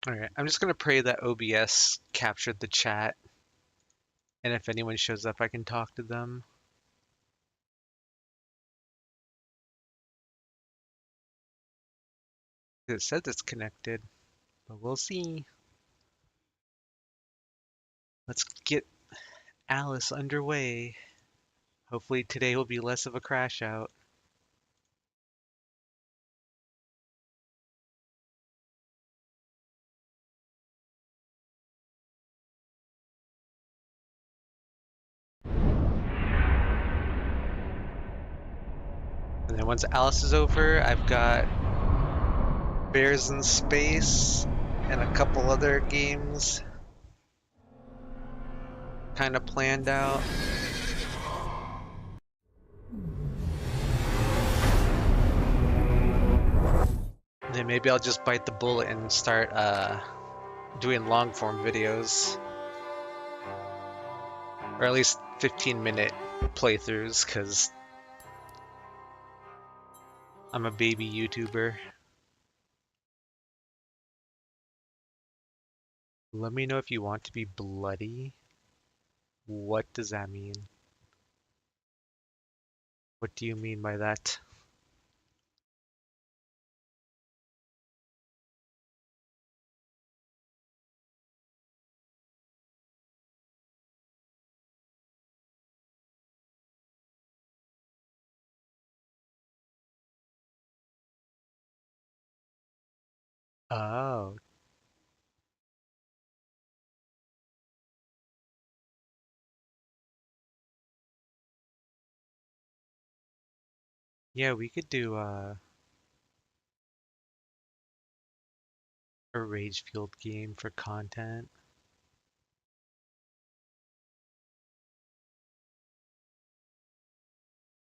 Alright, I'm just gonna pray that OBS captured the chat, and if anyone shows up, I can talk to them. It says it's connected, but we'll see. Let's get Alice underway. Hopefully today will be less of a crash out. And then once Alice is over, I've got Bears in Space and a couple other games kind of planned out. Then maybe I'll just bite the bullet and start doing long form videos, or at least 15-minute playthroughs, because I'm a baby YouTuber. Let me know if you want to be bloody. What does that mean? What do you mean by that? Oh, yeah, we could do a rage fueled game for content.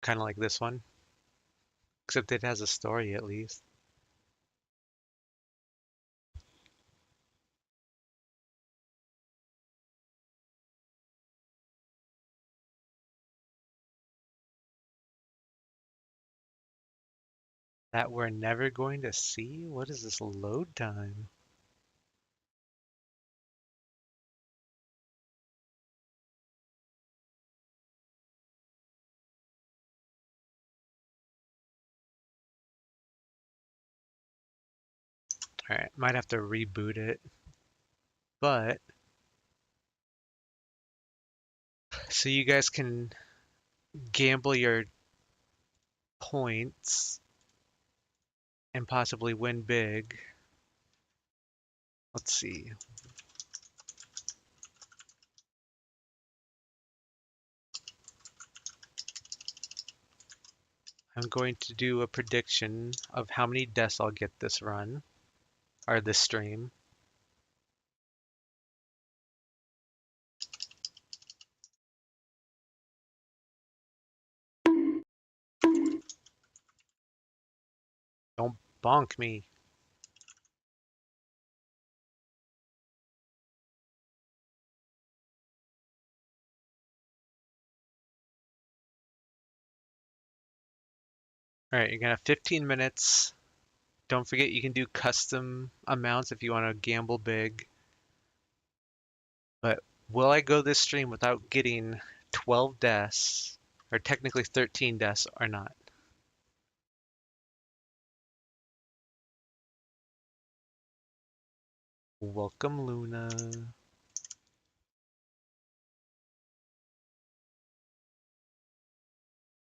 Kind of like this one, except it has a story at least. That we're never going to see? What is this load time? Alright, might have to reboot it. But, so you guys can gamble your points and possibly win big. Let's see. I'm going to do a prediction of how many deaths I'll get this run, or this stream. Don't bonk me. Alright, you're gonna have 15 minutes. Don't forget you can do custom amounts if you want to gamble big. But will I go this stream without getting 12 deaths, or technically 13 deaths, or not? Welcome, Luna.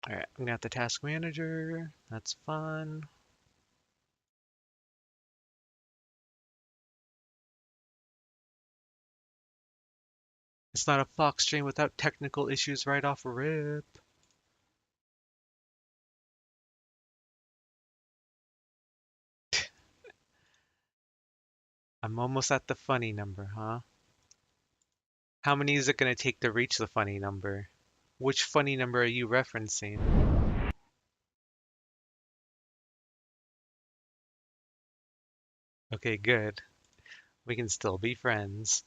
Alright, I'm gonna have the task manager. That's fun. It's not a Fox stream without technical issues right off rip. I'm almost at the funny number, huh? How many is it gonna take to reach the funny number? Which funny number are you referencing? Okay, good. We can still be friends.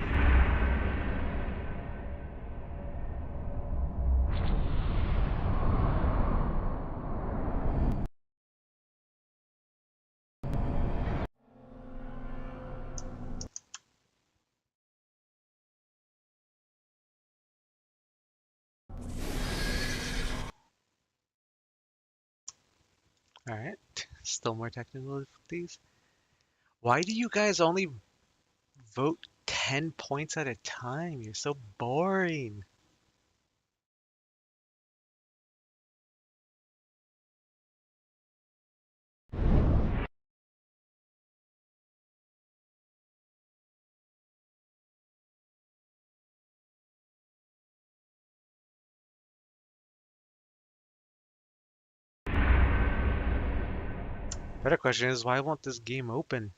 Alright, still more technical difficulties. Why do you guys only vote 10 points at a time? You're so boring. Better question is, why won't this game open?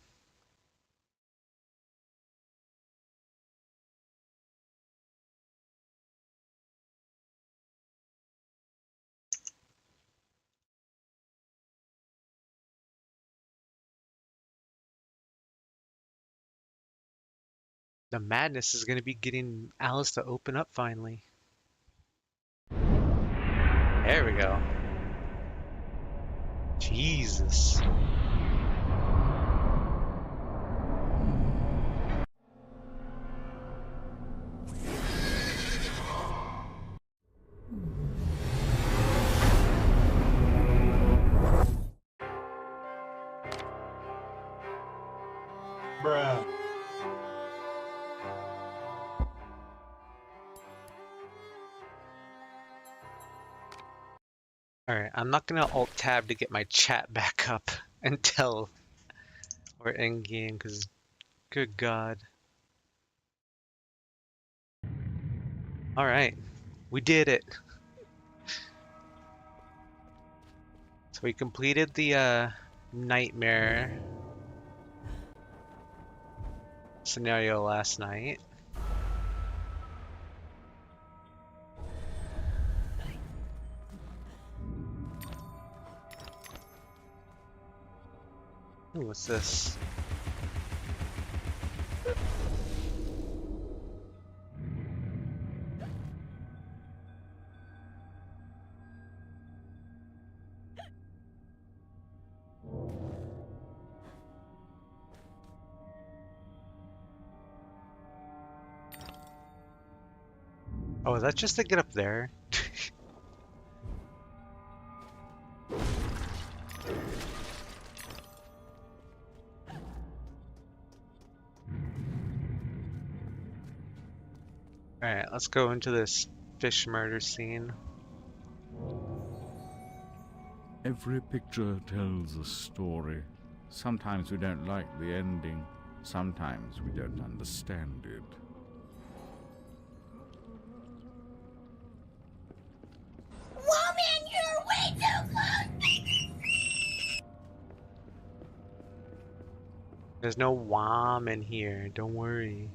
The madness is going to be getting Alice to open up finally. There we go. Jesus. Bruh. Alright, I'm not gonna alt-tab to get my chat back up until we're in-game, because good god. Alright, we did it. So we completed the nightmare scenario last night. Ooh, what's this? Oh, is that just to get up there? Alright, let's go into this fish murder scene. Every picture tells a story. Sometimes we don't like the ending. Sometimes we don't understand it. Woman, you're way too close! There's no WOM in here, don't worry.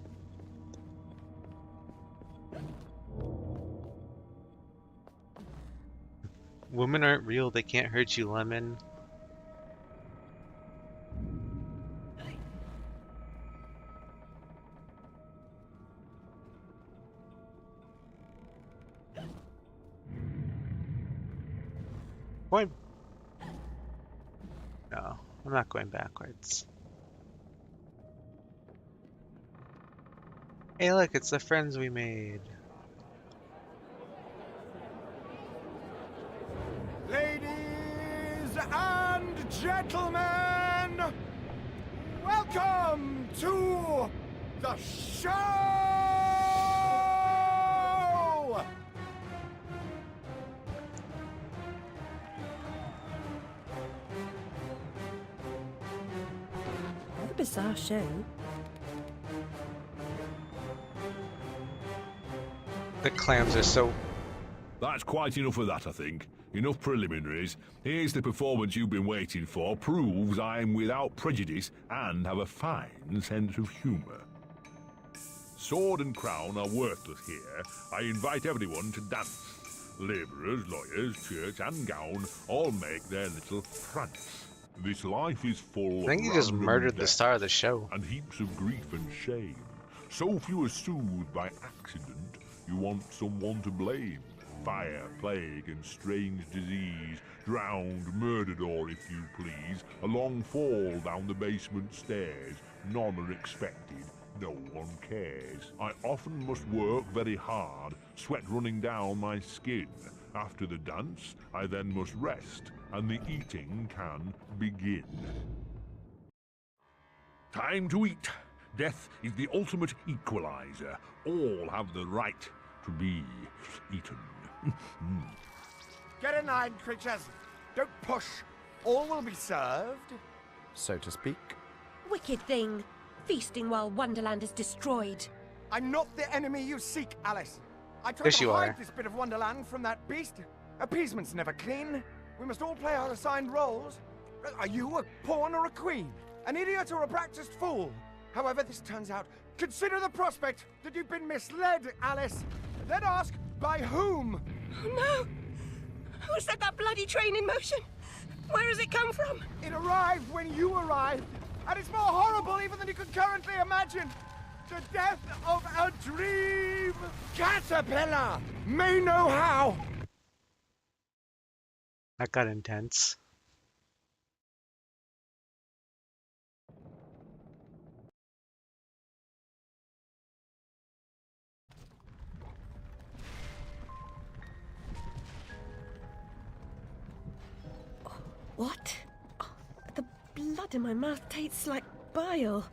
Women aren't real, they can't hurt you, Lemon. Going... No, I'm not going backwards. Hey look, it's the friends we made. Ladies and gentlemen, welcome to the show! What a bizarre show. The clams are so... That's quite enough of that, I think. Enough preliminaries. Here's the performance you've been waiting for. Proves I'm without prejudice and have a fine sense of humour. Sword and crown are worthless here. I invite everyone to dance. Labourers, lawyers, church and gown all make their little prance. This life is full I think you of just random murdered the death star of the show. and heaps of grief and shame. So few are soothed by accident, you want someone to blame. Fire, plague, and strange disease, drowned, murdered, or if you please, a long fall down the basement stairs. None are expected, no one cares. I often must work very hard, sweat running down my skin. After the dance, I then must rest, and the eating can begin. Time to eat. Death is the ultimate equalizer. All have the right to be eaten. Get in line, creatures. Don't push. All will be served, so to speak. Wicked thing. Feasting while Wonderland is destroyed. I'm not the enemy you seek, Alice. I tried Yes, to you hide are. this bit of Wonderland from that beast. Appeasement's never clean. We must all play our assigned roles. Are you a pawn or a queen? An idiot or a practiced fool? However this turns out, consider the prospect that you've been misled, Alice. Then ask, by whom? Oh no! Who set that bloody train in motion? Where has it come from? It arrived when you arrived, and it's more horrible even than you could currently imagine. The death of a dream caterpillar may know how. That got intense. What? Oh, the blood in my mouth tastes like bile.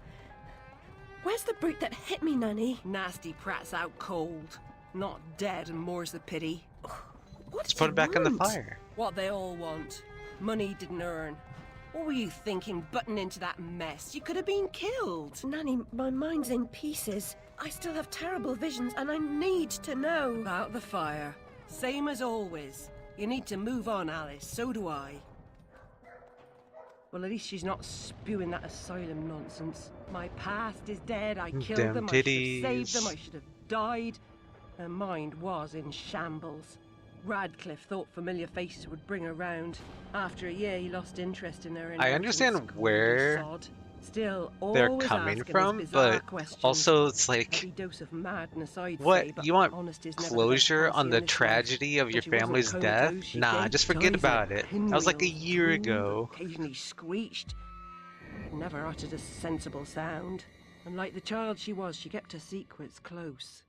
Where's the brute that hit me, Nanny? Nasty prat's out cold. Not dead, and more's the pity. What Let's does put he it back in the want? fire. What they all want. Money didn't earn. What were you thinking, butting into that mess? You could have been killed. Nanny, my mind's in pieces. I still have terrible visions, and I need to know. About the fire. Same as always. You need to move on, Alice. So do I. Well, at least she's not spewing that asylum nonsense. My past is dead. I killed Damn them. I should have titties. saved them. I should have died. Her mind was in shambles. Radcliffe thought familiar faces would bring her round. After a year, he lost interest in her. I understand where Still, they're always coming asking from, us bizarre but questions. also it's Heavy like, dose of madness, I'd what, say, but you want honesty's never the best closure policy on the in this life. tragedy of When your she wasn't family's comatose, death? she Nah, gave just forget ties about like it. That was like a pinwheels, year crooned, ago. Occasionally screeched. Never uttered a sensible sound. And like the child she was, she kept her secrets close.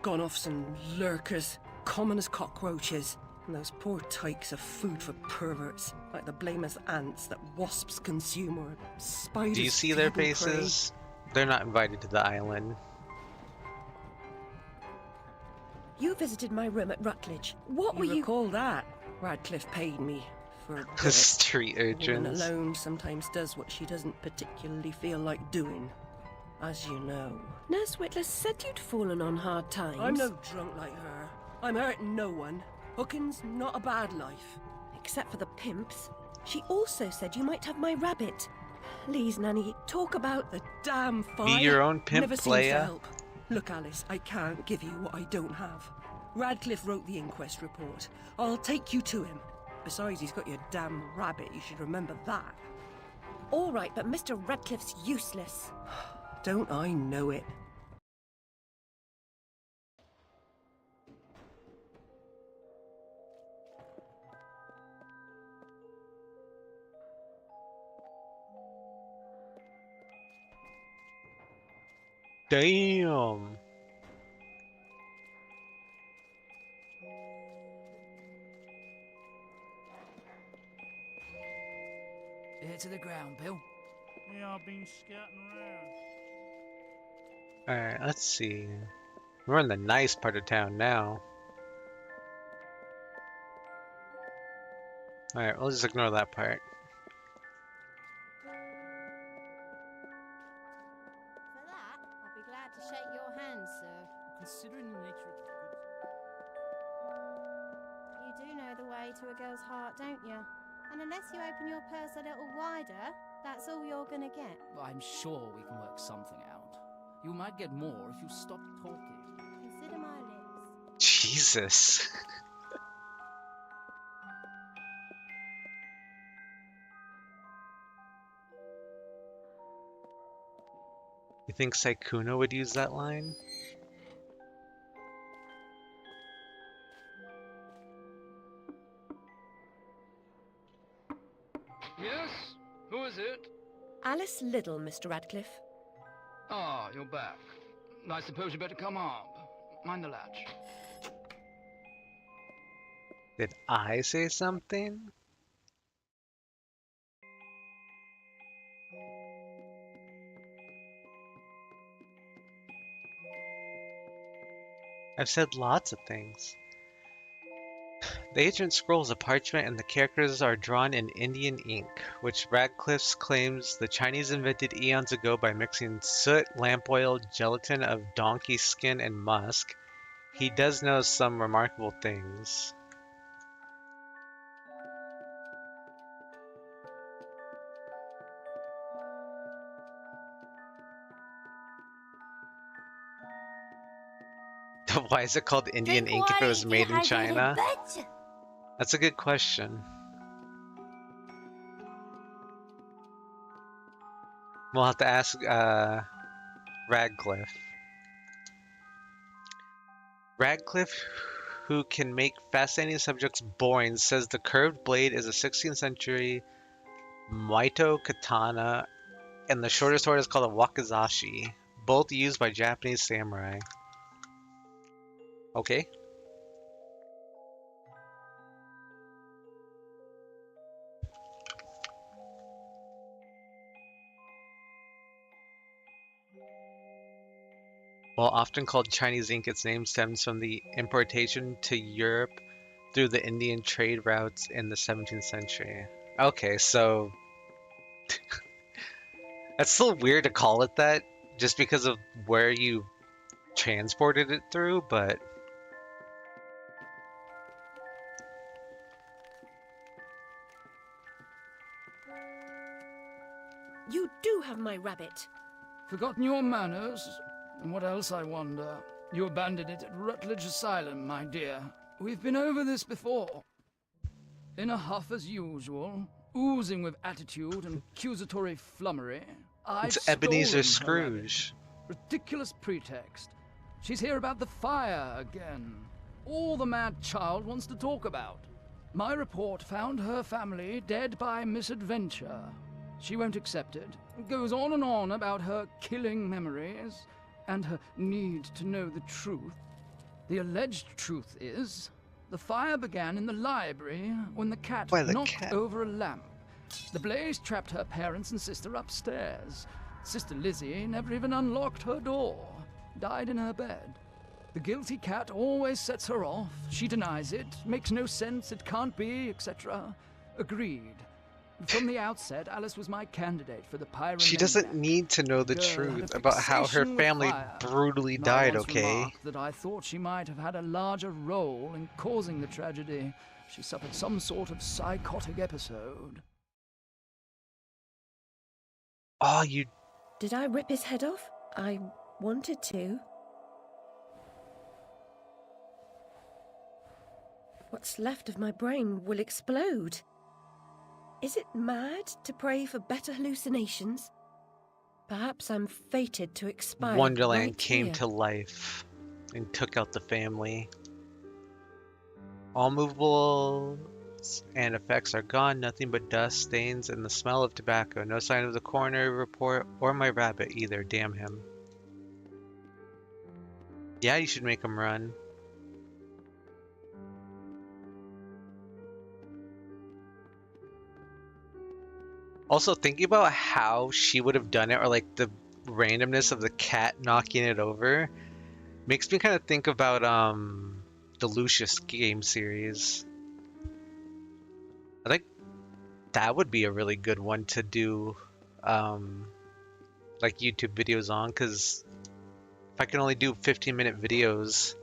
Gone off some lurkers, common as cockroaches. And those poor tykes are food for perverts, like the blameless ants that wasps consume or spiders. Do you see their feed and prey. faces? They're not invited to the island. You visited my room at Rutledge. What were You you... recall that? Radcliffe paid me for a bit. Street A woman urchins. alone sometimes does what she doesn't particularly feel like doing, as you know. Nurse Whitler said you'd fallen on hard times. I'm no drunk like her. I'm hurting no one. Hooking's not a bad life. Except for the pimps. She also said you might have my rabbit. Please, Nanny, talk about... The damn fire. Be your own pimp, Never seems to playa. help. Look, Alice, I can't give you what I don't have. Radcliffe wrote the inquest report. I'll take you to him. Besides, he's got your damn rabbit. You should remember that. All right, but Mr. Radcliffe's useless. Don't I know it? Damn. Ear to the ground, Bill. Yeah, I've been scouting around. Alright, let's see. We're in the nice part of town now. Alright, we'll just ignore that part. For that, I'll be glad to shake your hand, sir. Considering the nature of the goods. You do know the way to a girl's heart, don't you? And unless you open your purse a little wider, that's all you're gonna get. I'm sure we can work something out. You might get more if you stop talking. Consider my lips. Jesus. You think Sykkuno would use that line? Yes? Who is it? Alice Liddell, Mr. Radcliffe. Ah, you're back. I suppose you better come up. Mind the latch. Did I say something? I've said lots of things. The ancient scrolls of parchment and the characters are drawn in Indian ink, which Radcliffe claims the Chinese invented eons ago by mixing soot, lamp oil, gelatin of donkey skin, and musk. He does know some remarkable things. Why is it called Indian ink if it was made in China? That's a good question. We'll have to ask Radcliffe. Radcliffe, who can make fascinating subjects boring, says the curved blade is a 16th century Maito katana, and the shorter sword is called a wakizashi, both used by Japanese samurai. Okay. While often called Chinese ink, its name stems from the importation to Europe through the Indian trade routes in the 17th century. Okay, so that's still weird to call it that just because of where you transported it through, but You do have my rabbit. Forgotten your manners? And what else, I wonder? You abandoned it at Rutledge Asylum, my dear. We've been over this before. In a huff as usual, oozing with attitude and accusatory flummery, I've it's Ebenezer stolen her Scrooge. rabbit. Ridiculous pretext. She's here about the fire again. All the mad child wants to talk about. My report found her family dead by misadventure. She won't accept it. Goes on and on about her killing memories and her need to know the truth. The alleged truth is, the fire began in the library when the cat knocked over a lamp. The blaze trapped her parents and sister upstairs. Sister Lizzie never even unlocked her door. Died in her bed. The guilty cat always sets her off. She denies it. Makes no sense. It can't be, etc. Agreed. From the outset, Alice was my candidate for the Pyramid. She doesn't need to know the truth about how her family brutally died, okay? That I thought she might have had a larger role in causing the tragedy. She suffered some sort of psychotic episode. Oh, you... Did I rip his head off? I wanted to. What's left of my brain will explode. Is it mad to pray for better hallucinations? Perhaps I'm fated to expire. Wonderland right came here. to life and took out the family. All movables and effects are gone, nothing but dust, stains, and the smell of tobacco. No sign of the coroner report or my rabbit either, damn him. Yeah, you should make him run. Also, thinking about how she would have done it, or like the randomness of the cat knocking it over, makes me kind of think about the Lucius game series. I think that would be a really good one to do like YouTube videos on, because if I can only do 15-minute videos,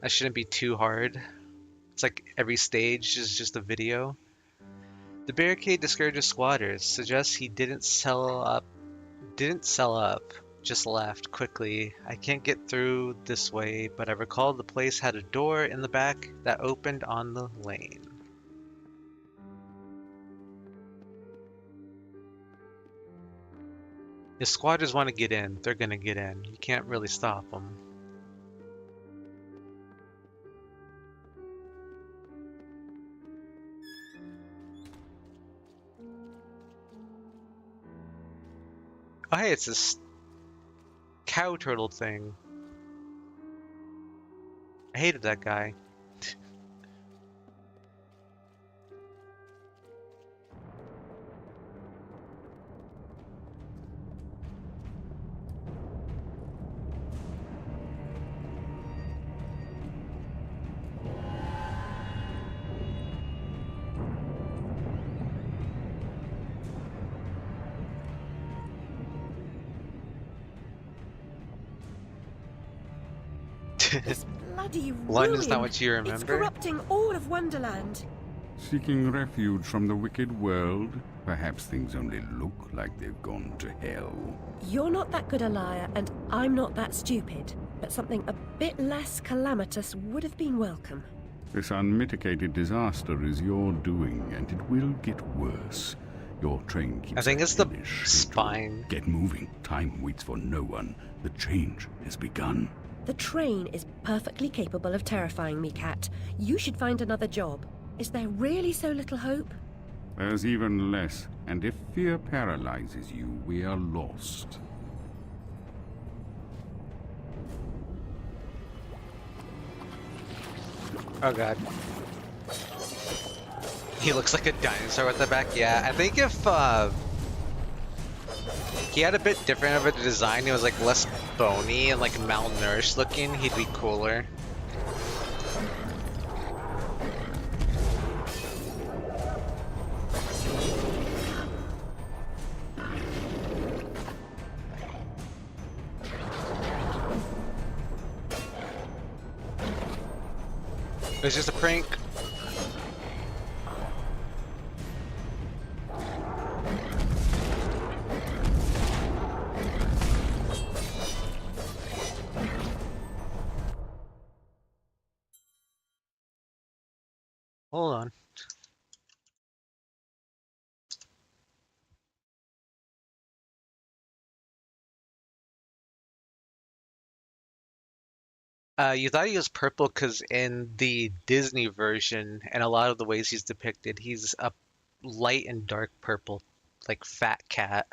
that shouldn't be too hard. It's like every stage is just a video. The barricade discourages squatters, suggests he didn't sell up, just left quickly. I can't get through this way, but I recall the place had a door in the back that opened on the lane. If squatters want to get in, they're gonna get in. You can't really stop them. Oh, hey, it's this cow turtle thing. I hated that guy. This bloody London's not ruin. what you It's remember. corrupting all of Wonderland. Seeking refuge from the wicked world? Perhaps things only look like they've gone to hell. You're not that good a liar, and I'm not that stupid. But something a bit less calamitous would have been welcome. This unmitigated disaster is your doing, and it will get worse. Your train keeps I think it's the hellish spine. schedule. Get moving. Time waits for no one. The change has begun. The train is perfectly capable of terrifying me, Cat. You should find another job. Is there really so little hope? There's even less, and if fear paralyzes you, we are lost. Oh god. He looks like a dinosaur with the back. Yeah, I think if he had a bit different of a design, he was like less bony and like malnourished looking, he'd be cooler. It was just a prank. Hold on. You thought he was purple because in the Disney version, and a lot of the ways he's depicted, he's a light and dark purple, like fat cat.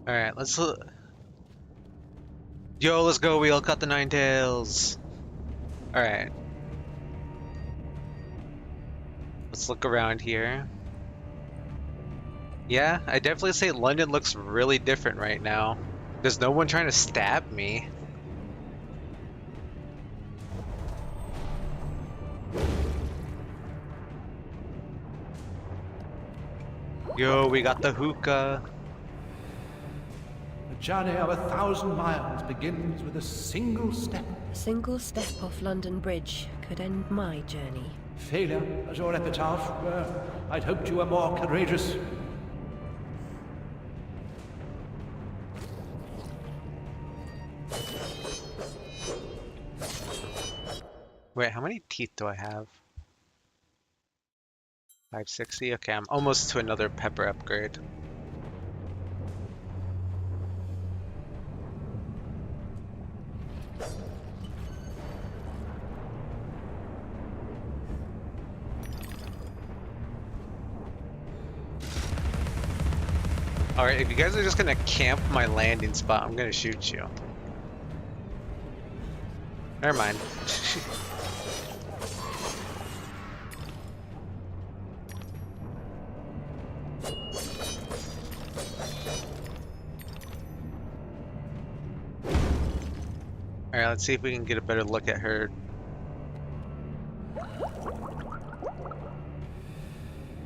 Alright, let's yo, let's go, we'll cut the nine tails. Alright. Let's look around here. Yeah, I definitely say London looks really different right now. There's no one trying to stab me. Yo, we got the hookah. A journey of 1,000 miles begins with a single step. A single step off London Bridge could end my journey. Failure as your epitaph. I'd hoped you were more courageous. Wait, how many teeth do I have? 560? Okay, I'm almost to another pepper upgrade. Alright, if you guys are just gonna camp my landing spot, I'm gonna shoot you. Never mind. Alright, let's see if we can get a better look at her.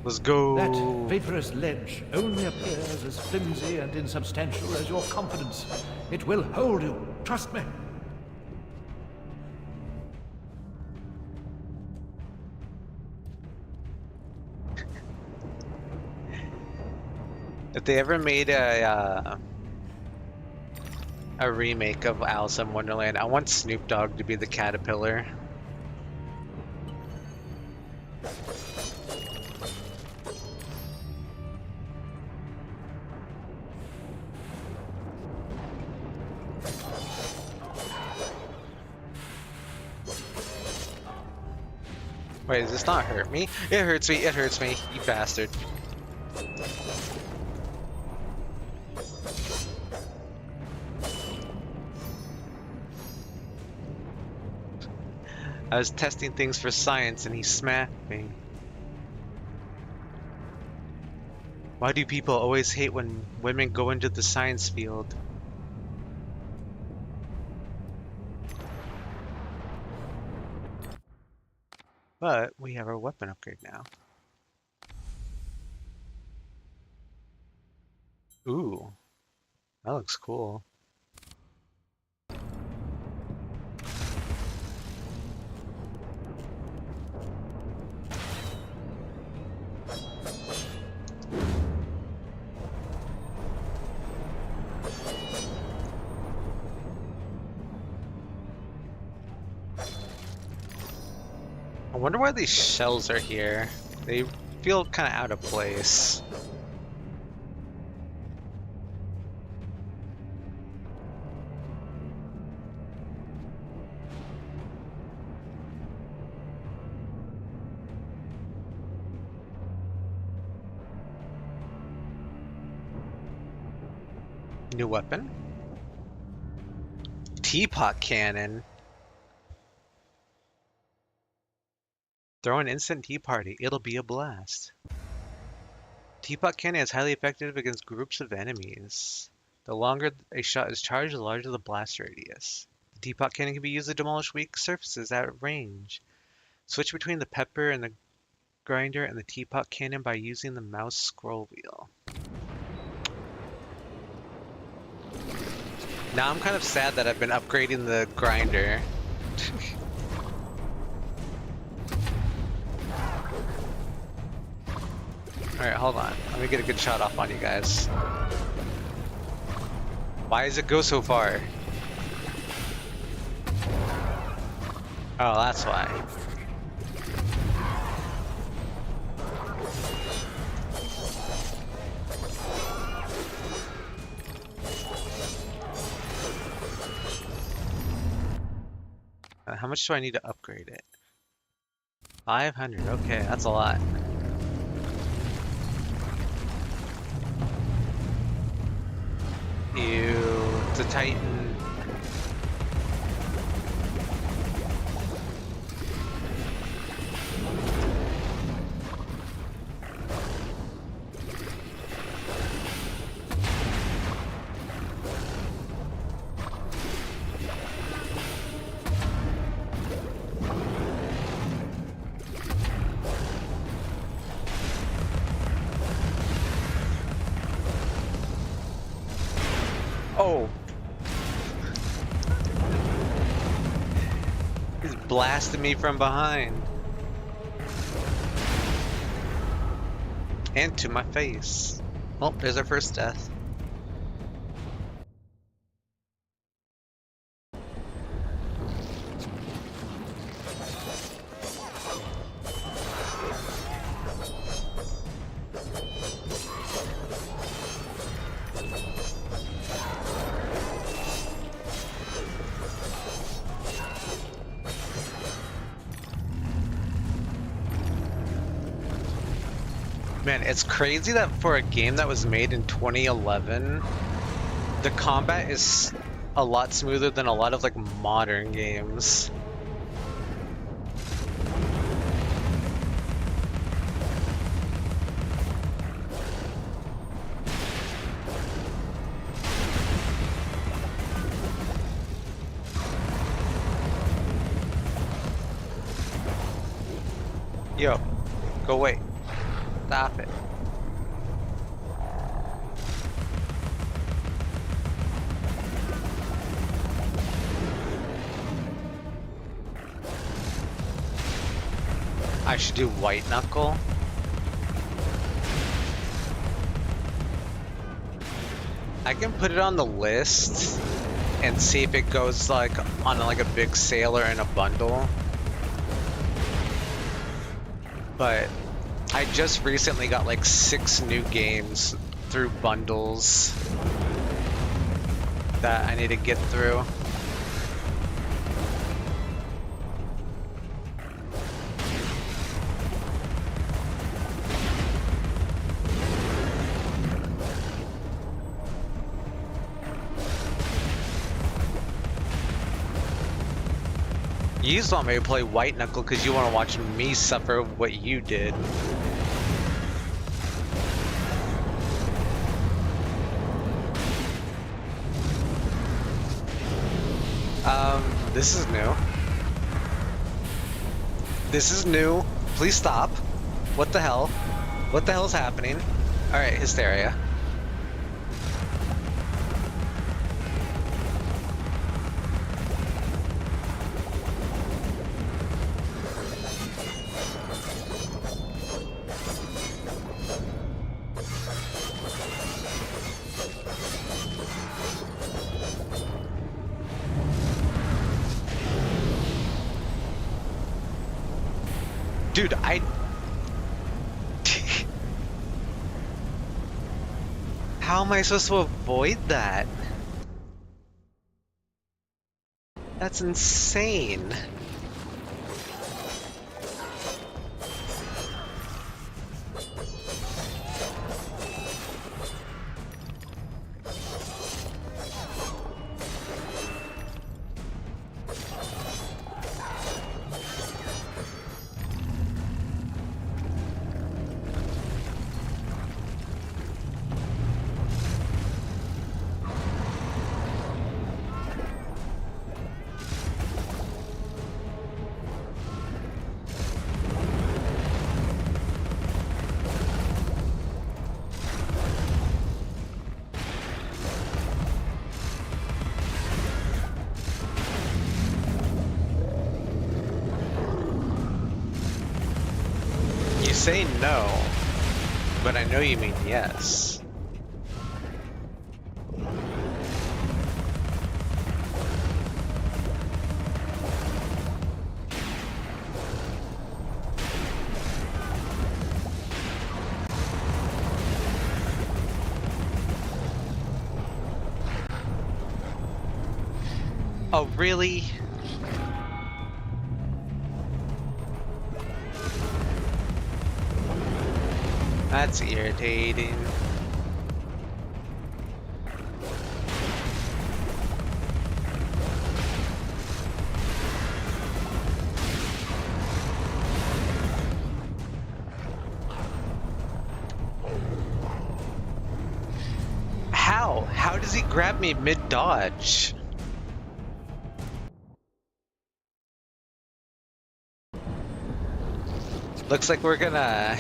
Let's go! That vaporous ledge only appears as flimsy and insubstantial as your confidence. It will hold you, trust me. If they ever made a remake of Alice in Wonderland, I want Snoop Dogg to be the caterpillar. Wait, does this not hurt me? It hurts me, it hurts me, you bastard. I was testing things for science and he smacked me. Why do people always hate when women go into the science field? But we have our weapon upgrade now. Ooh, that looks cool. I wonder why these shells are here. They feel kind of out of place. New weapon? Teapot cannon. Throw an instant tea party. It'll be a blast. Teapot cannon is highly effective against groups of enemies. The longer a shot is charged, the larger the blast radius. The teapot cannon can be used to demolish weak surfaces at range. Switch between the pepper and the grinder and the teapot cannon by using the mouse scroll wheel. Now I'm kind of sad that I've been upgrading the grinder. Alright, hold on. Let me get a good shot off on you guys. Why does it go so far? Oh, that's why. How much do I need to upgrade it? 500, okay, that's a lot. Ew, it's a Titan. Oh! He's blasting me from behind. And to my face. Well, there's our first death. Man, it's crazy that for a game that was made in 2011, the combat is a lot smoother than a lot of like modern games. Yo, go away. Stop it. I should do white knuckle. I can put it on the list and see if it goes like on like a big sale or in a bundle. But I just recently got like 6 new games through bundles that I need to get through. You just want me to play White Knuckle because you want to watch me suffer what you did. This is new. This is new. Please stop. What the hell? What the hell is happening? Alright, Hysteria. Dude, how am I supposed to avoid that? That's insane. You say no, but I know you mean yes. Oh, really? That's irritating. How? How does he grab me mid-dodge? Looks like we're gonna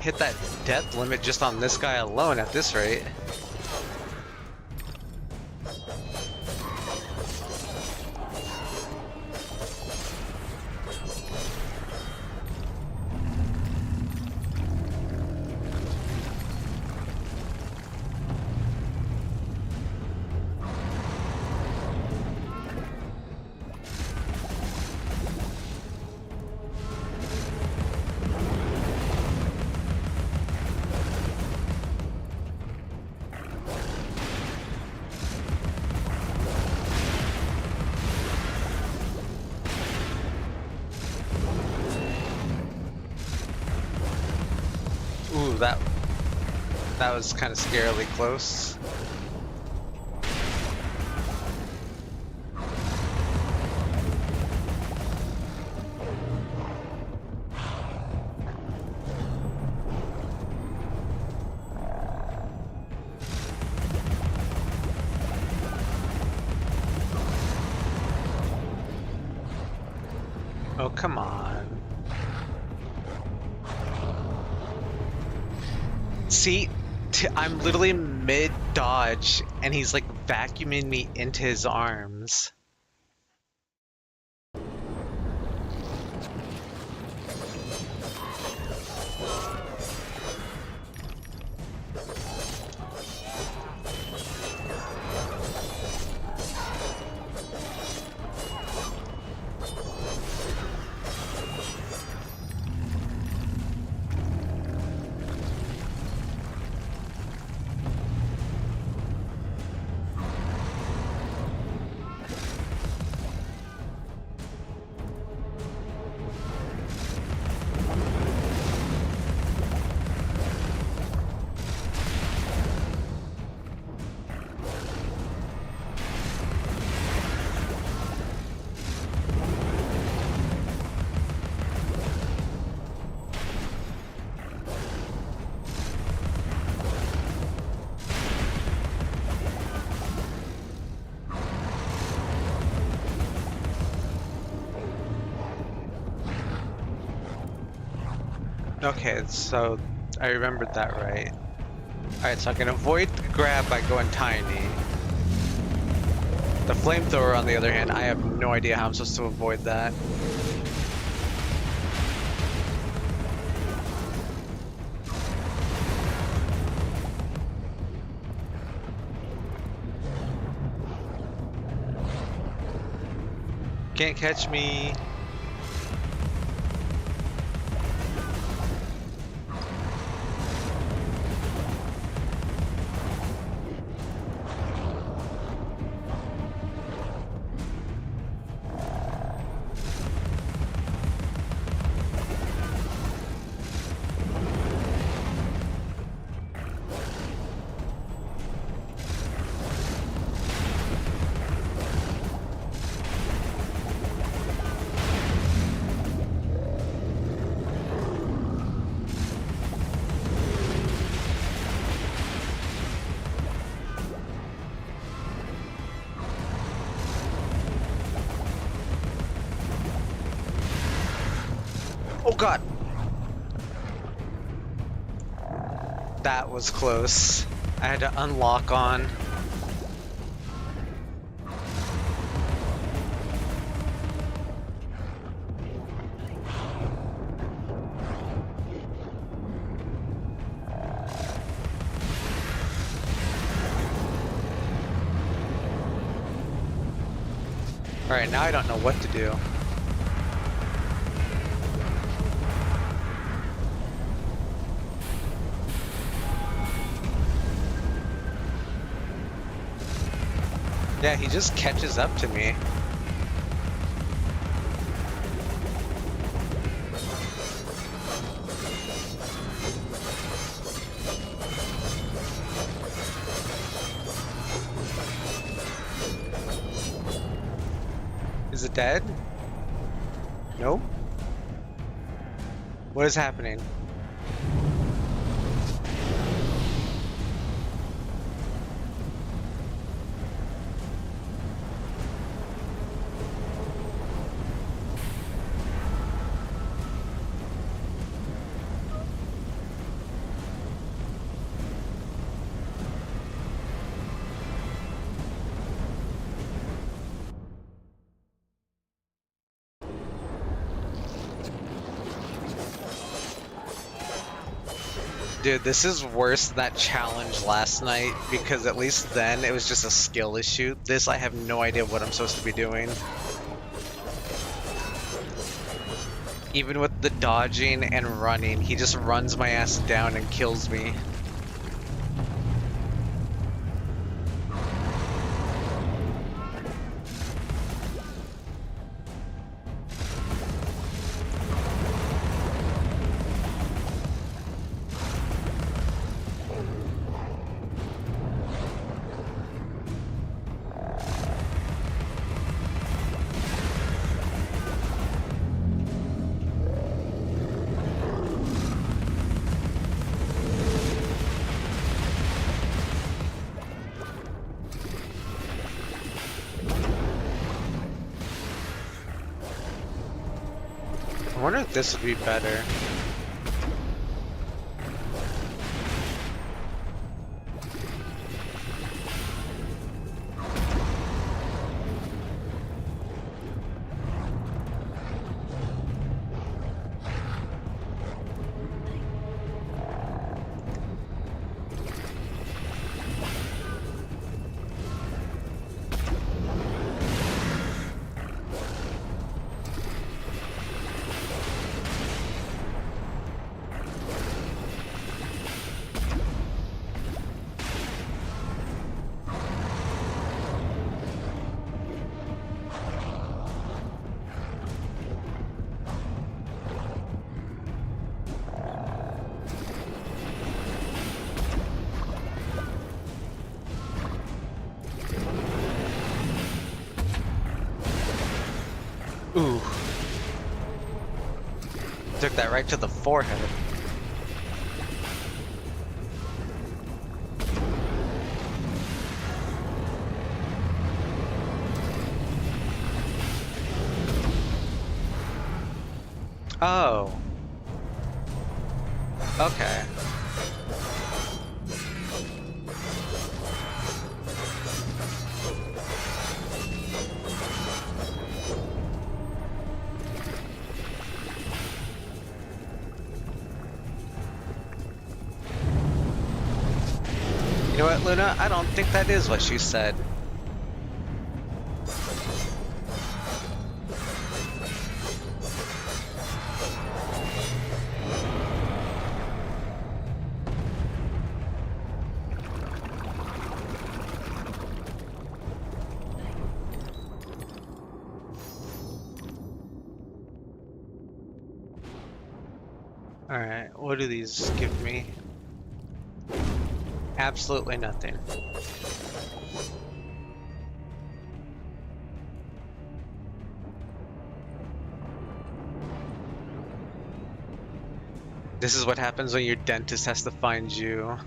hit that death limit just on this guy alone at this rate. Ooh, that was kind of scarily close. Oh, come on. See, I'm literally mid-dodge, and he's like vacuuming me into his arms. Okay, so I remembered that right. Alright, so I can avoid grab by going tiny. The flamethrower, on the other hand, I have no idea how I'm supposed to avoid that. Can't catch me. Oh god! That was close. I had to unlock on. Alright, now I don't know what to do. Yeah, he just catches up to me. Is it dead? No? What is happening? Dude, this is worse than that challenge last night, because at least then it was just a skill issue. This, I have no idea what I'm supposed to be doing. Even with the dodging and running, he just runs my ass down and kills me. I wonder if this would be better. Ooh. Took that right to the forehead. Oh. Okay. You know what, Luna? I don't think that is what she said. Alright, what do these give me? Absolutely nothing. This is what happens when your dentist has to find you.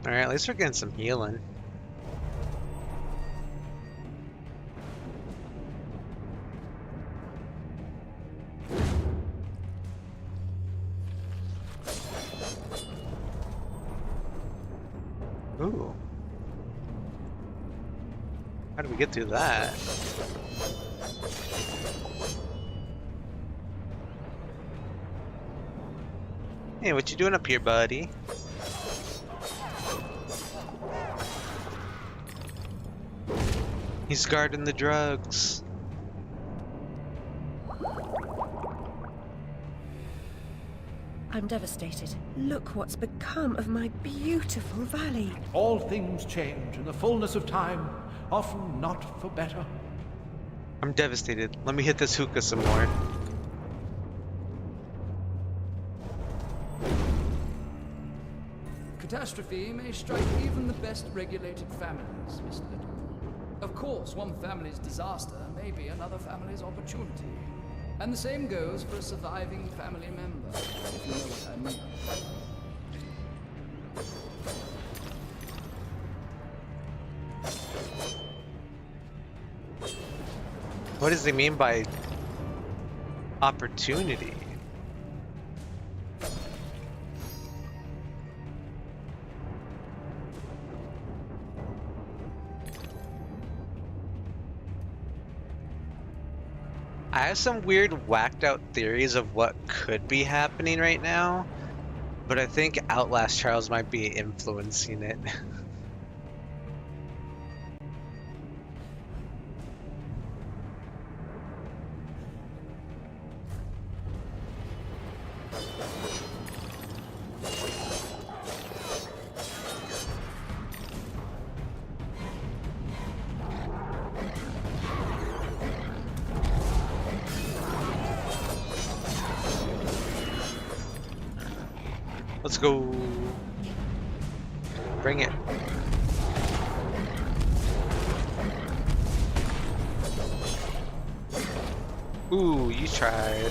Alright, at least we're getting some healing. Ooh. How do we get through that? Hey, what you doing up here, buddy? He's guarding the drugs. I'm devastated. Look what's become of my beautiful valley. All things change in the fullness of time, often not for better. I'm devastated. Let me hit this hookah some more. Catastrophe may strike even the best regulated families, Miss Little. Of course, one family's disaster may be another family's opportunity. And the same goes for a surviving family member, if you know what I mean. What does he mean by opportunity? I have some weird whacked out theories of what could be happening right now, but I think Outlast Trials might be influencing it. Let's go. Bring it. Ooh, you tried.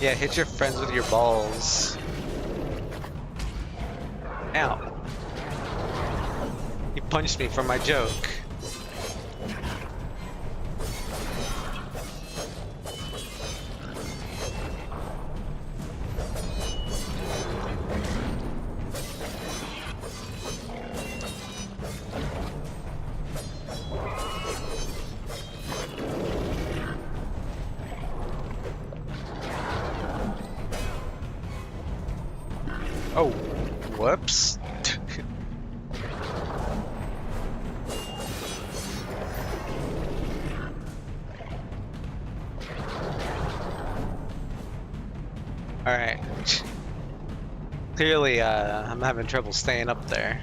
Yeah, hit your friends with your balls. Ow. You punched me for my joke. Oh, whoops. Alright. Clearly, I'm having trouble staying up there.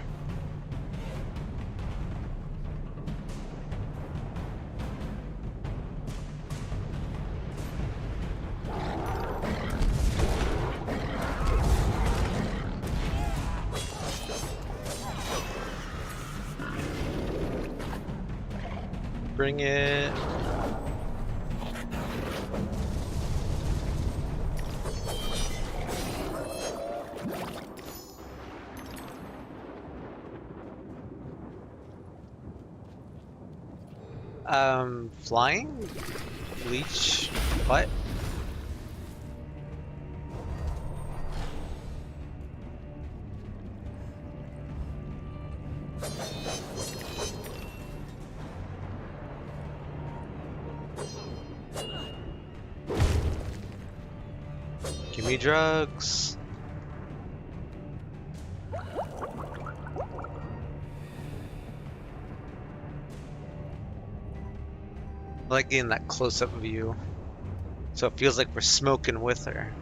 Bring it. Flying? Leech? What? Give me drugs. I like getting that close-up view, so it feels like we're smoking with her.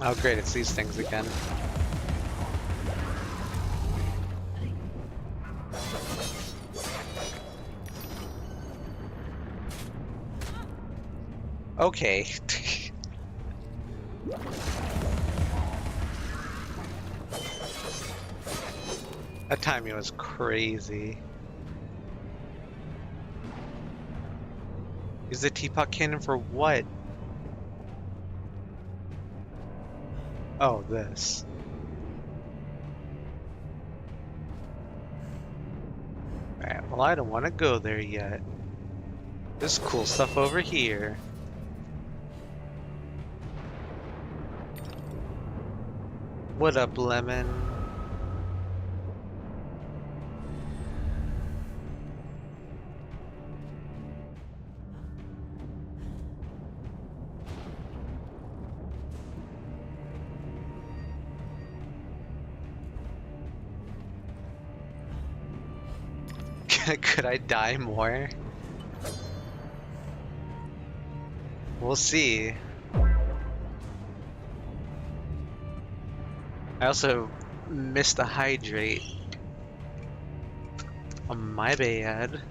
Oh great, it's these things again. Okay. That timing was crazy. Use the teapot cannon for what? Oh, this. Alright, well I don't want to go there yet. There's cool stuff over here. What up, Lemon? Could I die more? We'll see. I also missed a hydrate. Oh, my bad.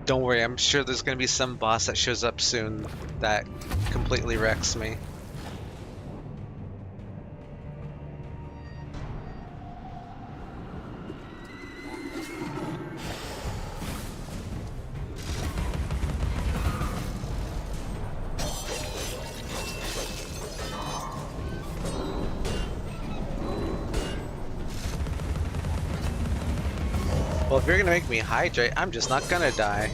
Don't worry, I'm sure there's gonna be some boss that shows up soon that completely wrecks me. Well, if you're gonna make me hydrate, I'm just not gonna die.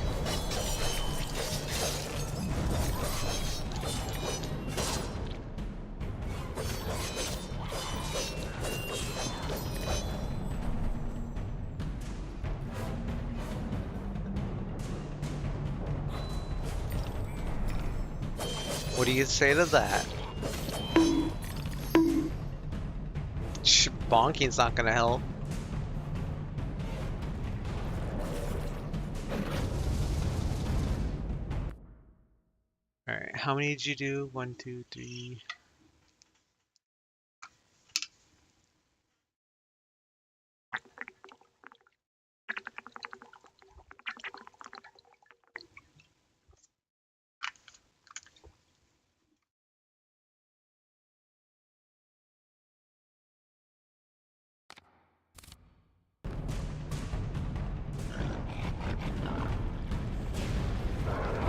What do you say to that? Bonking's not gonna help. Alright, how many did you do? 1, 2, 3.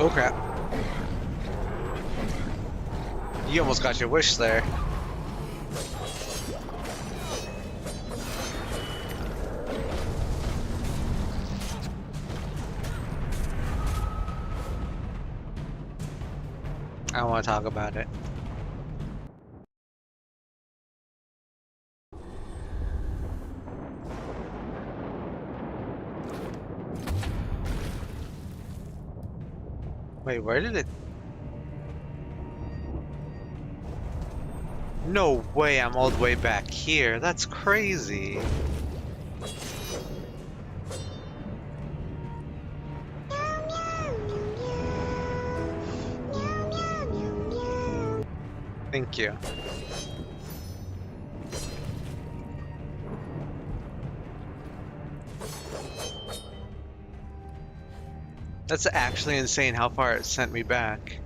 Oh crap. You almost got your wish there. I don't want to talk about it. Wait, where did it... No way I'm all the way back here. That's crazy. Thank you. That's actually insane how far it sent me back.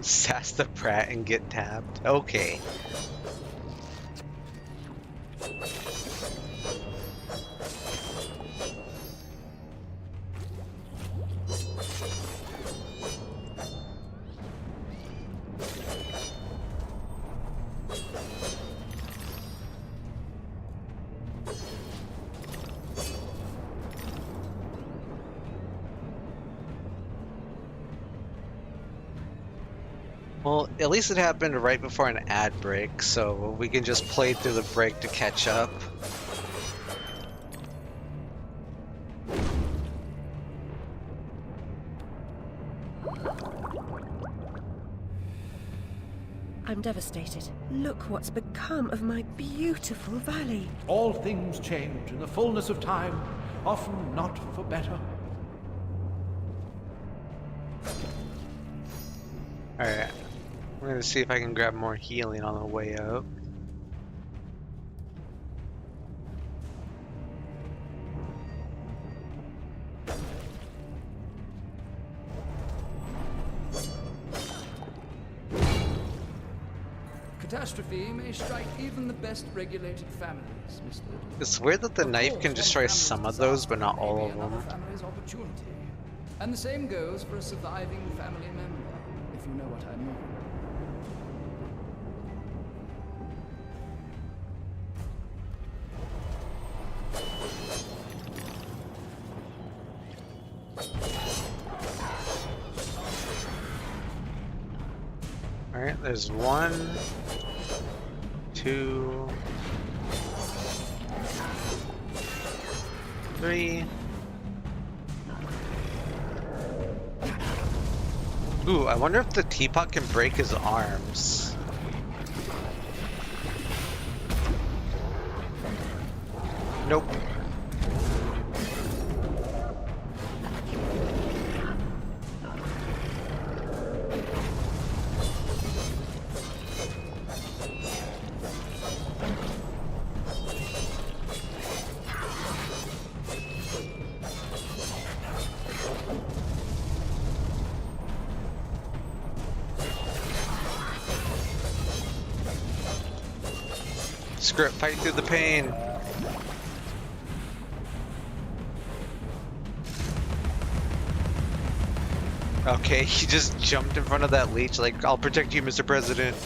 Sass the Pratt and get tapped. Okay. Well, at least it happened right before an ad break, so we can just play through the break to catch up. I'm devastated. Look what's become of my beautiful valley. All things change in the fullness of time, often not for better. Alright. I'm gonna see if I can grab more healing on the way up. Catastrophe may strike even the best regulated families, Mr. It's weird that the knife can destroy some of those, but not all of them. Family's opportunity. And the same goes for a surviving family member, if you know what I mean. Alright, there's 1, 2, 3. Ooh, I wonder if the teapot can break his arms. Nope. Screw it, fight through the pain. Okay, he just jumped in front of that leech like, I'll protect you, Mr. President.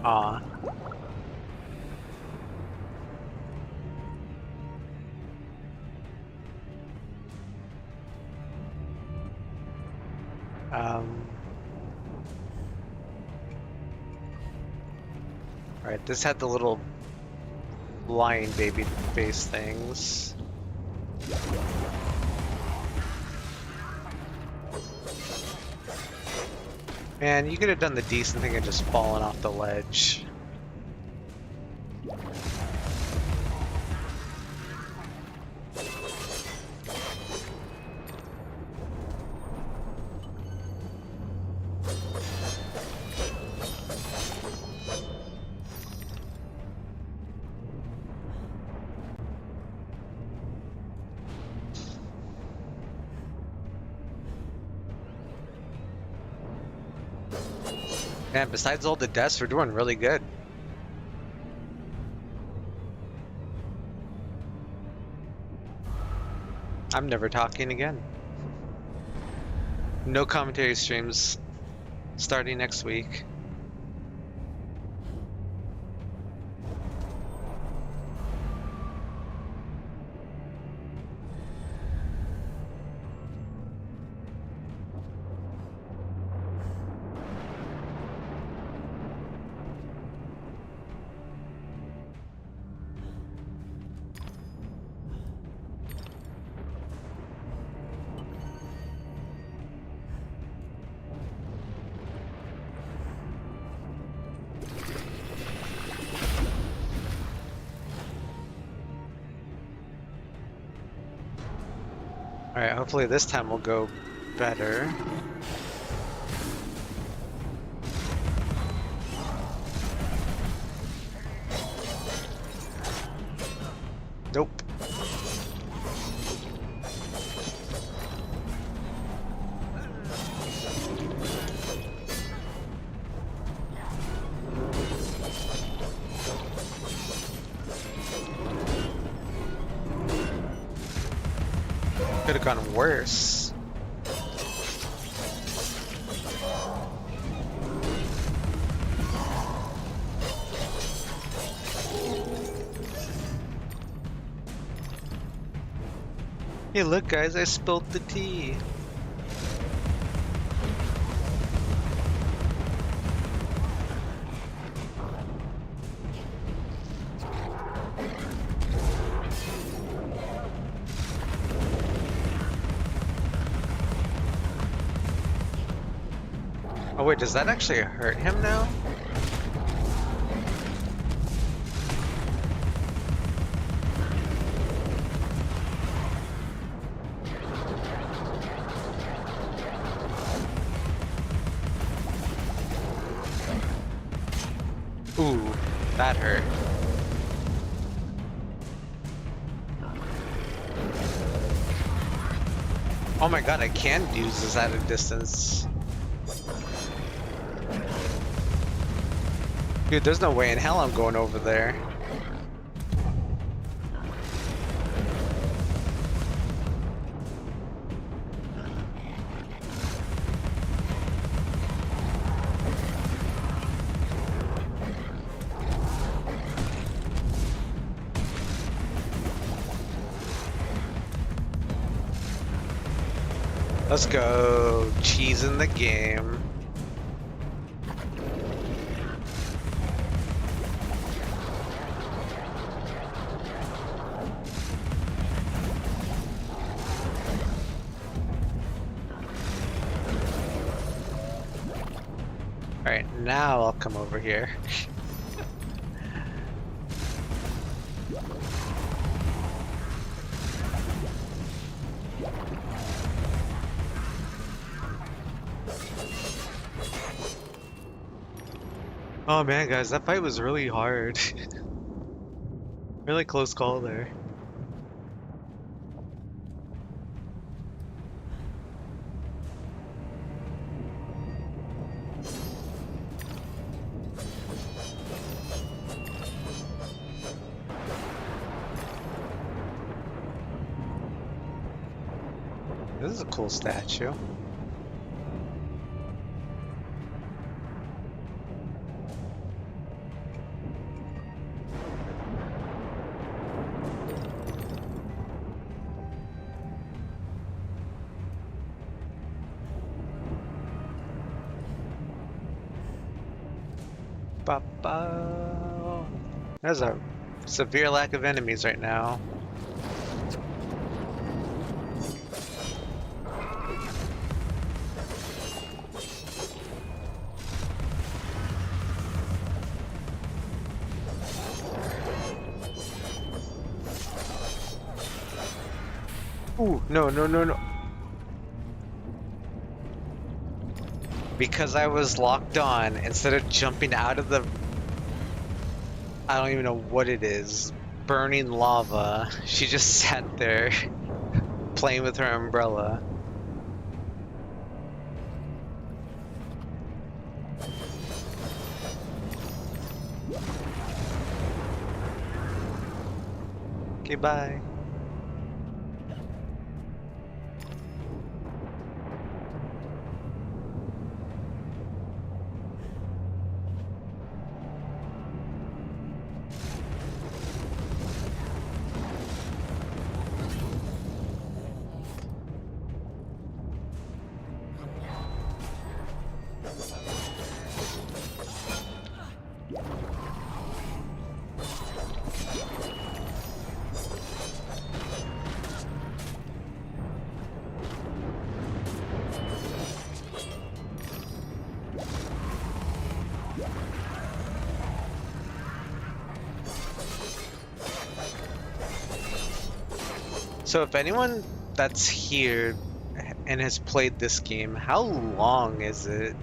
Aw. Alright, this had the little lion baby face things. Man, you could have done the decent thing and just fallen off the ledge. Man, besides all the deaths, we're doing really good. I'm never talking again. No commentary streams starting next week. Alright, hopefully this time will go better. Nope. Could have gone worse. Hey, look, guys, I spilled the tea. Oh wait, does that actually hurt him now? Ooh, that hurt. Oh my god, I can use this at a distance. Dude, there's no way in hell I'm going over there. Let's go. Cheese in the game. Alright, now I'll come over here. Oh man, guys, that fight was really hard. Really close call there. This is a cool statue. Ba-ba. There's a severe lack of enemies right now. Ooh, no, no, no, no. Because I was locked on, instead of jumping out of the... I don't even know what it is. Burning lava. She just sat there playing with her umbrella. Okay, bye. So if anyone that's here and has played this game, how long is it?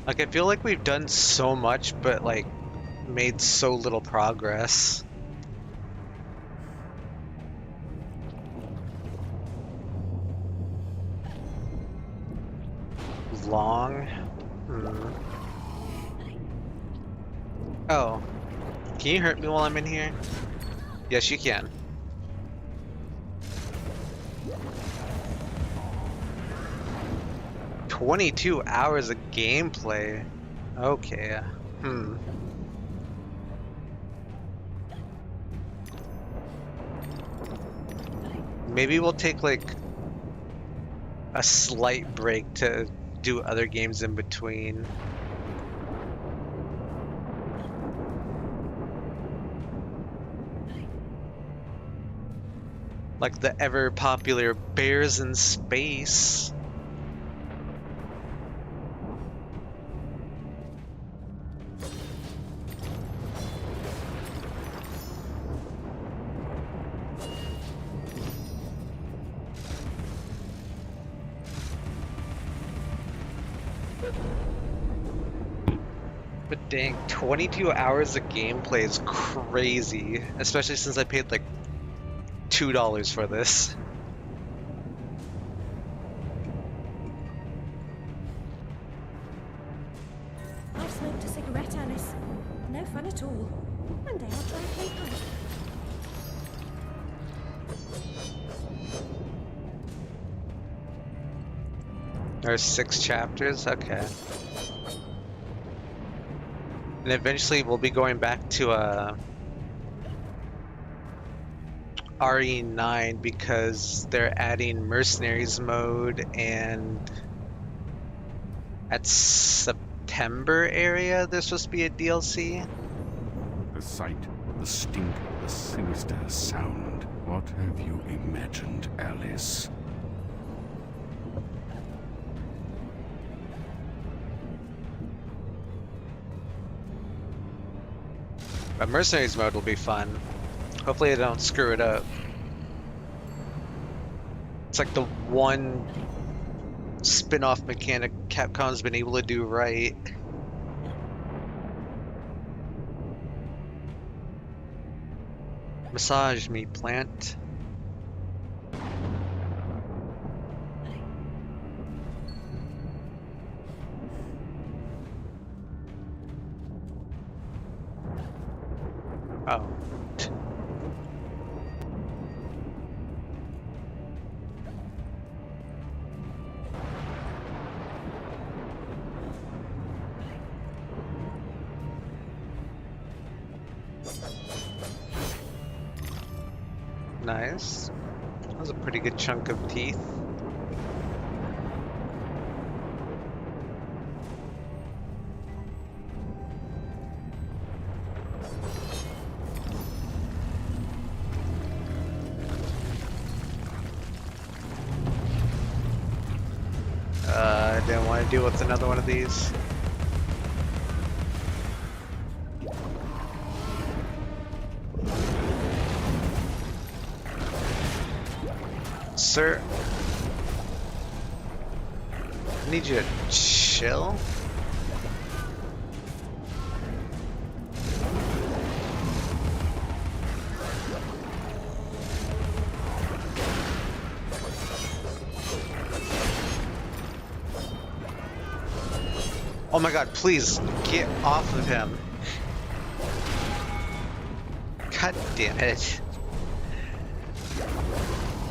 Like, I feel like we've done so much, but like made so little progress. Long? Oh. Can you hurt me while I'm in here? Yes, you can. "22 hours of gameplay." Okay. Maybe we'll take like a slight break to do other games in between. Like the ever popular Bears in Space. But dang, 22 hours of gameplay is crazy, especially since I paid like $2 for this. I've smoked a cigarette, Alice. No fun at all. One day I'll try and play pipe. There's 6 chapters? Okay. And eventually we'll be going back to RE9 because they're adding Mercenaries mode, and at September area there's supposed to be a DLC. The sight, the stink, the sinister sound. What have you imagined, Alice? But Mercenaries mode will be fun. Hopefully they don't screw it up. It's like the one spin-off mechanic Capcom's been able to do right. Massage me, plant. Oh. Nice. That was a pretty good chunk of teeth. I didn't want to deal with another one of these. Sir, I need you to chill. Oh my god, please get off of him. God damn it.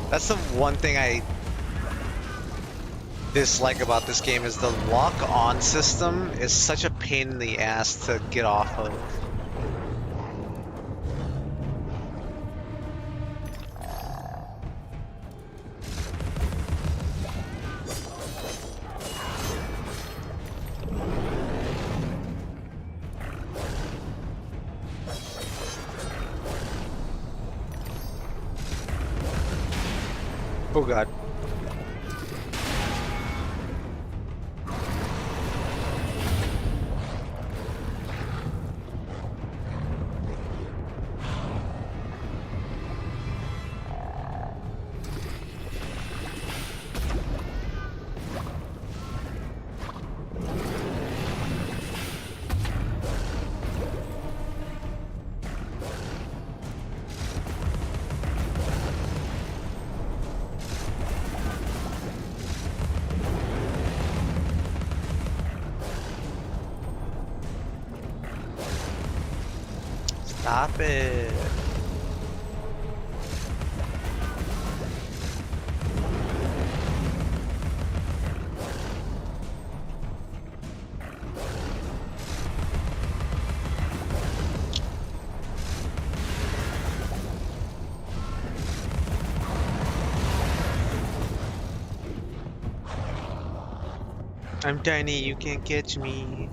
That's the one thing I dislike about this game, is the lock-on system is such a pain in the ass to get off of. Oh god. Stop it. I'm tiny, you can't catch me.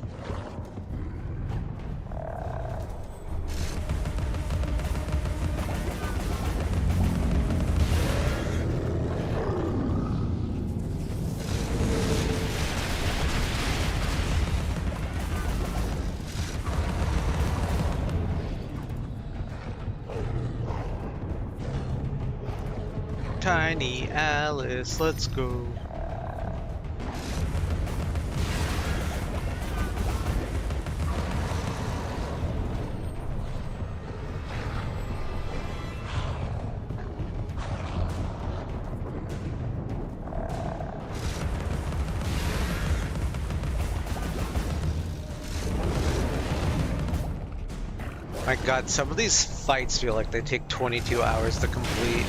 Tiny Alice, let's go. My god, some of these fights feel like they take 22 hours to complete.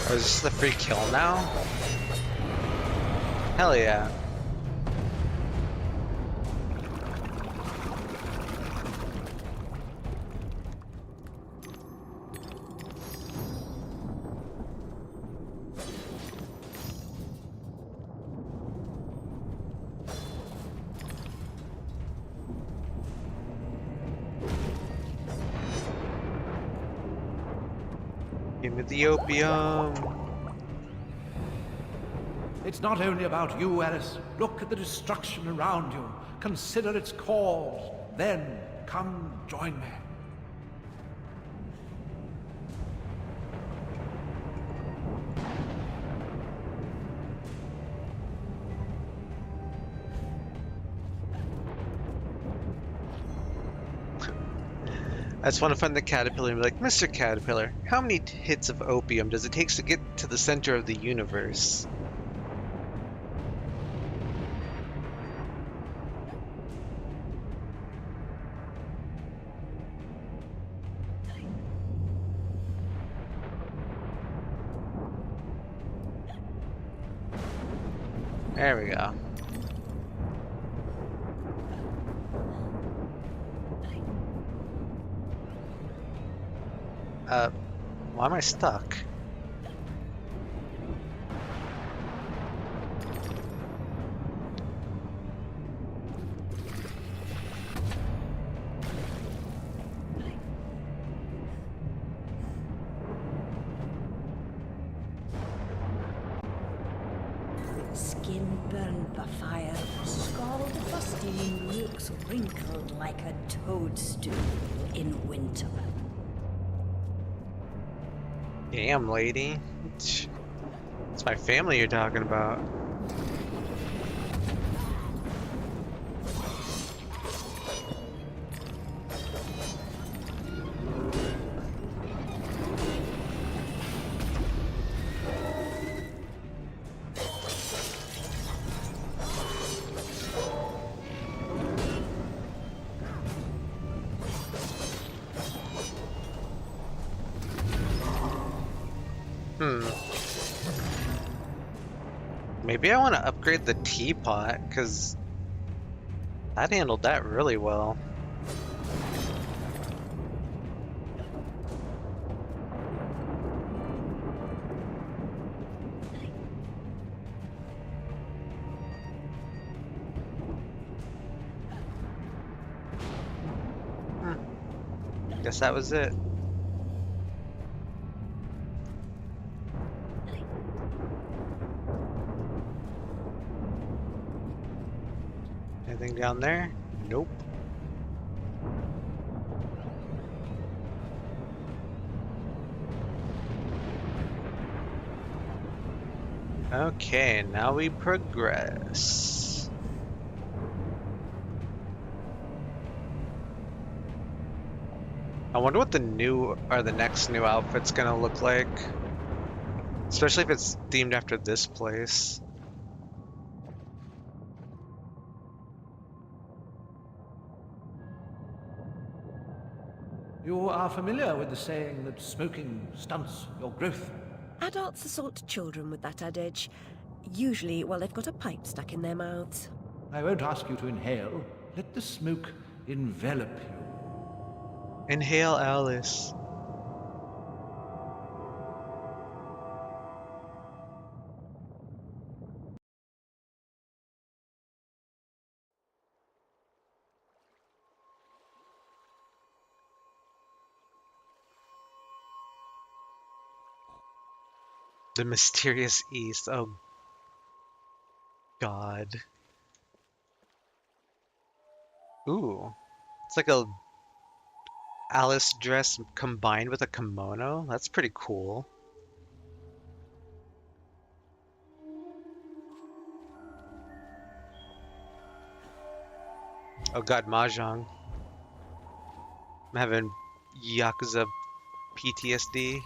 Oh, is this the free kill now? Hell yeah. Give me the opium. It's not only about you, Alice. Look at the destruction around you. Consider its cause. Then come join me. I just want to find the caterpillar and be like, Mr. Caterpillar, how many hits of opium does it take to get to the center of the universe? There we go. Why am I stuck? Skin burned by fire, scald for steam, looks wrinkled like a toadstool in winter. Damn, lady. It's my family you're talking about. Maybe I want to upgrade the teapot, because that handled that really well. Guess that was it. Anything down there? Nope. Okay, now we progress. I wonder what the next new outfit's gonna look like. Especially if it's themed after this place. You are familiar with the saying that smoking stunts your growth? Adults assault children with that adage. Usually while they've got a pipe stuck in their mouths. I won't ask you to inhale. Let the smoke envelop you. Inhale, Alice. The mysterious East. Oh, God. Ooh. It's like a Alice dress combined with a kimono. That's pretty cool. Oh God, Mahjong. I'm having Yakuza PTSD.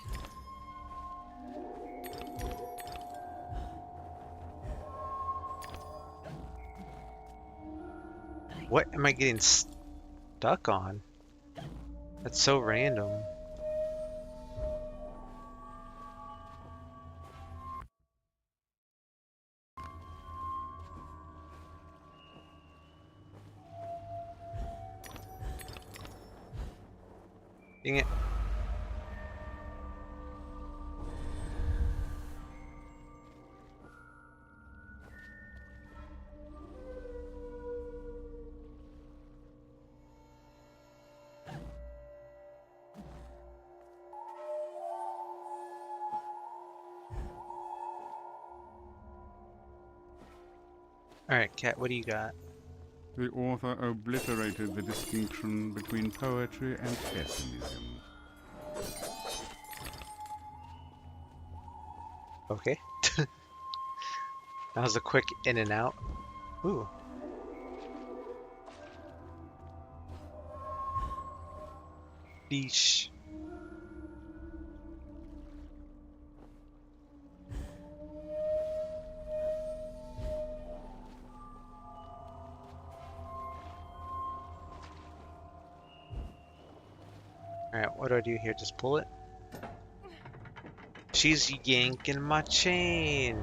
What am I getting stuck on? That's so random. Dang it. Alright, Kat, what do you got? The author obliterated the distinction between poetry and pessimism. Okay. That was a quick in and out. Ooh. Beesh. Alright, what do I do here? Just pull it? She's yanking my chain.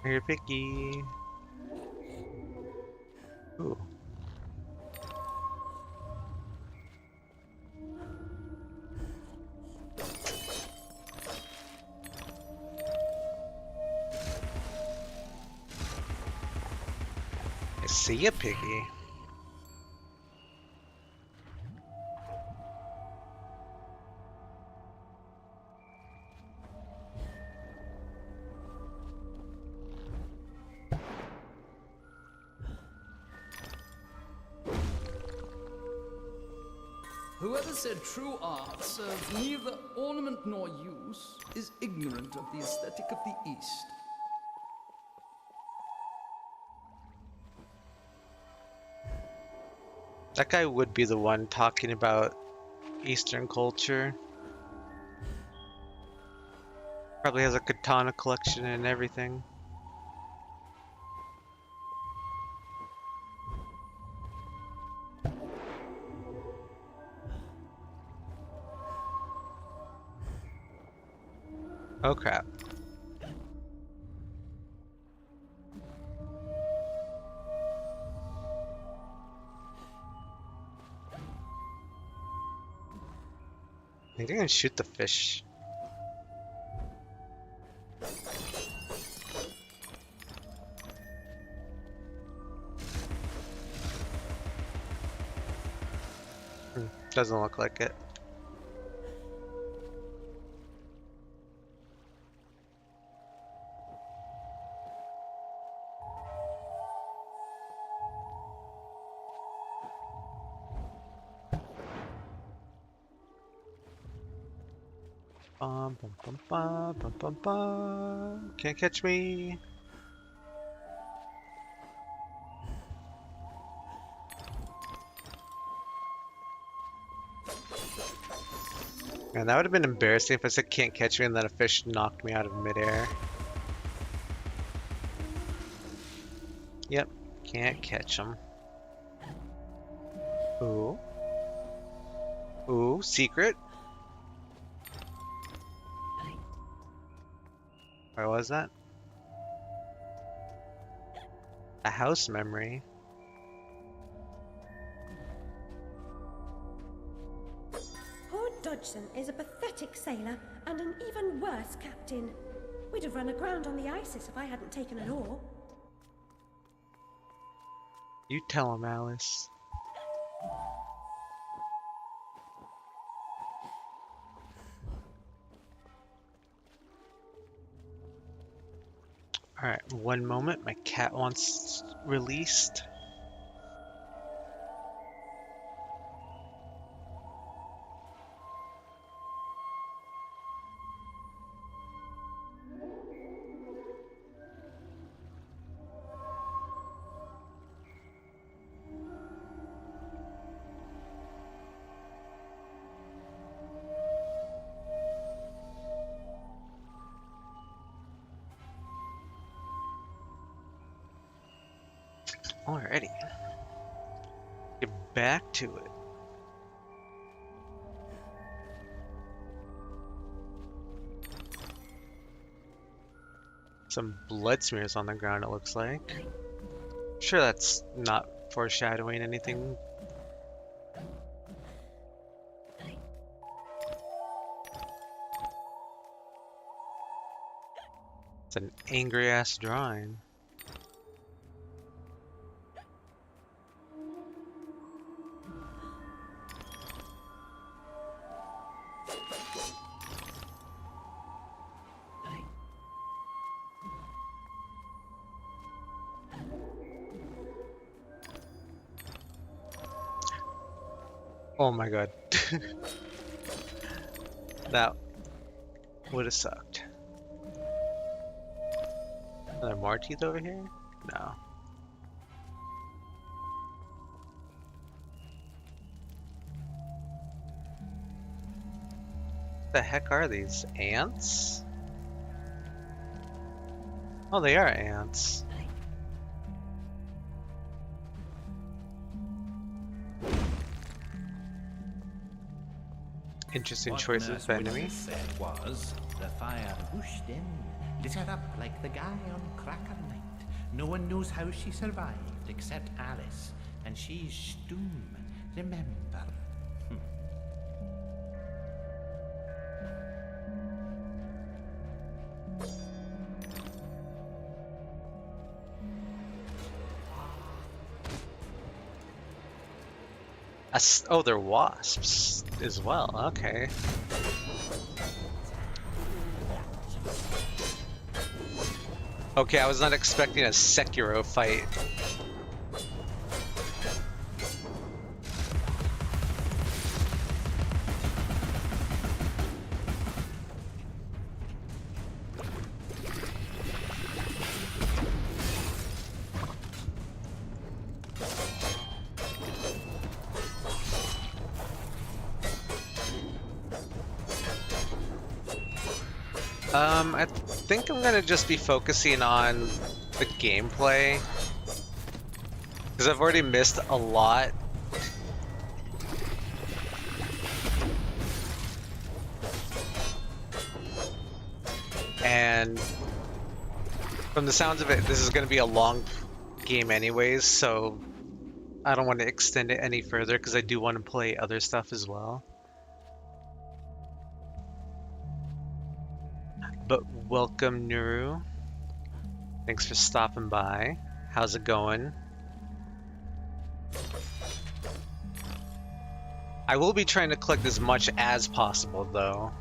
Here, picky. Ooh. I see ya, piggy. Whoever said true art serves neither ornament nor use is ignorant of the aesthetic of the East. That guy would be the one talking about Eastern culture. Probably has a katana collection and everything. Oh crap. I think I can shoot the fish. Doesn't look like it. Bum, bum, bum, bum, bum, bum, bum. Can't catch me. Man, that would have been embarrassing if I said can't catch me and then a fish knocked me out of midair. Yep, can't catch him. Ooh. Ooh, secret. Where was that? A house memory. Poor Dodgson is a pathetic sailor and an even worse captain. We'd have run aground on the Isis if I hadn't taken an oar. You tell him, Alice. Alright, one moment. My cat wants released. Alrighty. Get back to it. Some blood smears on the ground, it looks like. Sure, that's not foreshadowing anything. It's an angry ass drawing. Oh my god. That would have sucked. Are there more teeth over here? No. What the heck are these? Ants? Oh, they are ants. Interesting choices, enemy. Said was the fire whooshed in, lit her up like the guy on Cracker Night. No one knows how she survived except Alice, and she's Stoom. Remember. Oh, they're wasps as well. Okay. Okay, I was not expecting a Sekiro fight. I think I'm gonna just be focusing on the gameplay, because I've already missed a lot. And from the sounds of it, this is going to be a long game anyways, so I don't want to extend it any further because I do want to play other stuff as well. But welcome, Nuru. Thanks for stopping by. How's it going? I will be trying to collect as much as possible, though.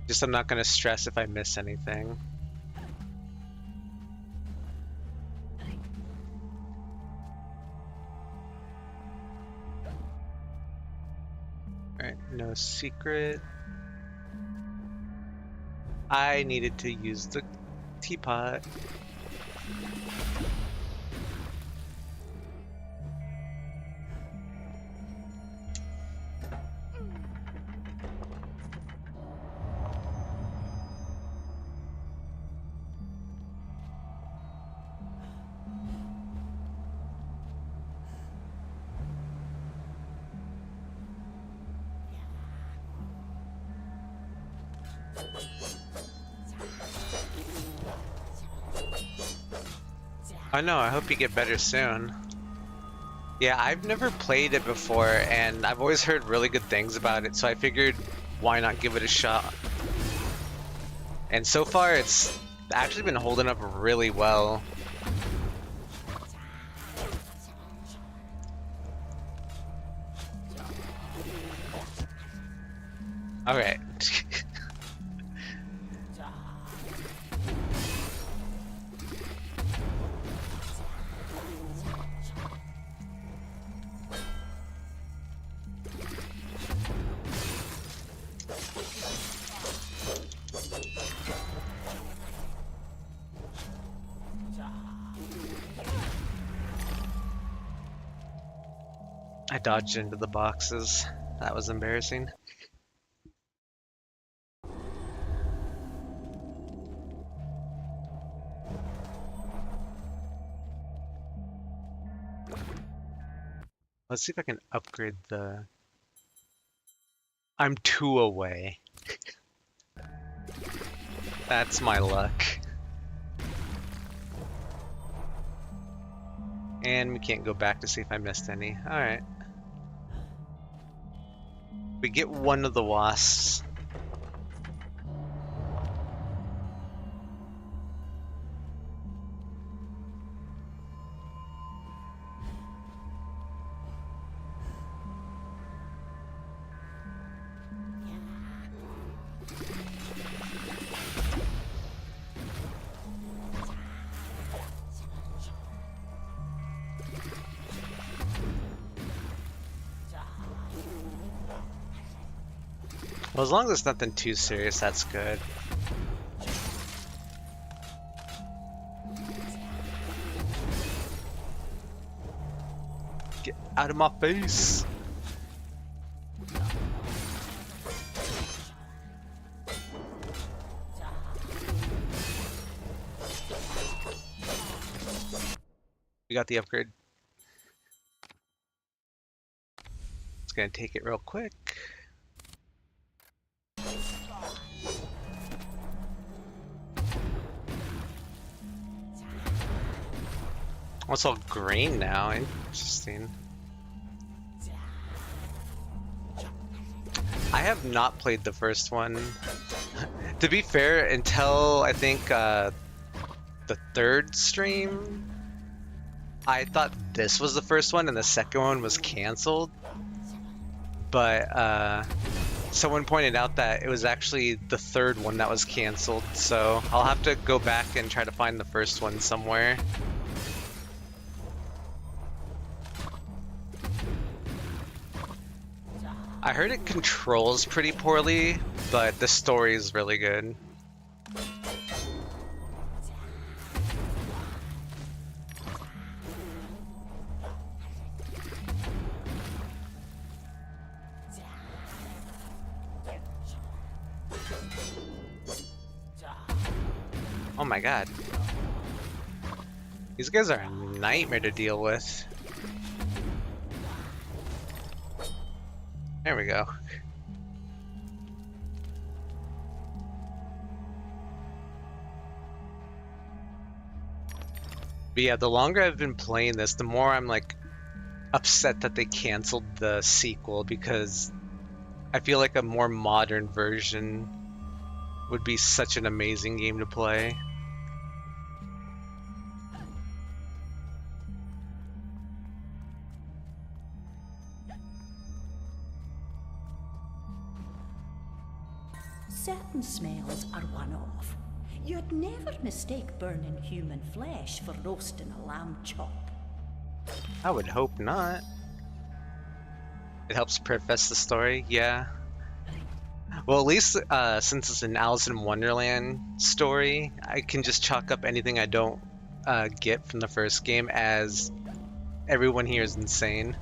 Just I'm not going to stress if I miss anything. Alright, no secret. I needed to use the teapot. Oh no, I hope you get better soon. Yeah, I've never played it before, and I've always heard really good things about it, so I figured why not give it a shot. And so far, it's actually been holding up really well. Alright. I dodged into the boxes. That was embarrassing. Let's see if I can upgrade the... I'm 2 away. That's my luck. And we can't go back to see if I missed any. Alright. We get one of the wasps. Well, as long as it's nothing too serious, that's good. Get out of my face! We got the upgrade. Just gonna take it real quick. Oh, it's all green now. Interesting. I have not played the first one. To be fair, until I think the third stream, I thought this was the first one and the second one was canceled. But someone pointed out that it was actually the third one that was canceled. So I'll have to go back and try to find the first one somewhere. I heard it controls pretty poorly, but the story is really good. Oh my god. These guys are a nightmare to deal with. There we go. But yeah, the longer I've been playing this, the more I'm like upset that they canceled the sequel, because I feel like a more modern version would be such an amazing game to play. Certain smells are one-off. You'd never mistake burning human flesh for roasting a lamb chop. I would hope not. It helps preface the story, yeah. Well, at least since it's an Alice in Wonderland story, I can just chalk up anything I don't get from the first game as everyone here is insane.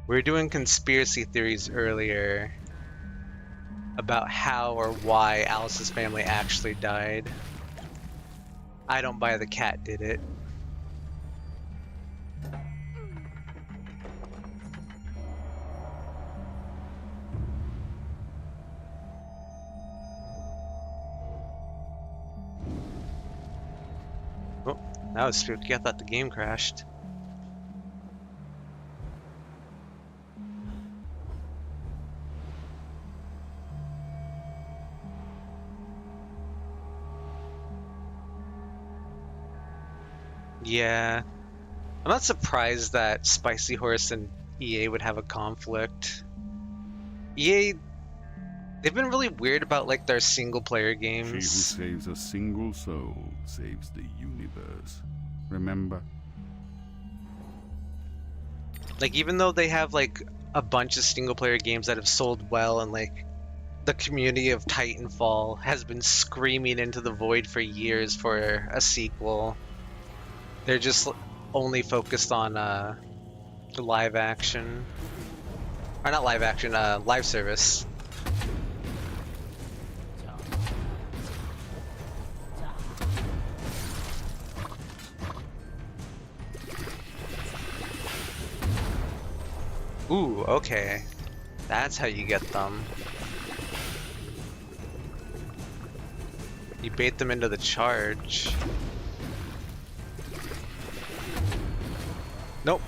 We were doing conspiracy theories earlier about how or why Alice's family actually died. I don't buy the cat did it. Oh, that was spooky. I thought the game crashed. Yeah, I'm not surprised that Spicy Horse and EA would have a conflict. EA, they've been really weird about like their single player games. She who saves a single soul saves the universe. Remember? Like, even though they have like a bunch of single player games that have sold well, and like the community of Titanfall has been screaming into the void for years for a sequel, they're just only focused on the live action. Or not live action, live service. Ooh, okay. That's how you get them. You bait them into the charge. Nope.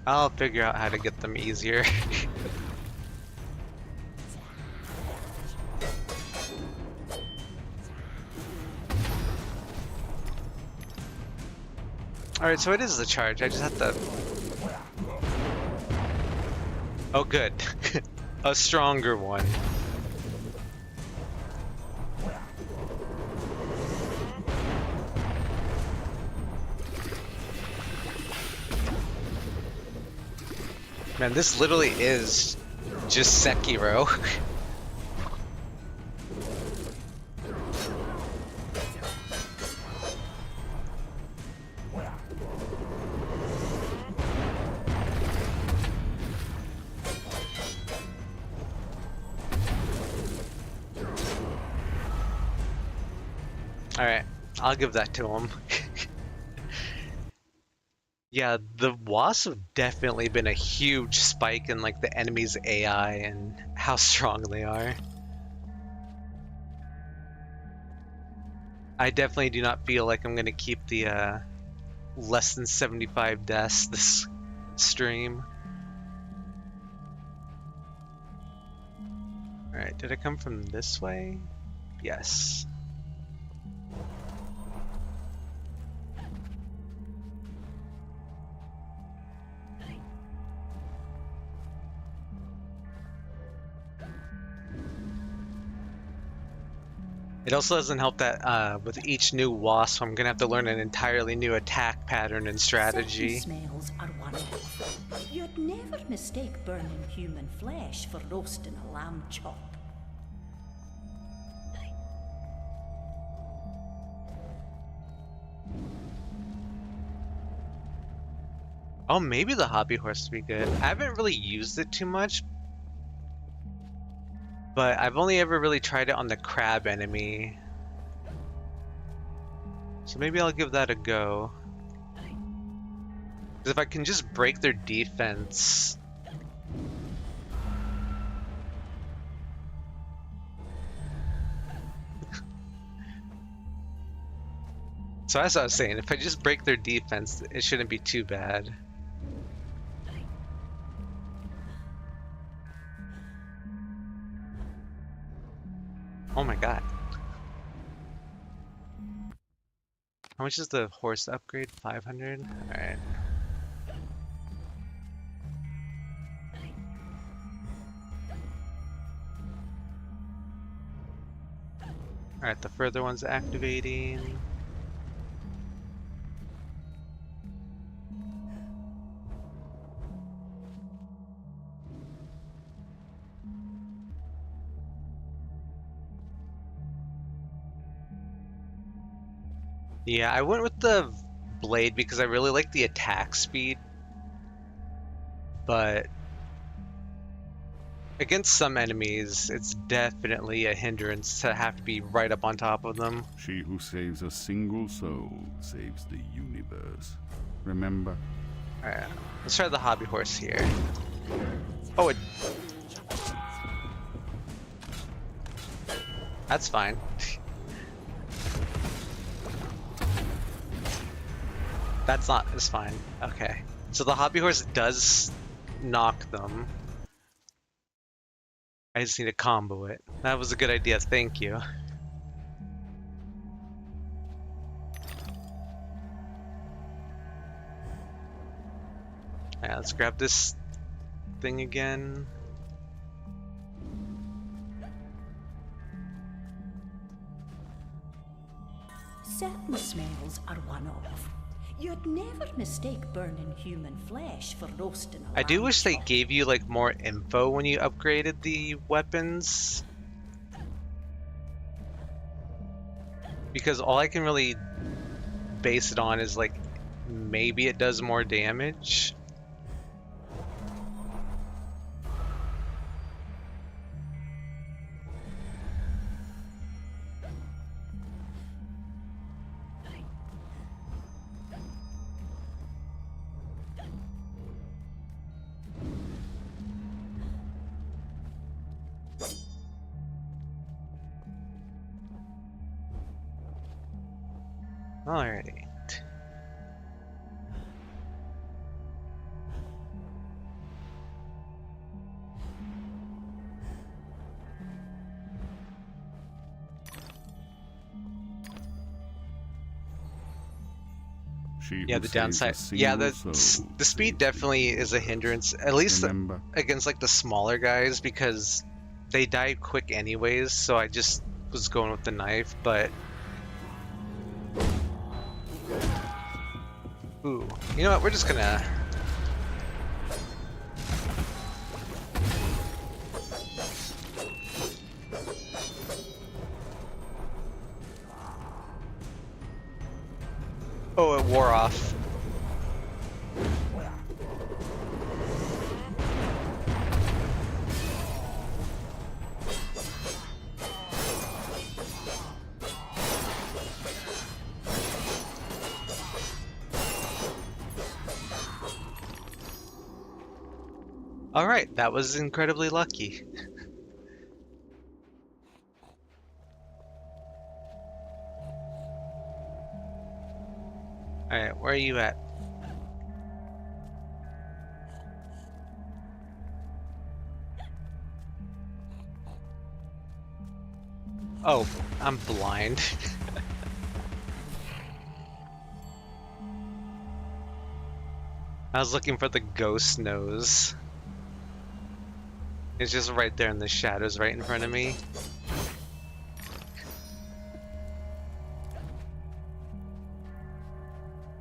I'll figure out how to get them easier. Alright, so it is the charge. I just have to... Oh, good. A stronger one. Man, this literally is just Sekiro. Alright, I'll give that to him. Yeah, the wasps have definitely been a huge spike in like the enemy's AI and how strong they are. I definitely do not feel like I'm gonna keep the less than 75 deaths this stream. Alright, did I come from this way? Yes. It also doesn't help that with each new wasp, I'm gonna have to learn an entirely new attack pattern and strategy. Certain smells are one-off. You'd never mistake burning human flesh for roasting a lamb chop. Oh, maybe the hobby horse would be good. I haven't really used it too much, but I've only ever really tried it on the crab enemy. So maybe I'll give that a go. 'Cause if I can just break their defense... So as I was saying, if I just break their defense, it shouldn't be too bad. Oh my god. How much is the horse upgrade? 500? Alright. Alright, the further one's activating. Yeah, I went with the blade because I really like the attack speed, but against some enemies, it's definitely a hindrance to have to be right up on top of them. She who saves a single soul saves the universe. Remember? Alright, let's try the hobby horse here. Oh, it... That's fine. That's not, it's fine. Okay. So the hobby horse does knock them. I just need to combo it. That was a good idea, thank you. Alright, let's grab this thing again. Certain smells are one-off. You'd never mistake burning human flesh for roasting a I do lamb wish they chop. gave you like more info when you upgraded the weapons. Because all I can really base it on is like maybe it does more damage. Alright. She Yeah, who the saves a downside. Yeah, single the soul speed saves definitely is a hindrance, at least Remember? against like the smaller guys, because they die quick anyways. So I just was going with the knife, but ooh, you know what? We're just gonna. Oh, it wore off. Alright, that was incredibly lucky. Alright, where are you at? Oh, I'm blind. I was looking for the ghost nose. It's just right there in the shadows right in front of me.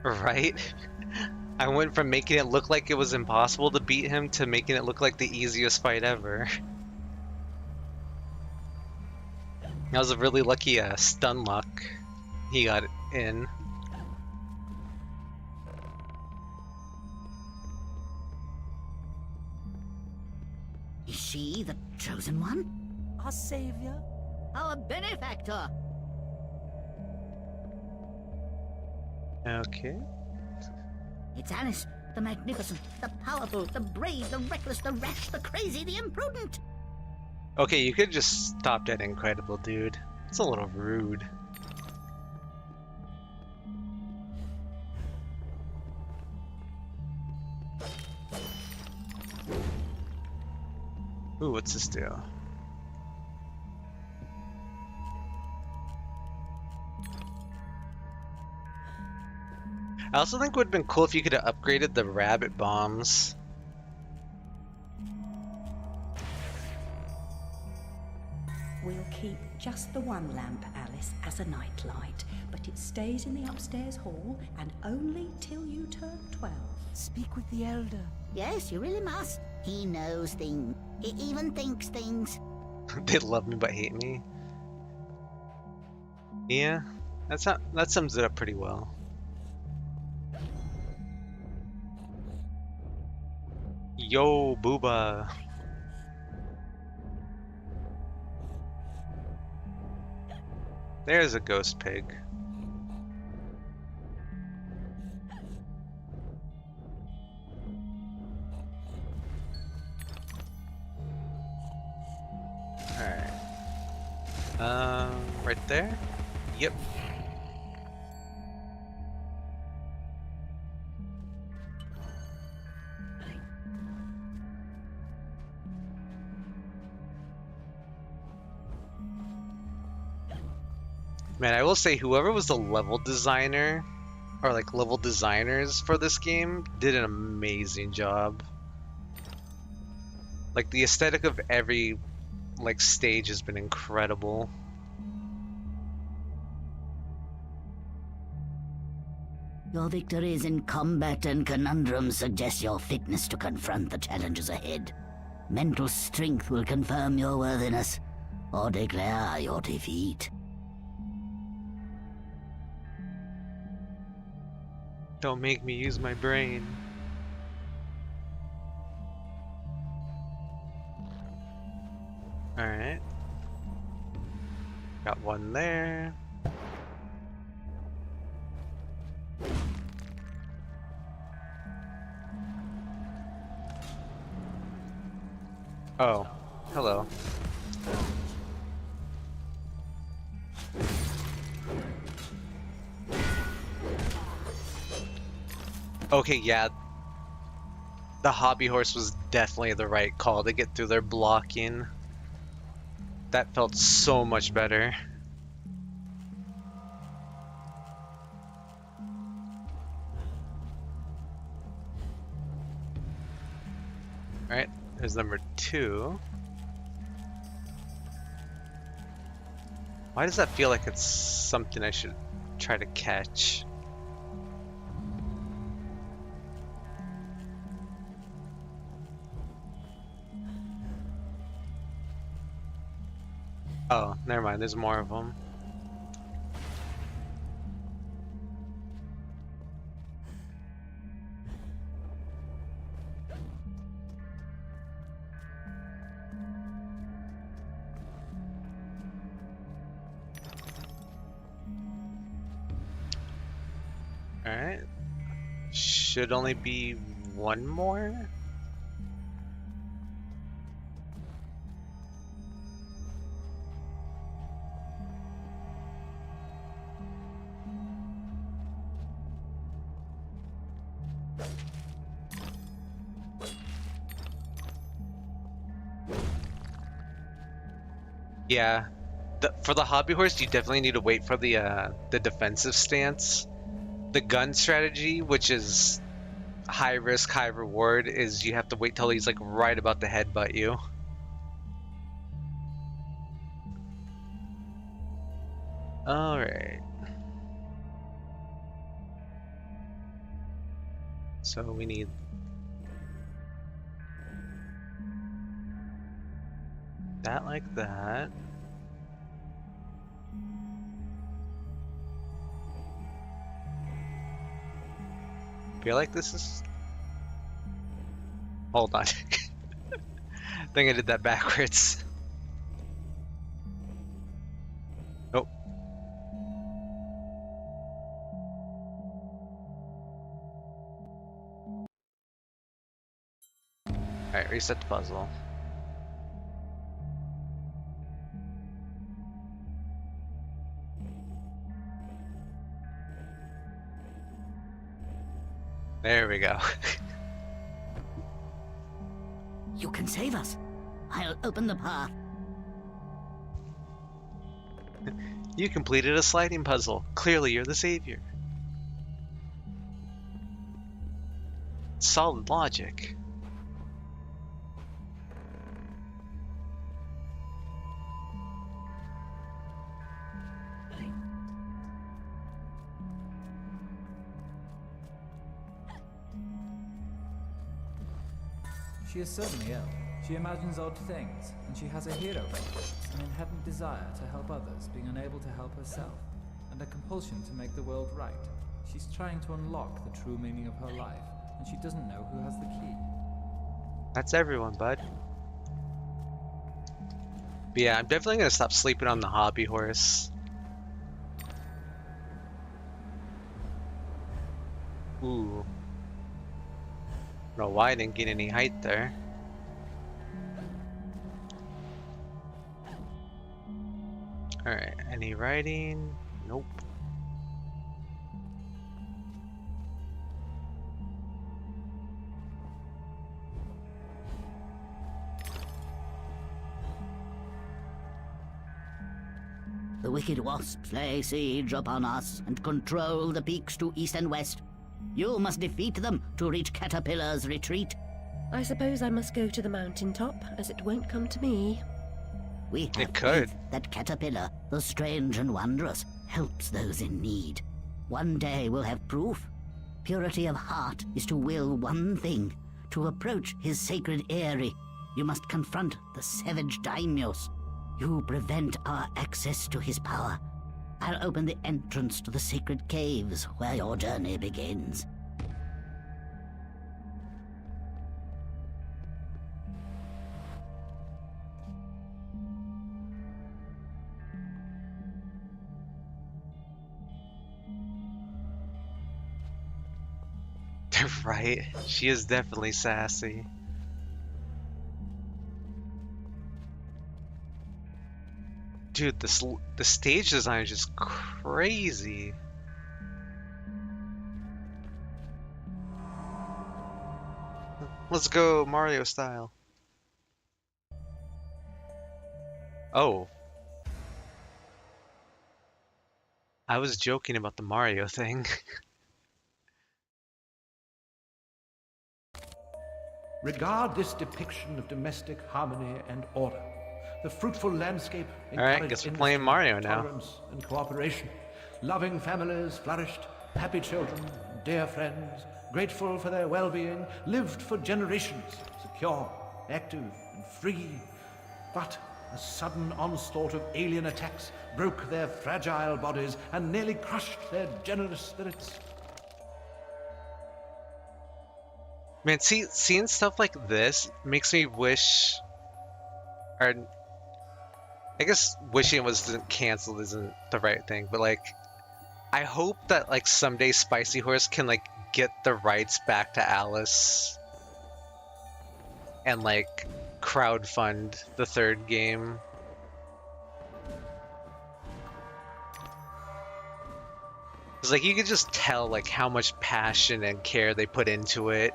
Right? I went from making it look like it was impossible to beat him to making it look like the easiest fight ever. That was a really lucky stun luck he got in. Is she the chosen one? Our savior? Our benefactor? Okay. It's Alice, the magnificent, the powerful, the brave, the reckless, the rash, the crazy, the imprudent. Okay, you could just stop at incredible, dude. It's a little rude. Ooh, what's this do? I also think it would have been cool if you could have upgraded the rabbit bombs. We'll keep just the one lamp, Alice, as a nightlight, but it stays in the upstairs hall and only till you turn 12. Speak with the Elder. Yes, you really must. He knows things. He even thinks things. They love me but hate me. Yeah, that sums it up pretty well. Yo, booba. There's a ghost pig. Alright. Right there? Yep. Man, I will say whoever was the level designer, or like level designers for this game, did an amazing job. Like the aesthetic of every like stage has been incredible. Your victories in combat and conundrums suggest your fitness to confront the challenges ahead. Mental strength will confirm your worthiness, or declare your defeat. Don't make me use my brain. Alright. Got one there. Oh, hello. Okay, yeah. The hobby horse was definitely the right call to get through their blocking. That felt so much better. Alright, there's number 2. Why does that feel like it's something I should try to catch? Oh, never mind, there's more of them. Alright. Should only be one more? Yeah, for the hobby horse, you definitely need to wait for the defensive stance. The gun strategy, which is high risk, high reward, is you have to wait till he's like right about to headbutt you. All right. So we need that like that. Feel like this is... Hold on. I think I did that backwards. Oh. Alright, reset the puzzle. There we go. You can save us. I'll open the path. You completed a sliding puzzle. Clearly you're the savior. Solid logic. She is certainly ill. She imagines odd things, and she has a hero complex, an inherent desire to help others, being unable to help herself, and a compulsion to make the world right. She's trying to unlock the true meaning of her life, and she doesn't know who has the key. That's everyone, bud. But yeah, I'm definitely gonna stop sleeping on the hobby horse. Ooh. Don't know why I didn't get any height there. Alright, any writing? Nope. The wicked wasps lay siege upon us and control the peaks to east and west. You must defeat them to reach Caterpillar's retreat. I suppose I must go to the mountaintop, as it won't come to me. We have faith that Caterpillar, the strange and wondrous, helps those in need. One day we'll have proof. Purity of heart is to will one thing, to approach his sacred eyrie. You must confront the savage daimyos. You prevent our access to his power. I'll open the entrance to the sacred caves where your journey begins. Right? She is definitely sassy. Dude, the stage design is just crazy. Let's go Mario style. Oh. I was joking about the Mario thing. Regard this depiction of domestic harmony and order. The fruitful landscape Alright, guess we're playing Mario now. Tolerance and cooperation. Loving families flourished, happy children, dear friends, grateful for their well-being, lived for generations, secure, active, and free. But a sudden onslaught of alien attacks broke their fragile bodies and nearly crushed their generous spirits. Man, seeing stuff like this makes me wish, or I guess wishing it wasn't canceled isn't the right thing, but like, I hope that like someday Spicy Horse can like get the rights back to Alice and like crowdfund the third game. Cause like you could just tell like how much passion and care they put into it.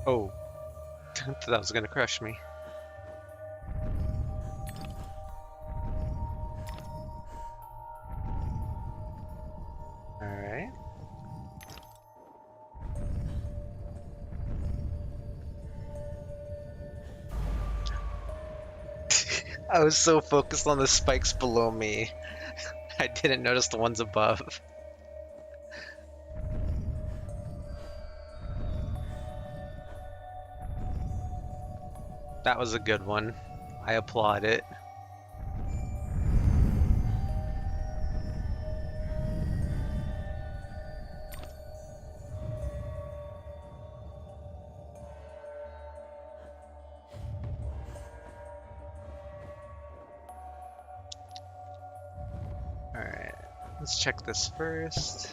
Oh, that was gonna crush me. Alright. I was so focused on the spikes below me, I didn't notice the ones above. That was a good one. I applaud it. Let's check this first.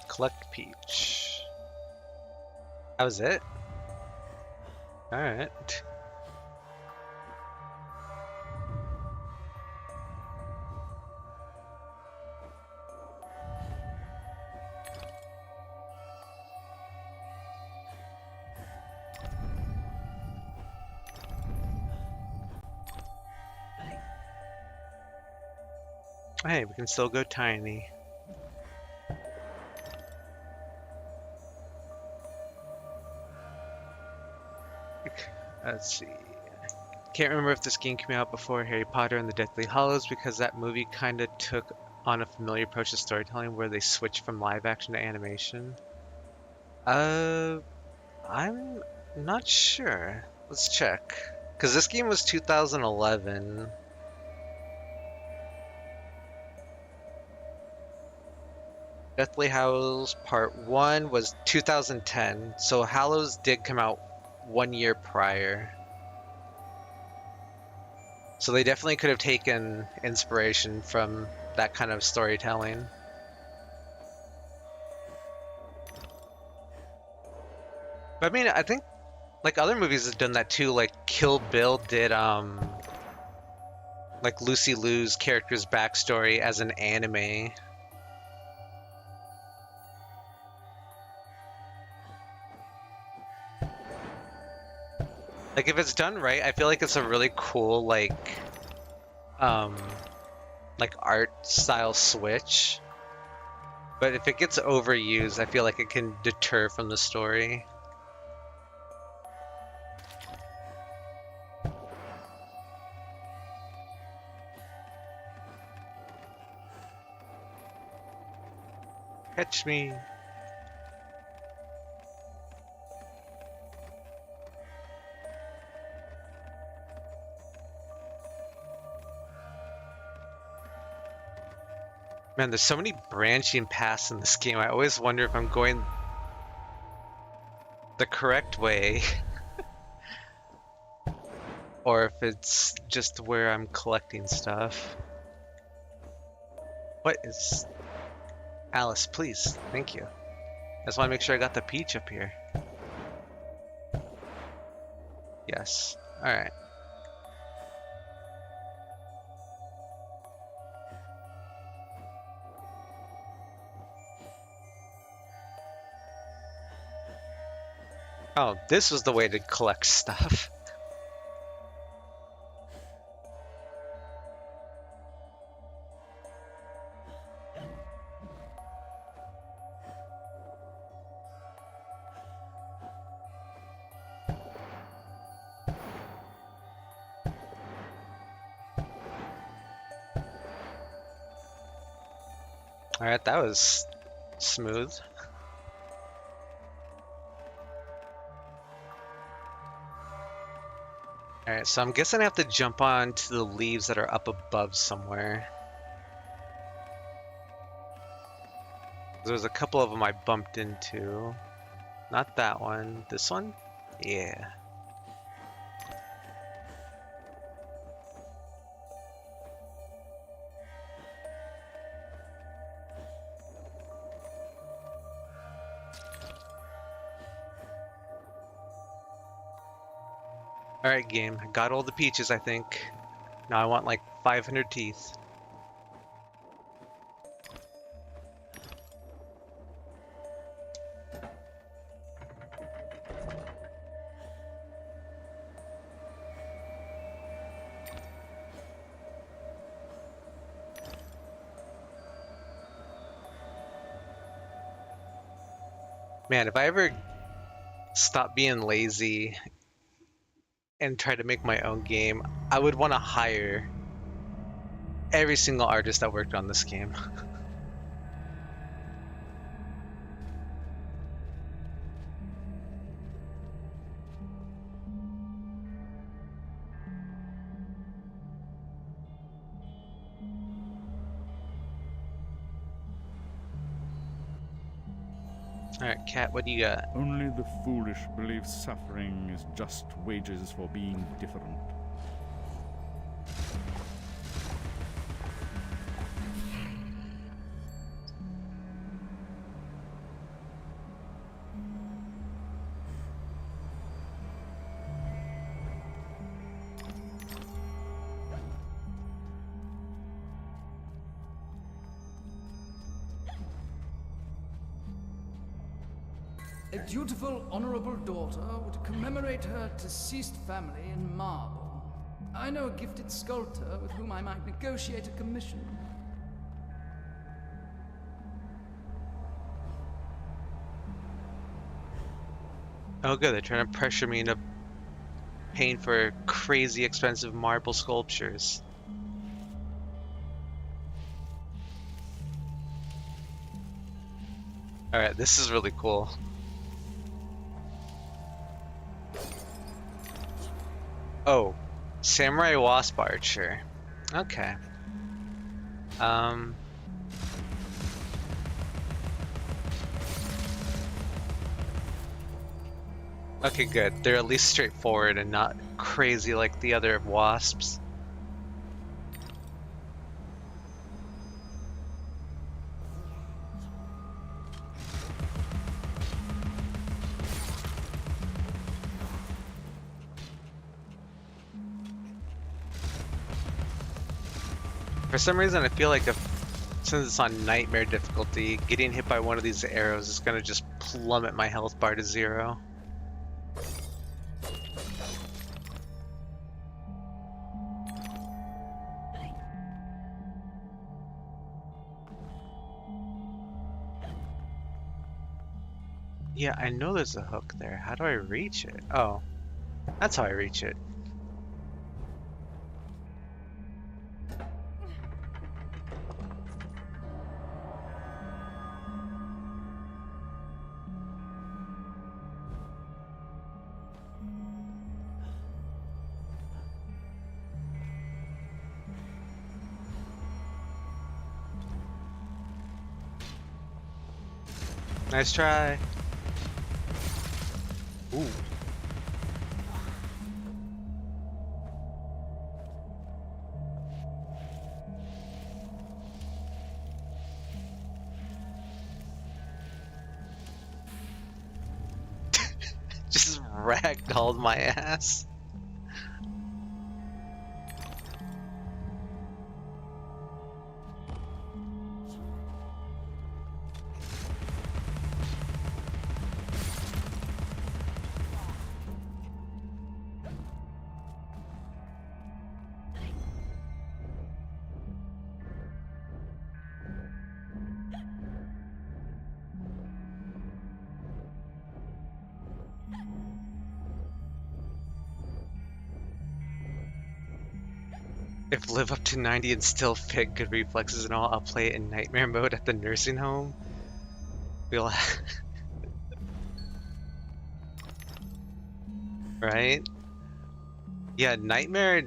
Collect peach. That was it? Alright. Hey, we can still go tiny. Let's see. Can't remember if this game came out before Harry Potter and the Deathly Hallows because that movie kind of took on a familiar approach to storytelling where they switched from live action to animation. I'm not sure. Let's check. Because this game was 2011. Deathly Hallows Part 1 was 2010, so Hallows did come out 1 year prior. So they definitely could have taken inspiration from that kind of storytelling. But I mean, I think like other movies have done that too, like Kill Bill did like Lucy Liu's character's backstory as an anime. Like if it's done right, I feel like it's a really cool like art style switch. But if it gets overused, I feel like it can deter from the story. Catch me. Man, there's so many branching paths in this game. I always wonder if I'm going the correct way. Or if it's just where I'm collecting stuff. What is... Alice, please. Thank you. I just want to make sure I got the peach up here. Yes. Alright. Oh, this was the way to collect stuff. Alright, that was smooth. Alright, so I'm guessing I have to jump on to the leaves that are up above somewhere. There's a couple of them I bumped into. Not that one. This one? Yeah. Alright game, I got all the peaches I think. Now I want like 500 teeth. Man, if I ever stop being lazy and try to make my own game, I would want to hire every single artist that worked on this game. Alright, Cat, what do you got? Only the foolish believe suffering is just wages for being different. A dutiful, honorable daughter would commemorate her deceased family in marble. I know a gifted sculptor with whom I might negotiate a commission. Oh good, they're trying to pressure me into paying for crazy expensive marble sculptures. Alright, this is really cool. Oh, Samurai Wasp Archer. Okay. Okay, good. They're at least straightforward and not crazy like the other wasps. For some reason, I feel like since it's on Nightmare difficulty, getting hit by one of these arrows is gonna just plummet my health bar to 0. Yeah, I know there's a hook there. How do I reach it? Oh, that's how I reach it. Nice try. Ooh. Just ragdolled my ass. If live up to 90 and still fit good reflexes and all, I'll play it in nightmare mode at the nursing home. We'll right? Yeah, nightmare.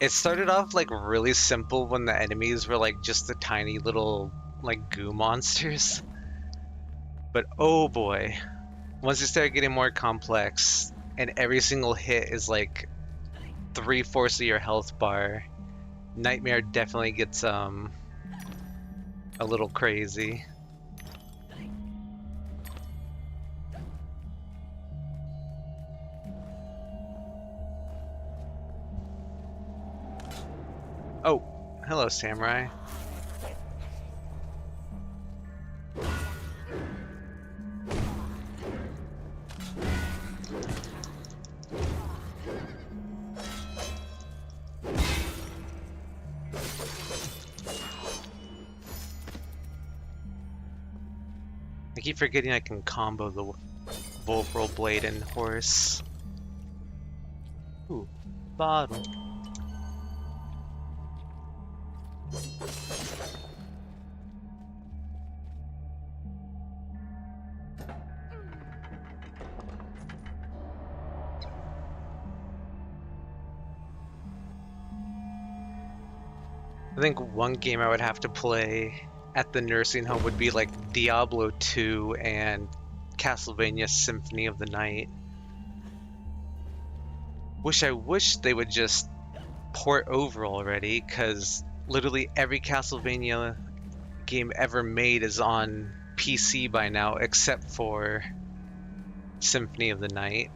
It started off like really simple when the enemies were like just the tiny little like goo monsters. But oh boy, once you start getting more complex and every single hit is like 3/4 of your health bar, Nightmare definitely gets a little crazy. Oh, hello, Samurai. I keep forgetting I can combo the Volpral Blade and Horse. Ooh, bottle. I think one game I would have to play at the nursing home would be like Diablo 2 and Castlevania Symphony of the Night. I wish they would just port over already, because literally every Castlevania game ever made is on PC by now, except for Symphony of the Night.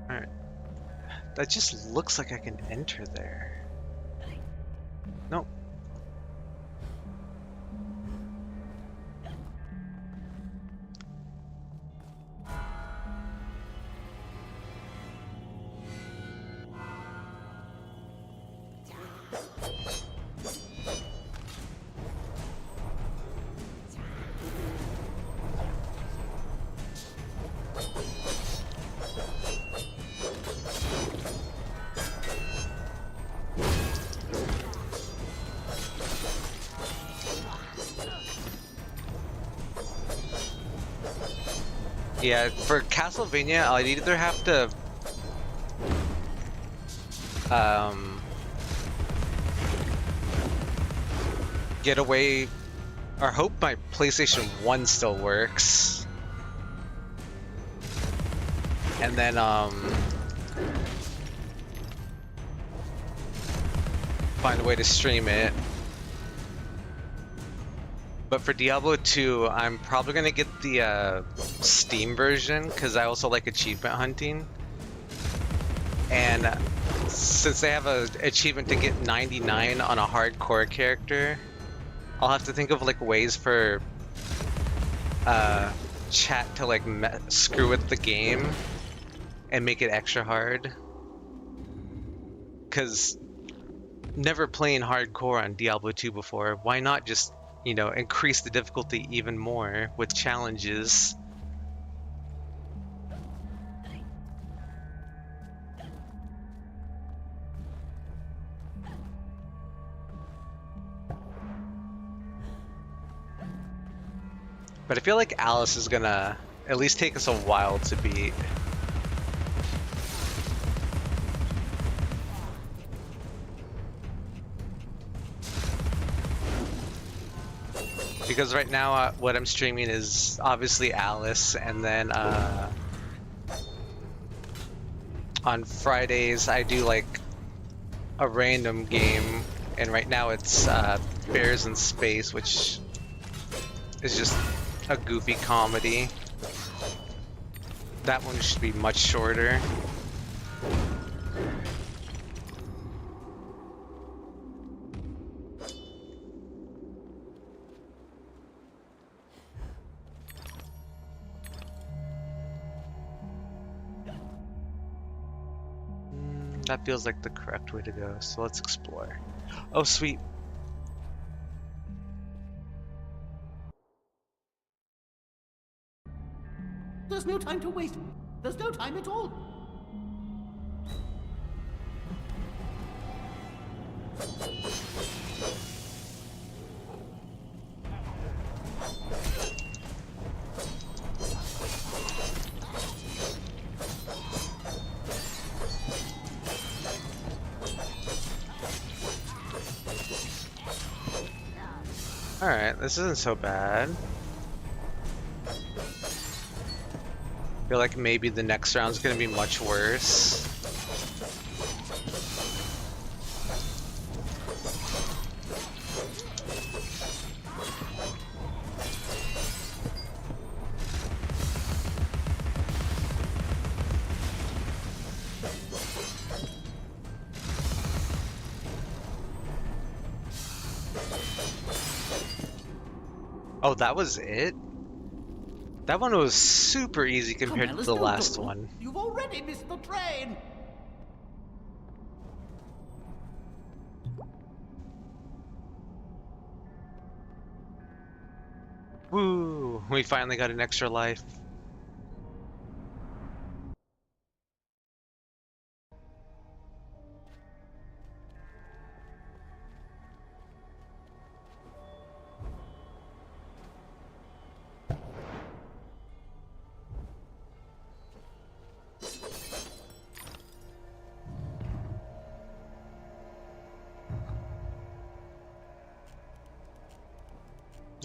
Alright. That just looks like I can enter there. Nope. Yeah, for Castlevania, I'd either have to get away, or hope my PlayStation 1 still works, and then find a way to stream it. But for Diablo 2, I'm probably gonna get the Steam version, because I also like achievement hunting. And since they have an achievement to get 99 on a hardcore character, I'll have to think of like ways for chat to like screw with the game and make it extra hard. Because never playing hardcore on Diablo 2 before, why not just, you know, increase the difficulty even more with challenges? But I feel like Alice is gonna at least take us a while to beat. Because right now what I'm streaming is obviously Alice, and then on Fridays I do like a random game, and right now it's Bears in Space, which is just a goofy comedy. That one should be much shorter. That feels like the correct way to go, so let's explore. Oh, sweet. There's no time to waste. There's no time at all. Alright, this isn't so bad. I feel like maybe the next round's gonna be much worse. Oh, that was it? That one was super easy compared to the last one. You've already missed the train. Woo! We finally got an extra life.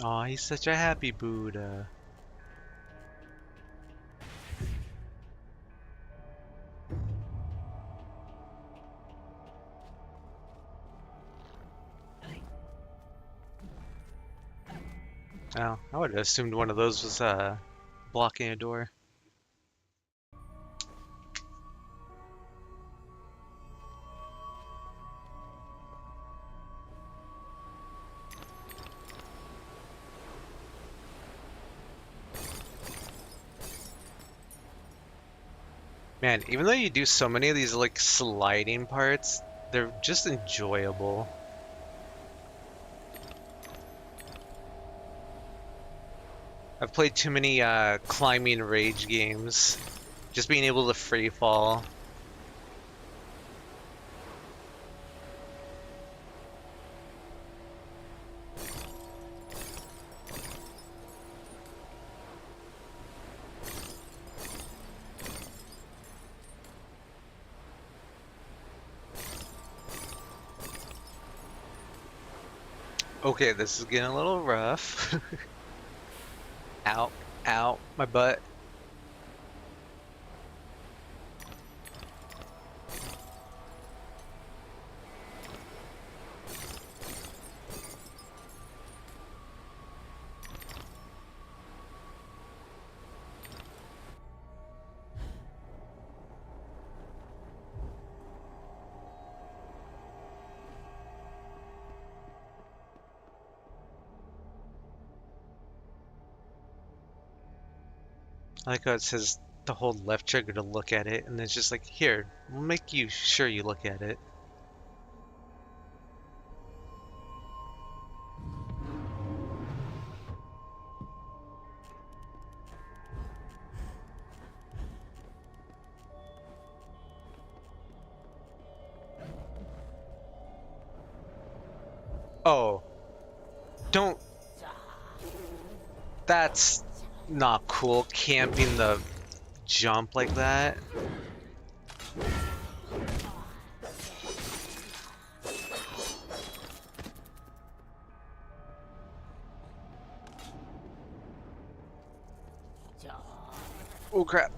Aw, he's such a happy Buddha. Oh, I would have assumed one of those was blocking a door. Man, even though you do so many of these like sliding parts, they're just enjoyable. I've played too many climbing rage games. Just being able to free fall. Okay, this is getting a little rough. Ow, ow, my butt. I like how it says to hold left trigger to look at it, and it's just like, here, we'll make you sure you look at it. Oh. Don't. That's not cool, camping the jump like that. Oh crap.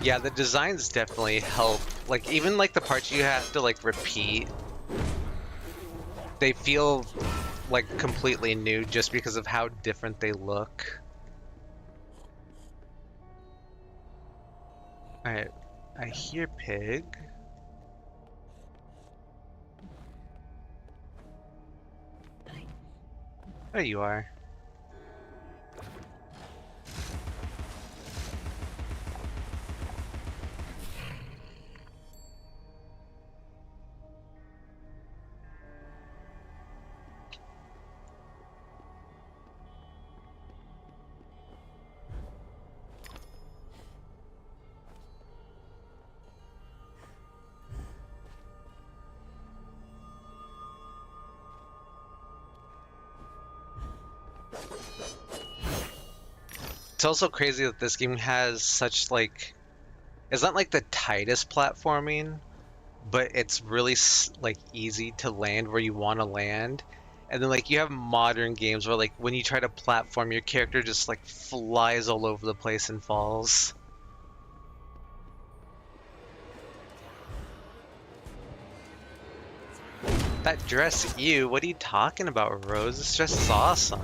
Yeah, the designs definitely help. Like, even like the parts you have to like repeat, they feel like completely new just because of how different they look. Alright, I hear pig. There you are. It's also crazy that this game has such like, it's not like the tightest platforming, but it's really like easy to land where you want to land. And then like you have modern games where like when you try to platform, your character just like flies all over the place and falls. That dress, ew, what are you talking about, Rose? This dress is awesome.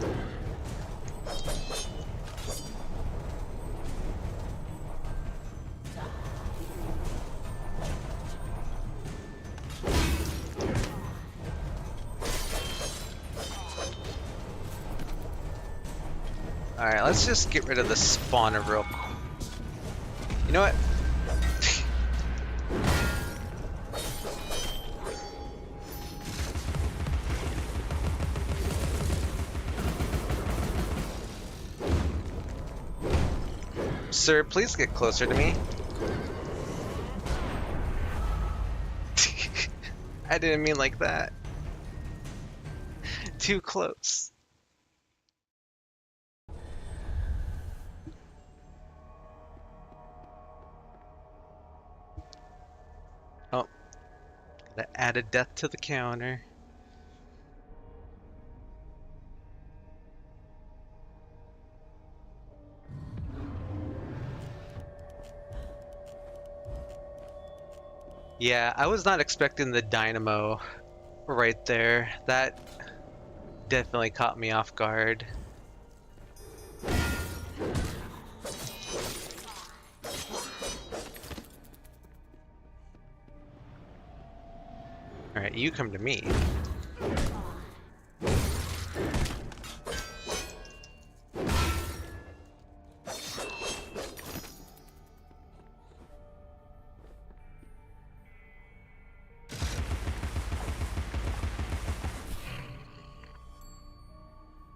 Alright, let's just get rid of the spawner real quick. You know what? Sir, please get closer to me. I didn't mean like that. Too close. Oh. Gotta add a death to the counter. Yeah, I was not expecting the dynamo right there. That definitely caught me off guard. Alright, you come to me.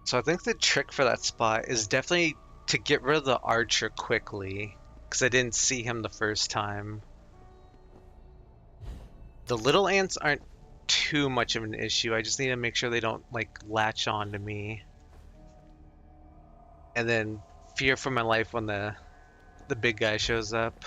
So I think the trick for that spot is definitely to get rid of the archer quickly, because I didn't see him the first time. The little ants aren't too much of an issue. I just need to make sure they don't like latch on to me. And then fear for my life when the big guy shows up.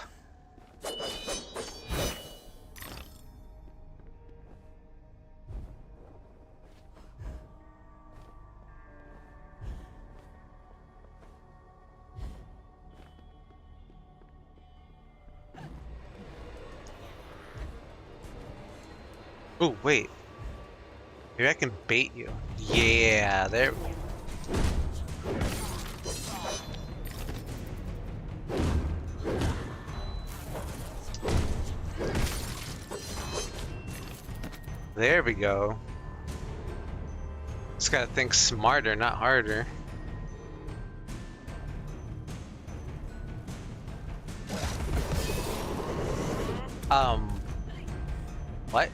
Oh, wait. Maybe I can bait you. Yeah, there. There we go. Just gotta think smarter, not harder. What?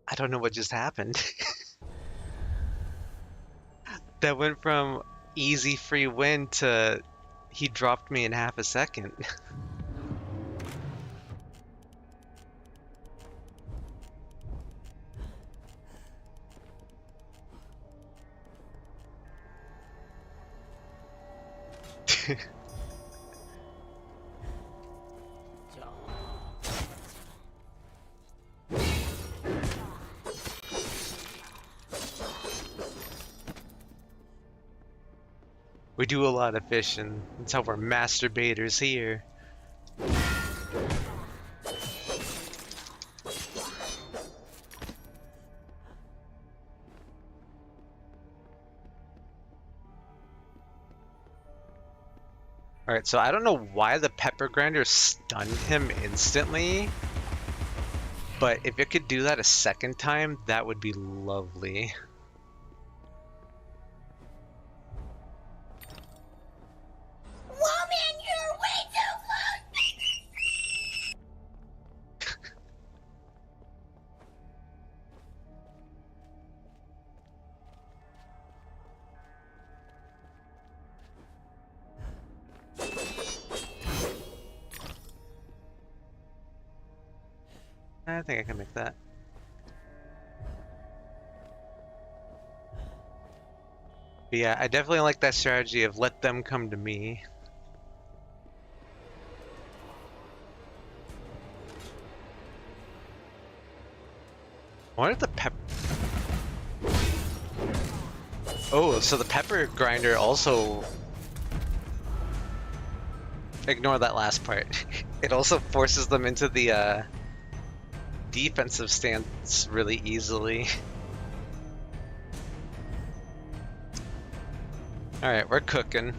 I don't know what just happened. That went from easy free win to he dropped me in half a second. We do a lot of fishing. That's how we're masturbators here. Alright, so I don't know why the pepper grinder stunned him instantly, but if it could do that a second time, that would be lovely. I think I can make that. But yeah, I definitely like that strategy of let them come to me. I wonder if the pepper... Oh, so the pepper grinder also... Ignore that last part. It also forces them into the defensive stance really easily. Alright, we're cooking.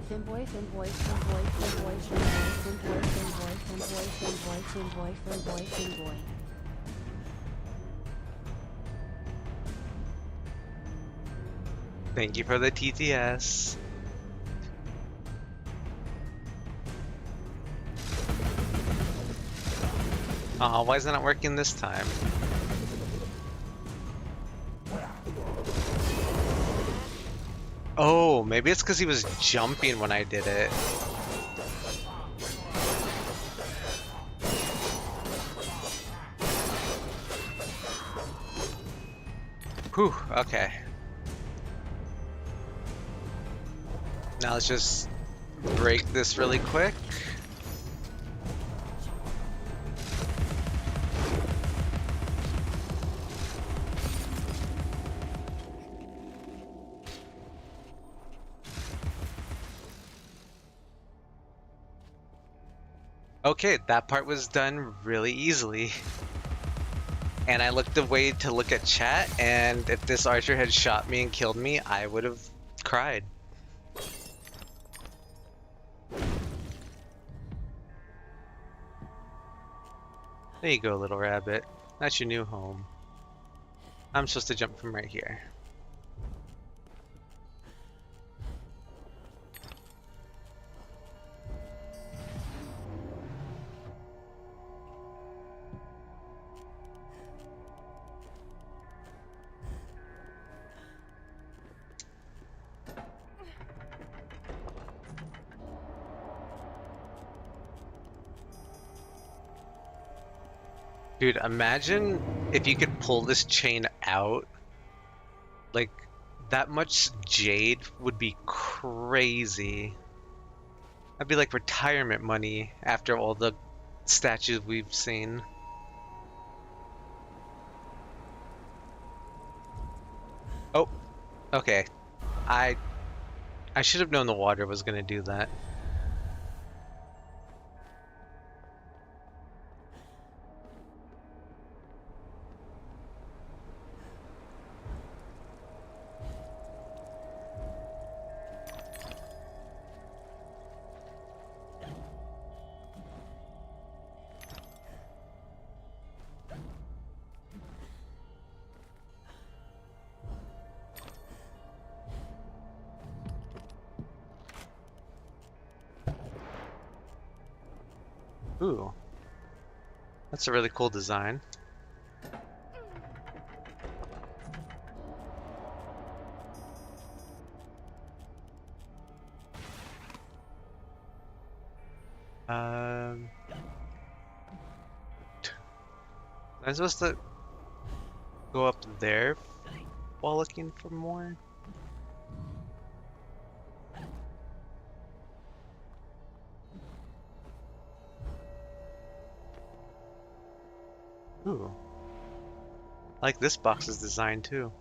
Finboy, Finboy, Finboy, Finboy, Finboy, Finboy, Finboy, Finboy, Finboy, Finboy, Finboy. Thank you for the TTS. Aw, why is it not working this time? Oh, maybe it's because he was jumping when I did it. Whew, okay. Now let's just break this really quick. Okay, that part was done really easily. And I looked away to look at chat, and if this archer had shot me and killed me, I would have cried. There you go, little rabbit. That's your new home. I'm supposed to jump from right here. Dude, imagine if you could pull this chain out. Like, that much jade would be crazy. That'd be like retirement money after all the statues we've seen. Oh, okay. I should have known the water was gonna do that. Ooh, that's a really cool design. Am I supposed to go up there while looking for more? Ooh. I like this box's design too.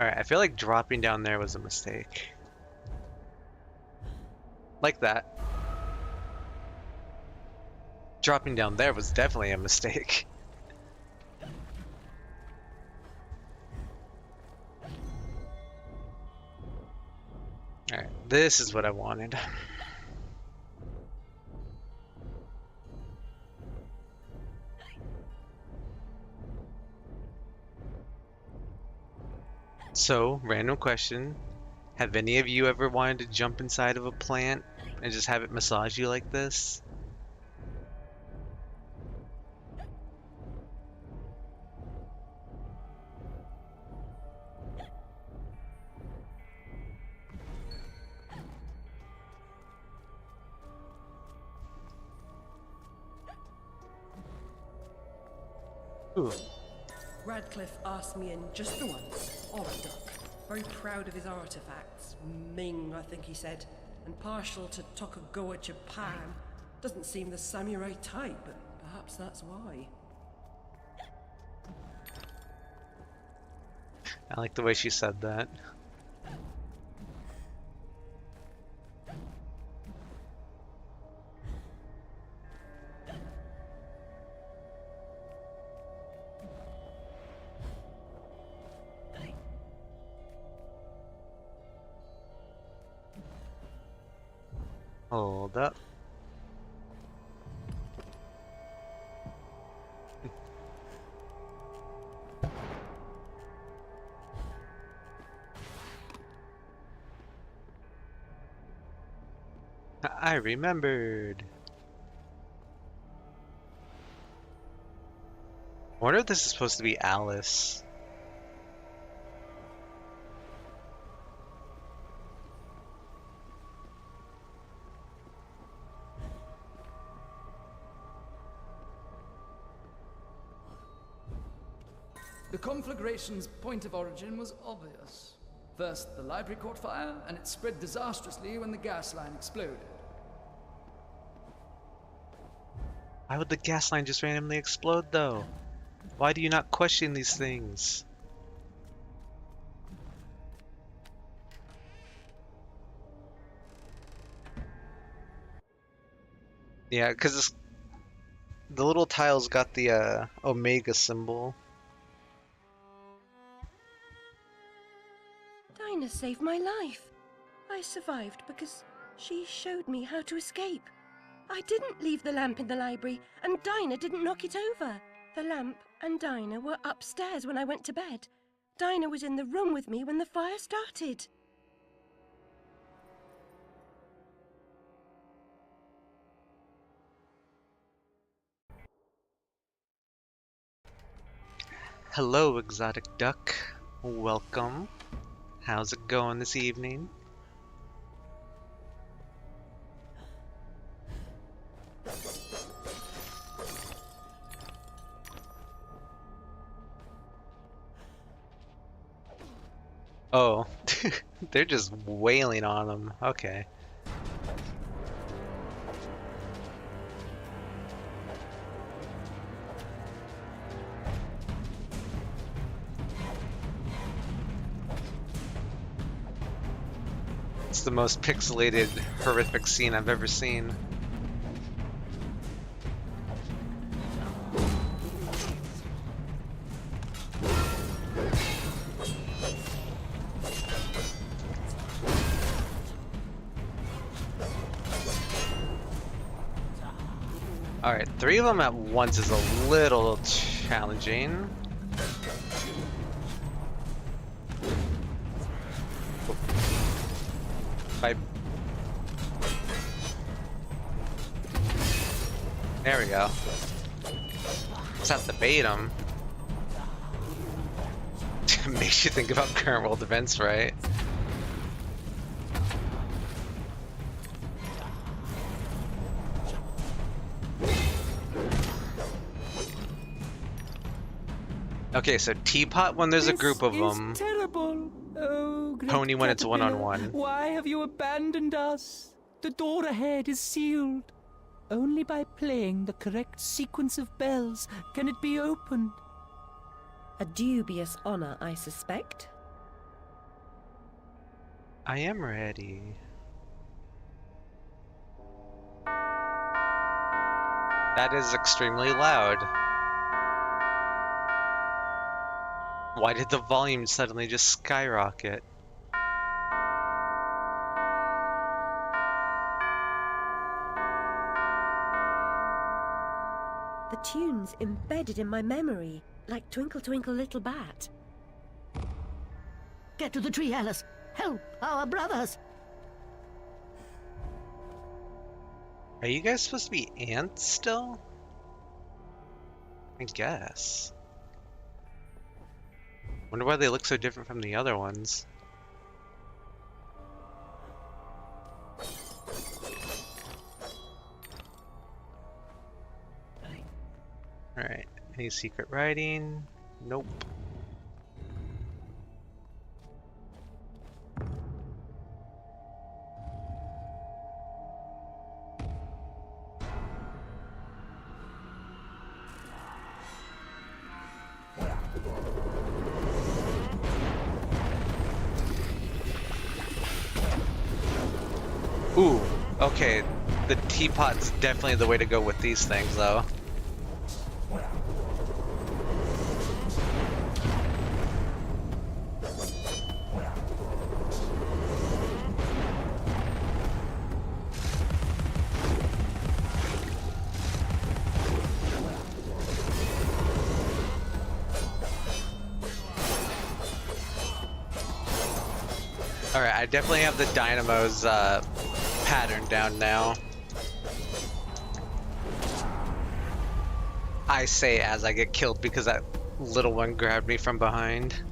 Alright, I feel like dropping down there was a mistake. Like that. Dropping down there was definitely a mistake. Alright, this is what I wanted. So, random question. Have any of you ever wanted to jump inside of a plant and just have it massage you like this? Ooh. Radcliffe asked me in just the once, Oraduck. Very proud of his artifacts. Ming, I think he said. And partial to Tokugawa, Japan. Doesn't seem the samurai type, but perhaps that's why. I like the way she said that. Hold up. I remembered. I wonder if this is supposed to be Alice. The conflagration's point of origin was obvious. First, the library caught fire, and it spread disastrously when the gas line exploded. Why would the gas line just randomly explode, though? Why do you not question these things? Yeah, because the little tiles got the Omega symbol. Dinah saved my life. I survived because she showed me how to escape. I didn't leave the lamp in the library, and Dinah didn't knock it over. The lamp and Dinah were upstairs when I went to bed. Dinah was in the room with me when the fire started. Hello, exotic duck. Welcome. How's it going this evening? Oh, they're just wailing on him. Okay. It's the most pixelated, horrific scene I've ever seen. Alright, 3 of them at once is a little challenging. There we go. Just have to bait him. Makes you think about current world events, right? Okay, so Teapot when there's a group of them. Terrible. Oh, great Pony when it's caterpillar, one-on-one. Why have you abandoned us? The door ahead is sealed. Only by playing the correct sequence of bells can it be opened. A dubious honor, I suspect. I am ready. That is extremely loud. Why did the volume suddenly just skyrocket? The tune's embedded in my memory, like Twinkle Twinkle Little Bat. Get to the tree, Alice! Help our brothers! Are you guys supposed to be ants still? I guess. Wonder why they look so different from the other ones. Alright, any secret writing? Nope. Ooh, okay, the teapot's definitely the way to go with these things, though. Alright, I definitely have the dynamos pattern down now. I say as I get killed because that little one grabbed me from behind.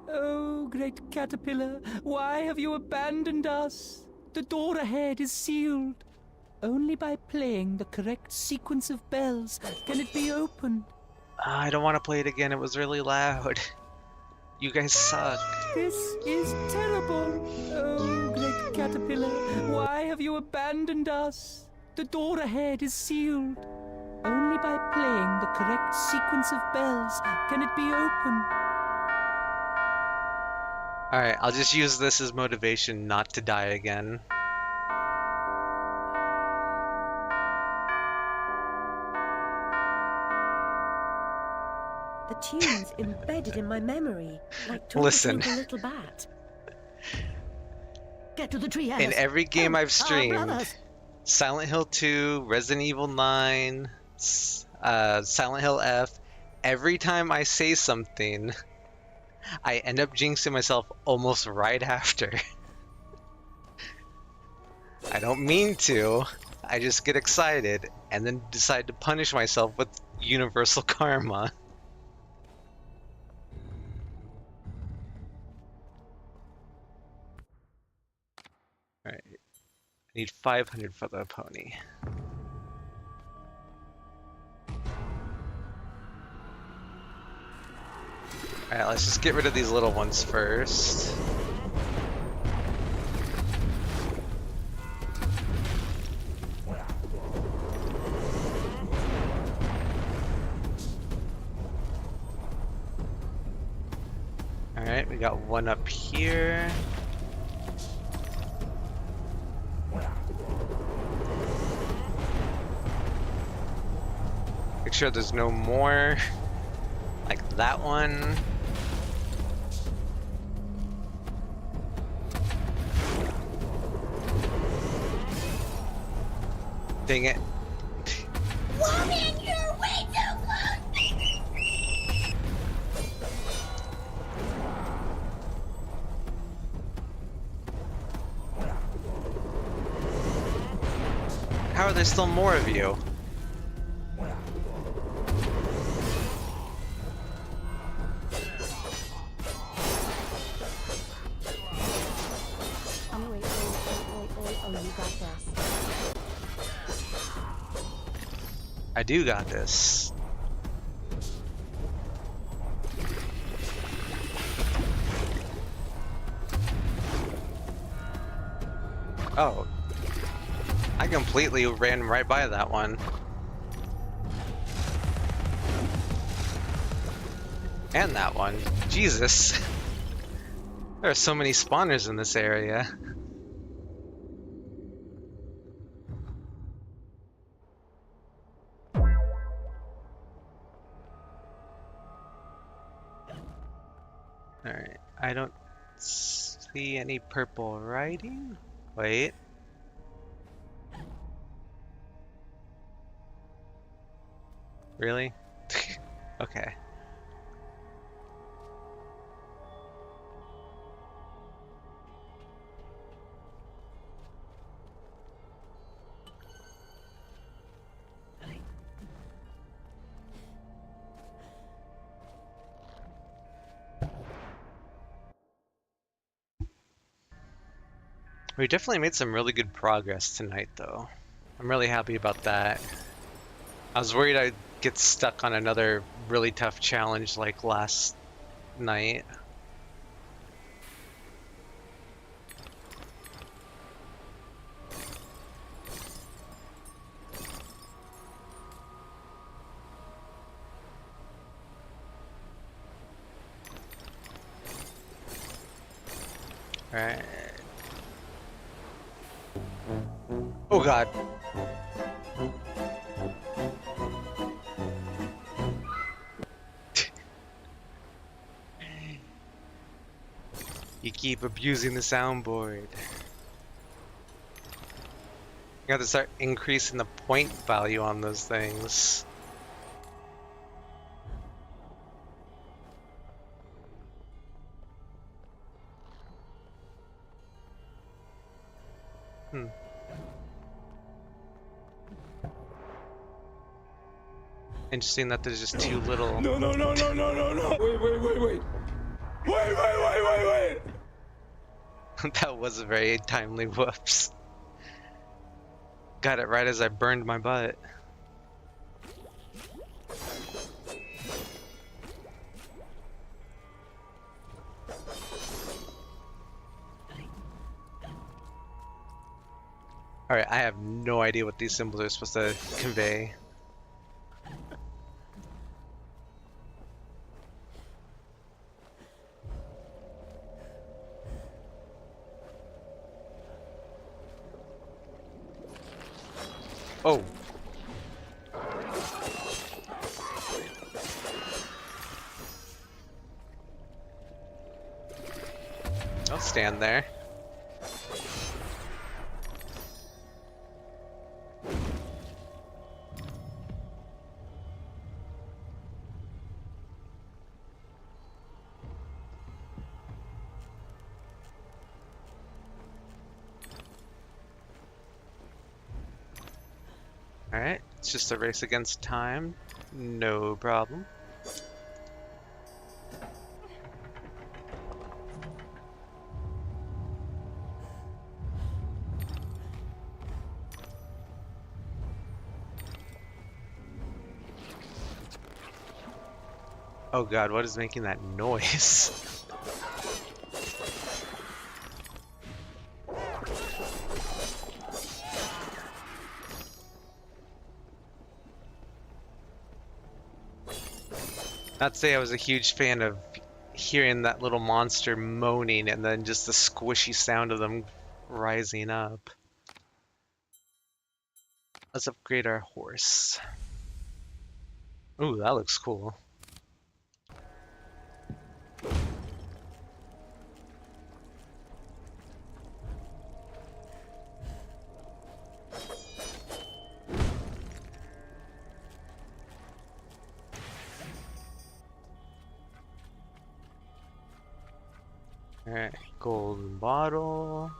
Oh, great caterpillar, why have you abandoned us? The door ahead is sealed. Only by playing the correct sequence of bells can it be opened. I don't want to play it again, it was really loud. You guys suck. This is terrible. Oh, great caterpillar, why have you abandoned us? The door ahead is sealed. Only by playing the correct sequence of bells can it be opened. Alright, I'll just use this as motivation not to die again. The tune's embedded in my memory, like Twinkle Listen. Twinkle Little Bat. Get to the tree, In every game I've streamed, brothers. Silent Hill 2, Resident Evil 9, Silent Hill F, every time I say something, I end up jinxing myself almost right after. I don't mean to, I just get excited and then decide to punish myself with universal karma. Alright, I need 500 for the pony. Alright, let's just get rid of these little ones first. Alright, we got one up here. Make sure there's no more like that one. Dang it. Woman, you're way too close! How are there still more of you? Oh, wait, oh, you got this. I do got this. Oh. I completely ran right by that one. And that one. Jesus. There are so many spawners in this area. Alright, I don't see any purple writing. Wait. Really? Okay. We definitely made some really good progress tonight, though. I'm really happy about that. I was worried I'd get stuck on another really tough challenge like last night. Alright. Oh god. You keep abusing the soundboard. You got to start increasing the point value on those things. Interesting that there's just too little. No, no, no, no, no, no, no! Wait! Wait! That was a very timely whoops. Got it right as I burned my butt. Alright, I have no idea what these symbols are supposed to convey. Oh. I'll stand there. Alright, it's just a race against time. No problem. Oh god, what is making that noise? Not to say I was a huge fan of hearing that little monster moaning and then just the squishy sound of them rising up. Let's upgrade our horse. Ooh, that looks cool. Alright, golden bottle.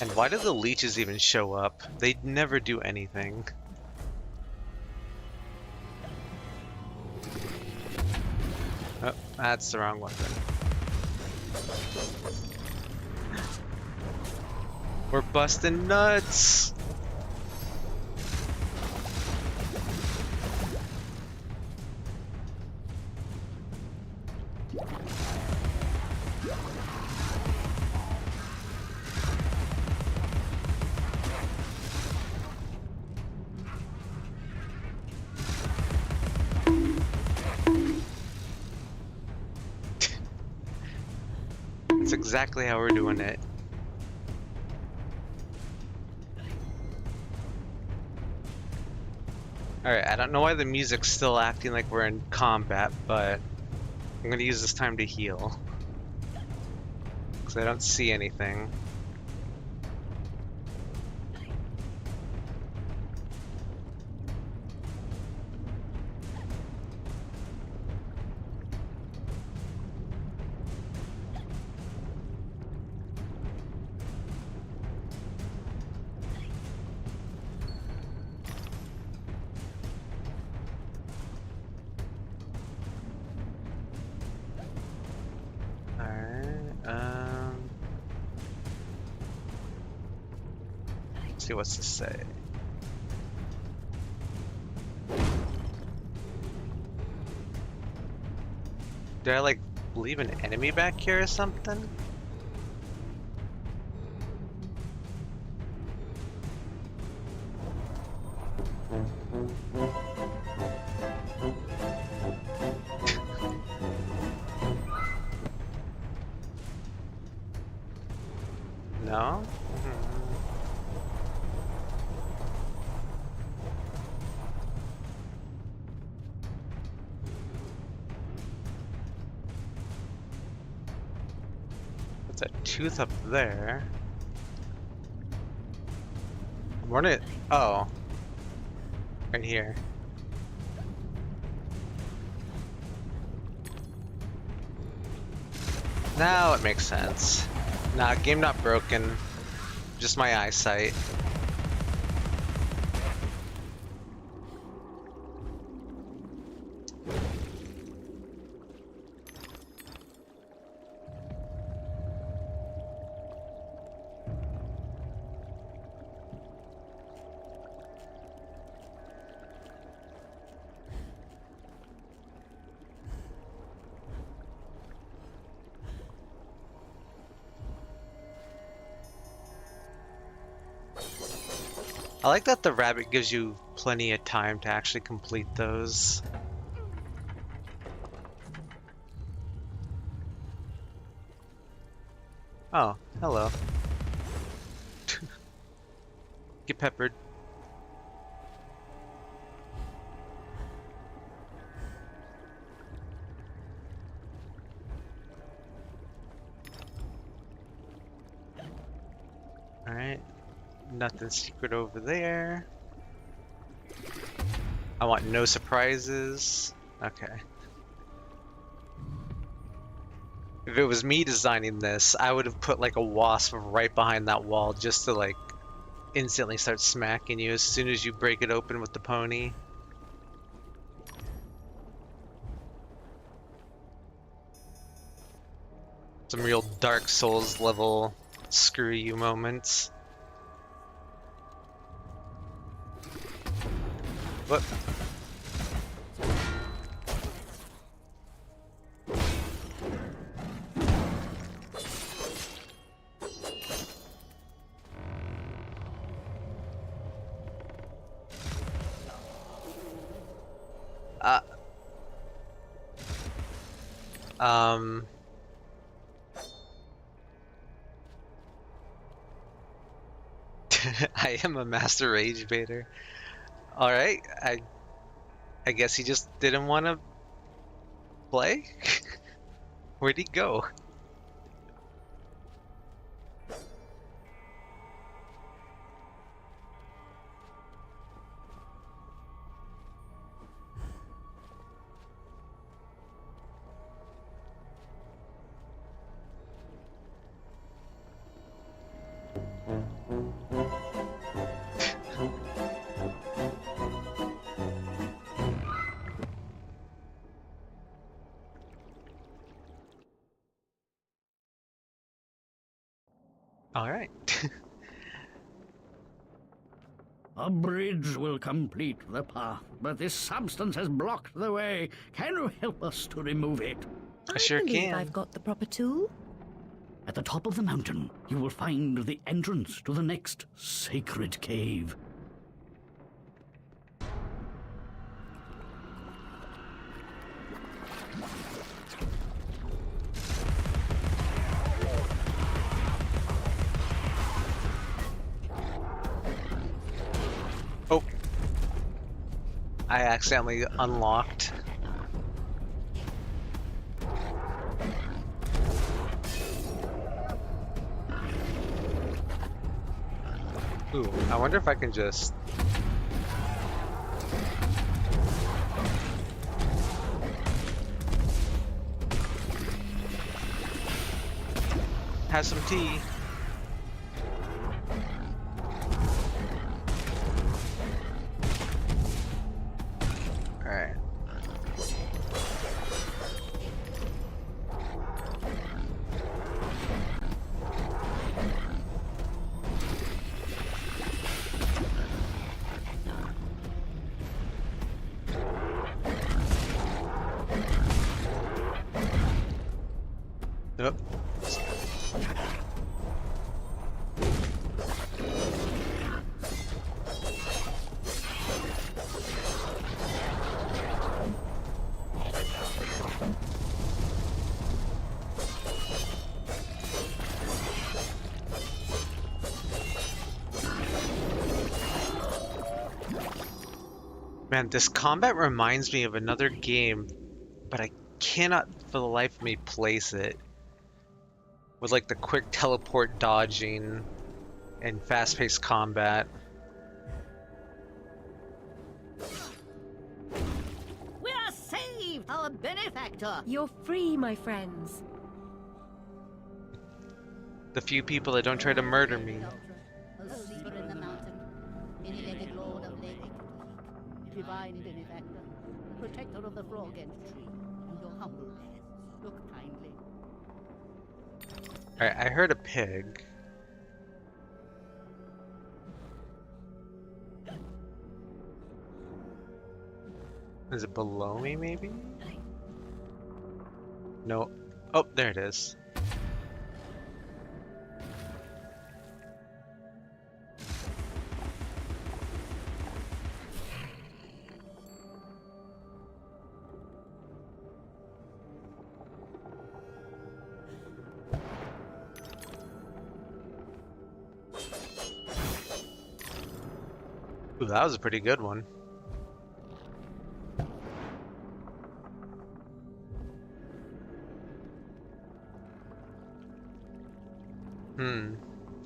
And why do the leeches even show up? They never do anything. Oh, that's the wrong weapon. We're busting nuts! That's exactly how we're doing it. Alright, I don't know why the music's still acting like we're in combat, but I'm gonna use this time to heal. Because I don't see anything. See what's to say. Did I like leave an enemy back here or something? No? What's that tooth up there? I'm running it. Oh. Right here. Now it makes sense. Nah, game not broken. Just my eyesight. I like that the rabbit gives you plenty of time to actually complete those. Oh, hello. Get peppered. Alright. Nothing secret over there. I want no surprises. Okay. If it was me designing this, I would have put like a wasp right behind that wall just to like instantly start smacking you as soon as you break it open with the pony. Some real Dark Souls level screw you moments. What? I am a master rage baiter. Alright, I guess he just didn't want to play? Where'd he go? Alright. A bridge will complete the path, but this substance has blocked the way. Can you help us to remove it? I sure can. I've got the proper tool. At the top of the mountain, you will find the entrance to the next sacred cave. Oh. I accidentally unlocked. Ooh, I wonder if I can just... have some tea. Alright. Yep. Man, this combat reminds me of another game, but I cannot for the life of me place it. With like the quick teleport dodging and fast-paced combat. saved our benefactor! You're free, my friends. The few people that don't try to murder me. A sleeper in the mountain, many-legged lord of Lake, divine benefactor, protector of the frog and tree, and your humble guests. Look kindly. Alright, I heard a pig. Is it below me, maybe? No. Oh, there it is. Ooh, that was a pretty good one.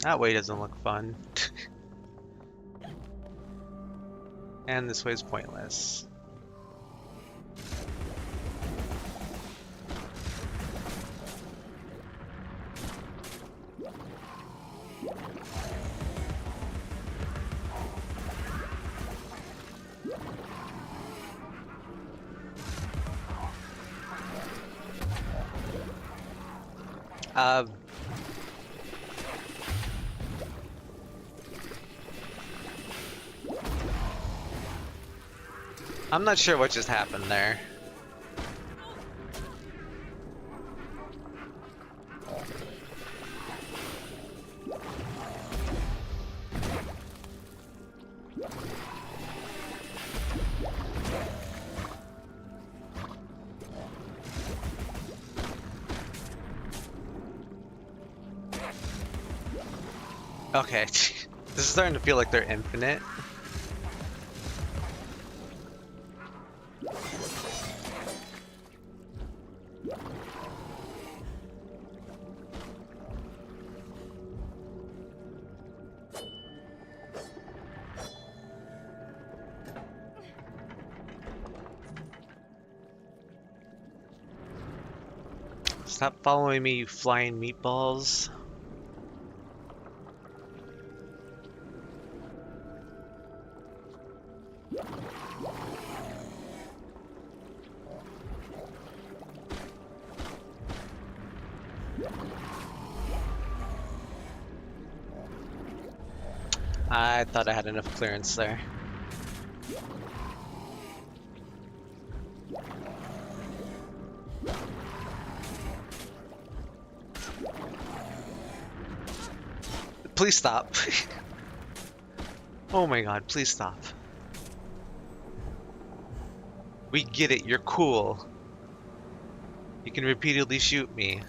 That way doesn't look fun. And this way is pointless. I'm not sure what just happened there. Okay, this is starting to feel like they're infinite. Stop following me, you flying meatballs. I thought I had enough clearance there. Please stop. Oh my god, please stop. We get it, you're cool. You can repeatedly shoot me.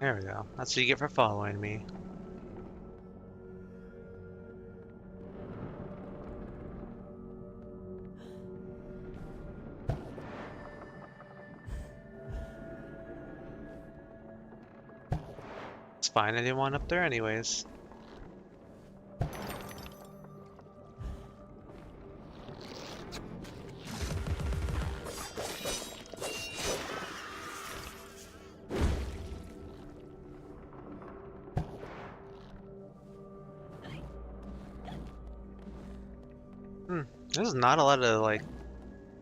There we go. That's what you get for following me. It's fine, I didn't want up there anyways. There's not a lot of, like,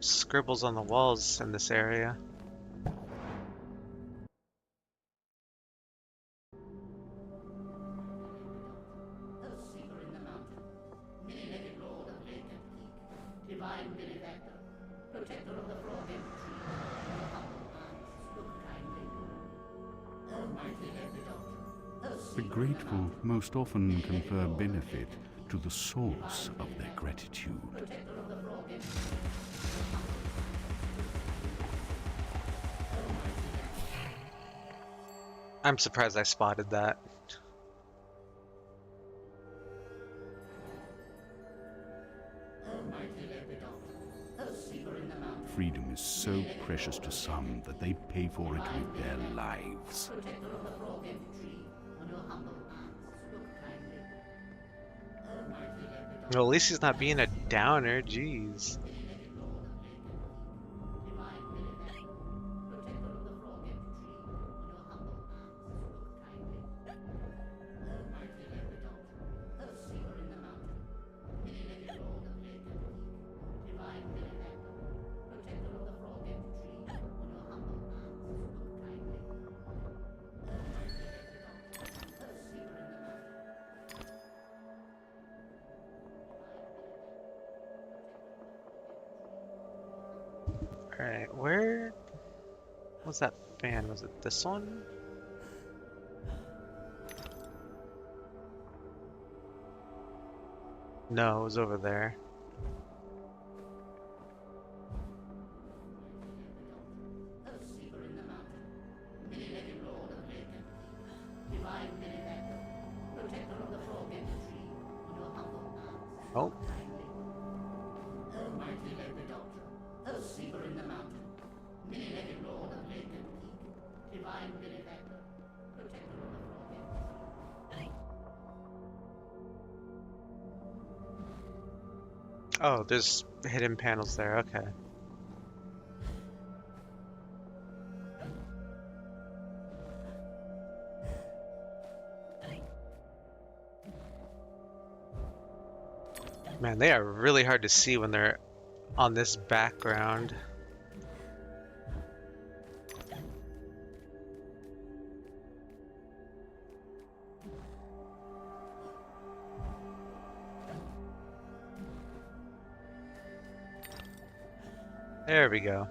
scribbles on the walls in this area. The grateful most often confer benefit to the source of their gratitude. I'm surprised I spotted that. Freedom is so precious to some that they pay for it with their lives. Well, at least he's not being a downer, jeez. Alright, where was that fan? Was it this one? No, it was over there. Oh. Oh, there's hidden panels there, okay. Man, they are really hard to see when they're on this background. There we go.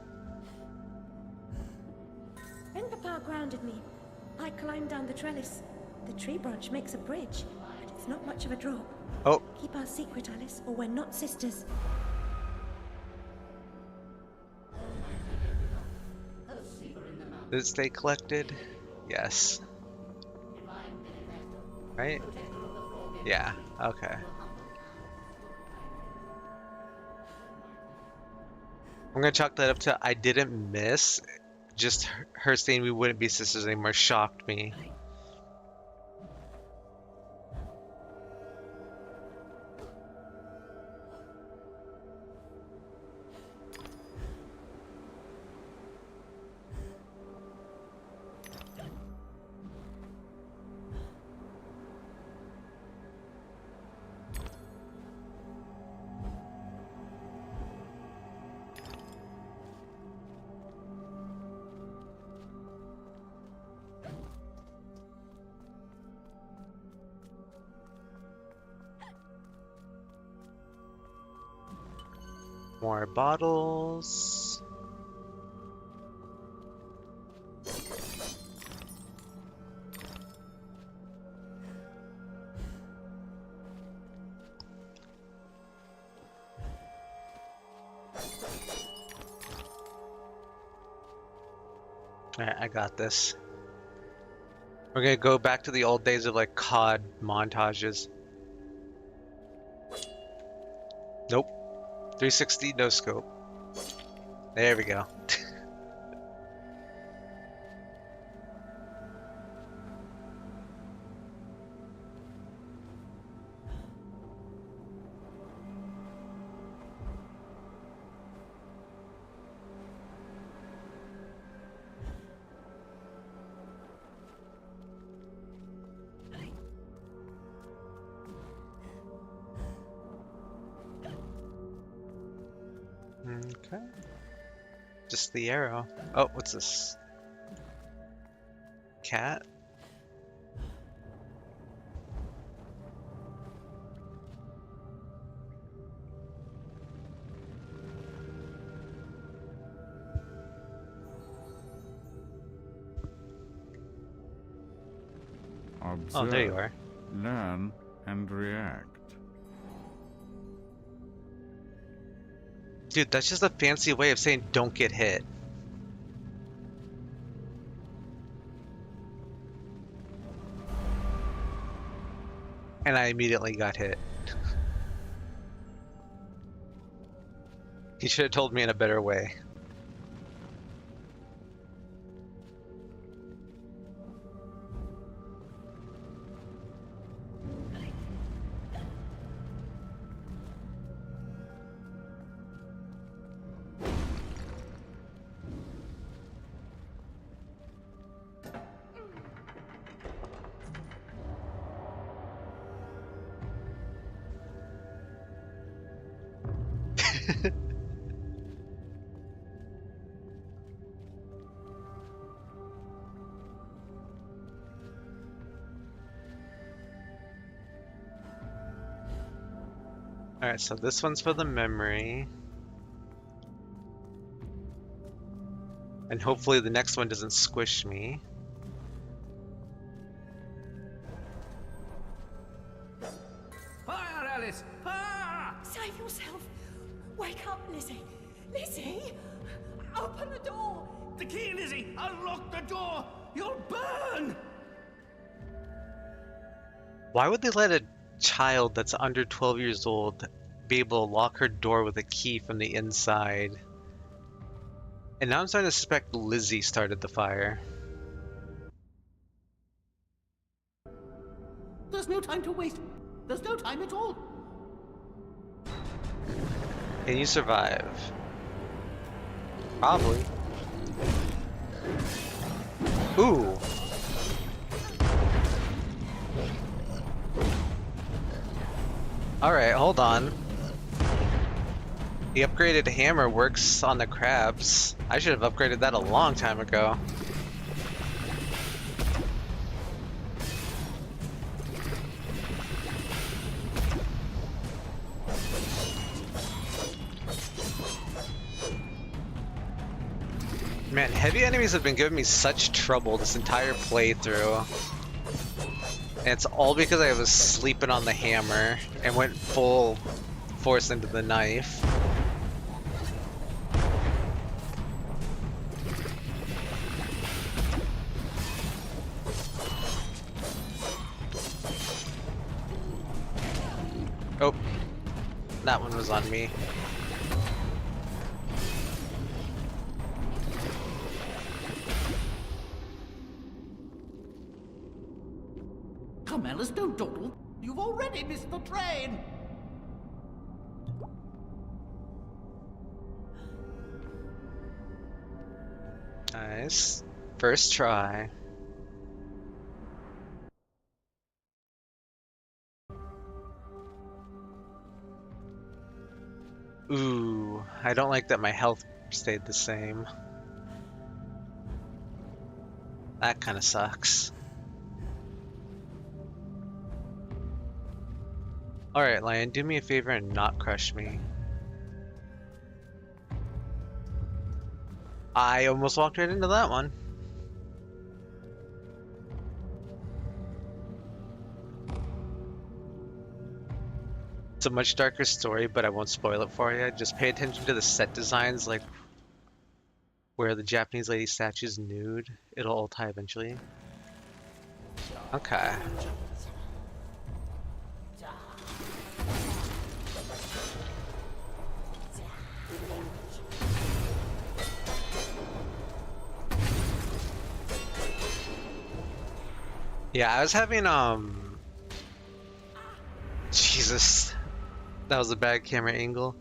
When Papa grounded me, I climbed down the trellis. The tree branch makes a bridge, but it's not much of a drop. Oh. Keep our secret, Alice, or we're not sisters. Did it stay collected? Yes. Right? Yeah, okay. I'm gonna chalk that up to I didn't miss. Just her saying we wouldn't be sisters anymore shocked me. More bottles. Alright, I got this. We're gonna go back to the old days of like COD montages. Nope. 360 no scope. There we go. Okay. Just the arrow. Oh, what's this? Cat? Observe, Oh, there you are. learn, and react. Dude, that's just a fancy way of saying don't get hit. And I immediately got hit. He should have told me in a better way. Alright, so this one's for the memory. And hopefully the next one doesn't squish me. Fire, Alice! Fire! Save yourself! Wake up, Lizzie! Lizzie! Open the door! The key, Lizzie! Unlock the door! You'll burn! Why would they let a child that's under 12 years old be able to lock her door with a key from the inside? And now I'm starting to suspect Lizzie started the fire. There's no time to waste. There's no time at all. Can you survive? Probably. Ooh. Alright, hold on. The upgraded hammer works on the crabs. I should have upgraded that a long time ago. Man, heavy enemies have been giving me such trouble this entire playthrough. And it's all because I was sleeping on the hammer and went full force into the knife. Oh, that one was on me. Come, Alice, don't dawdle. You've already missed the train. Nice. First try. Ooh, I don't like that my health stayed the same. That kind of sucks. Alright, Lion, do me a favor and not crush me. I almost walked right into that one. It's a much darker story, but I won't spoil it for you. Just pay attention to the set designs, like where the Japanese lady statue's nude. It'll all tie eventually. Okay. Yeah, I was having, Jesus. That was a bad camera angle.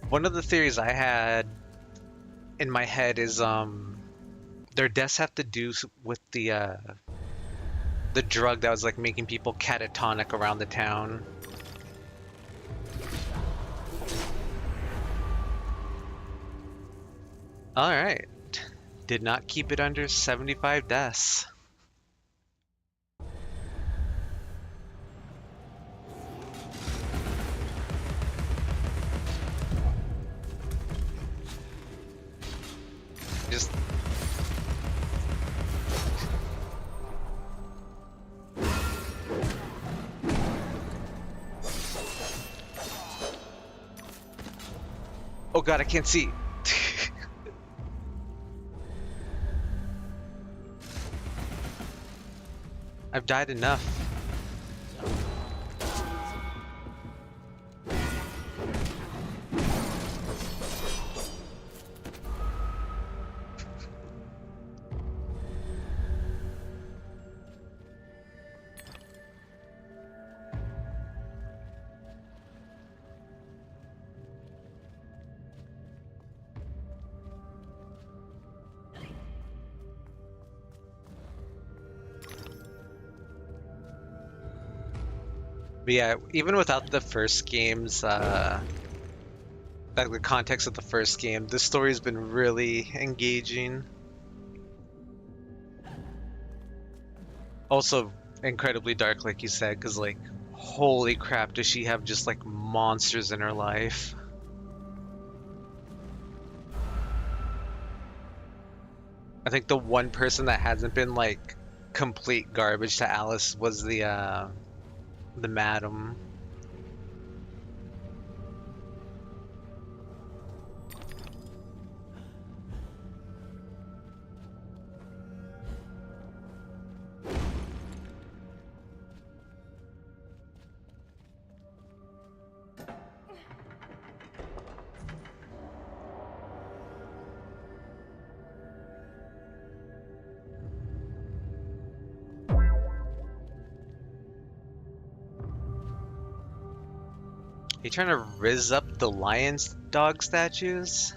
One of the theories I had in my head is, their deaths have to do with the drug that was, like, making people catatonic around the town. Alright. Did not keep it under 75 deaths. Oh god, I can't see. I've died enough. But yeah, even without the first games, like the context of the first game, this story's been really engaging. Also incredibly dark, like you said, because like, holy crap, does she have just like monsters in her life? I think the one person that hasn't been like complete garbage to Alice was the madam. You trying to rizz up the lion's dog statues?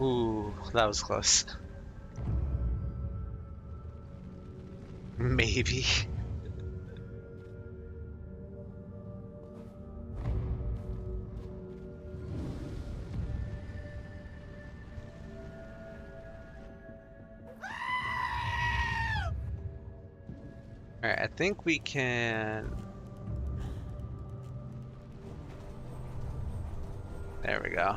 Ooh, that was close. Maybe. Alright, I think we can... There we go.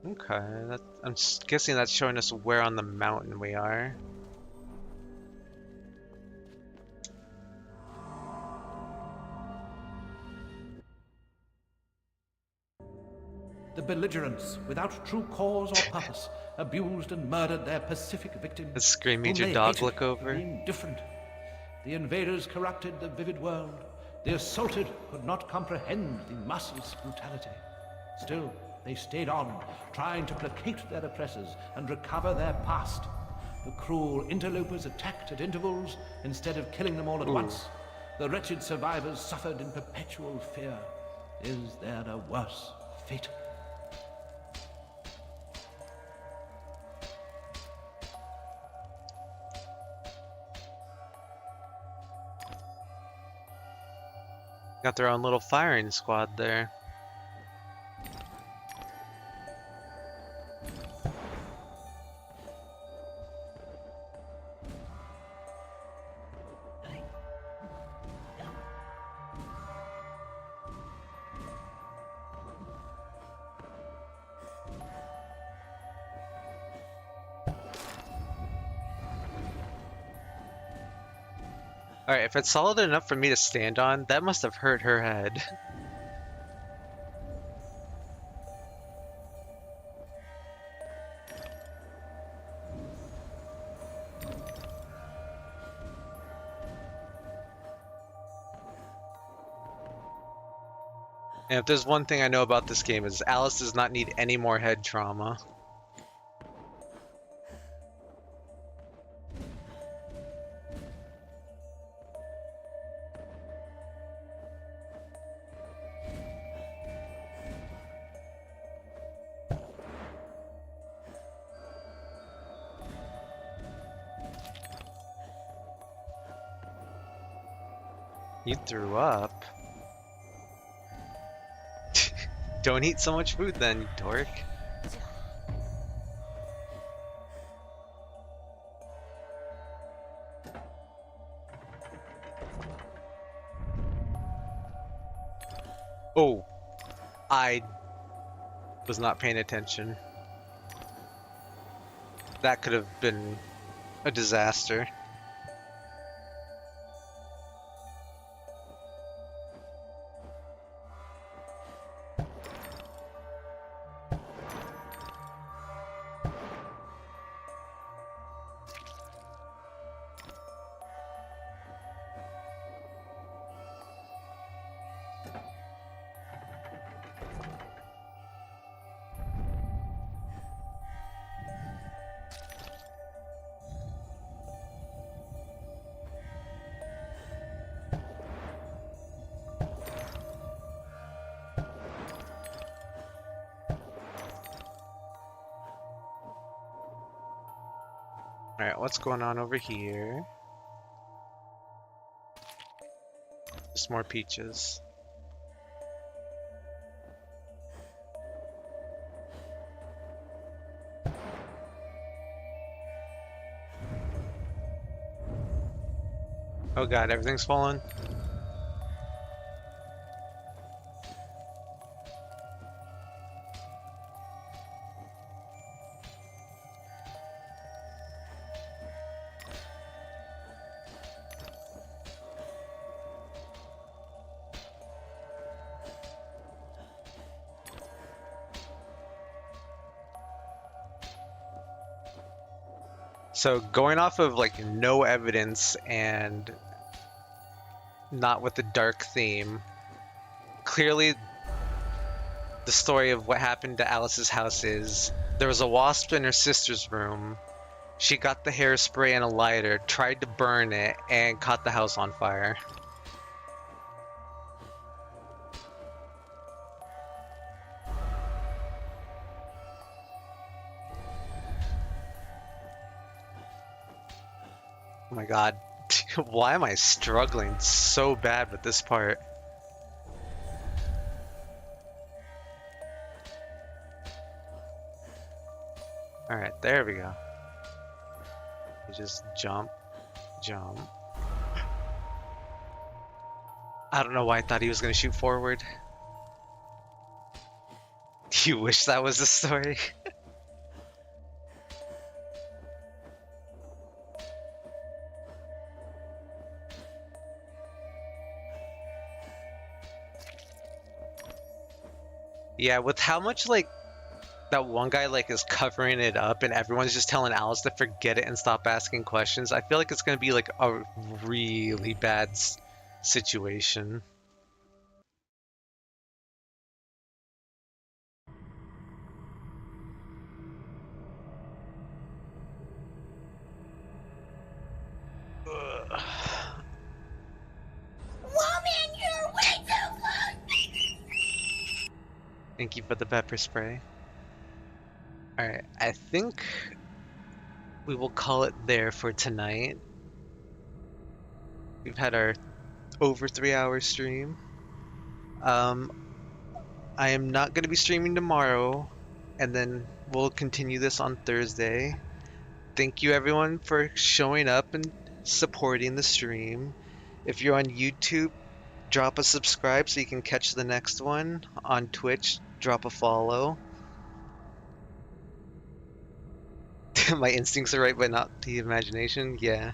Okay, I'm guessing that's showing us where on the mountain we are. The belligerents, without true cause or purpose, abused and murdered their pacific victims. The screen made whom your they dog hated look over. for being different. The invaders corrupted the vivid world. The assaulted could not comprehend the merciless brutality. Still, they stayed on, trying to placate their oppressors and recover their past. The cruel interlopers attacked at intervals instead of killing them all at once. The wretched survivors suffered in perpetual fear. Is there a worse fate? Got their own little firing squad there. Alright, if it's solid enough for me to stand on, that must have hurt her head. And if there's one thing I know about this game is Alice does not need any more head trauma. You threw up. Don't eat so much food then, you dork. Oh, I was not paying attention. That could have been a disaster. Alright, what's going on over here? Just more peaches. Oh god, everything's falling. So going off of like no evidence and not with the dark theme, clearly the story of what happened to Alice's house is there was a wasp in her sister's room. She got the hairspray and a lighter, tried to burn it, and caught the house on fire. Oh my god, why am I struggling so bad with this part? Alright, there we go. You just jump, jump. I don't know why I thought he was gonna shoot forward. You wish that was the story? Yeah, with how much like that one guy like is covering it up and everyone's just telling Alice to forget it and stop asking questions, I feel like it's gonna be like a really bad situation. Woman, you're way too close! Thank you for the pepper spray. Alright, I think we will call it there for tonight. We've had our over 3-hour stream. I am not going to be streaming tomorrow, and then we'll continue this on Thursday. Thank you everyone for showing up and supporting the stream. If you're on YouTube, drop a subscribe so you can catch the next one. On Twitch, drop a follow. My instincts are right, but not the imagination. Yeah.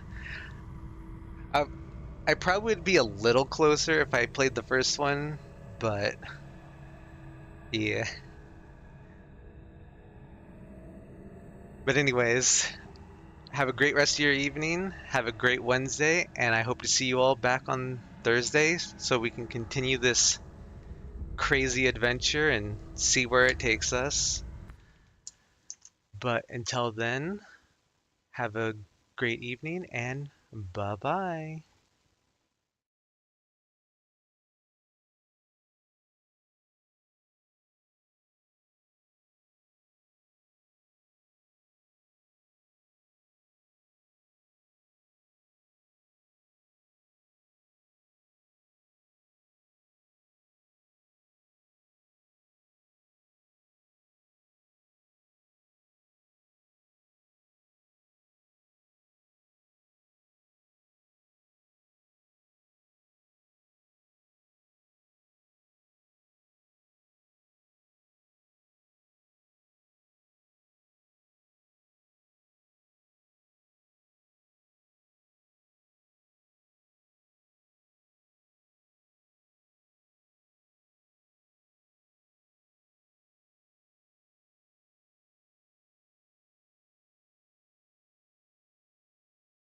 I probably would be a little closer if I played the first one, but yeah. But anyways, have a great rest of your evening. Have a great Wednesday, and I hope to see you all back on Thursday so we can continue this crazy adventure and see where it takes us. But until then, have a great evening and bye-bye.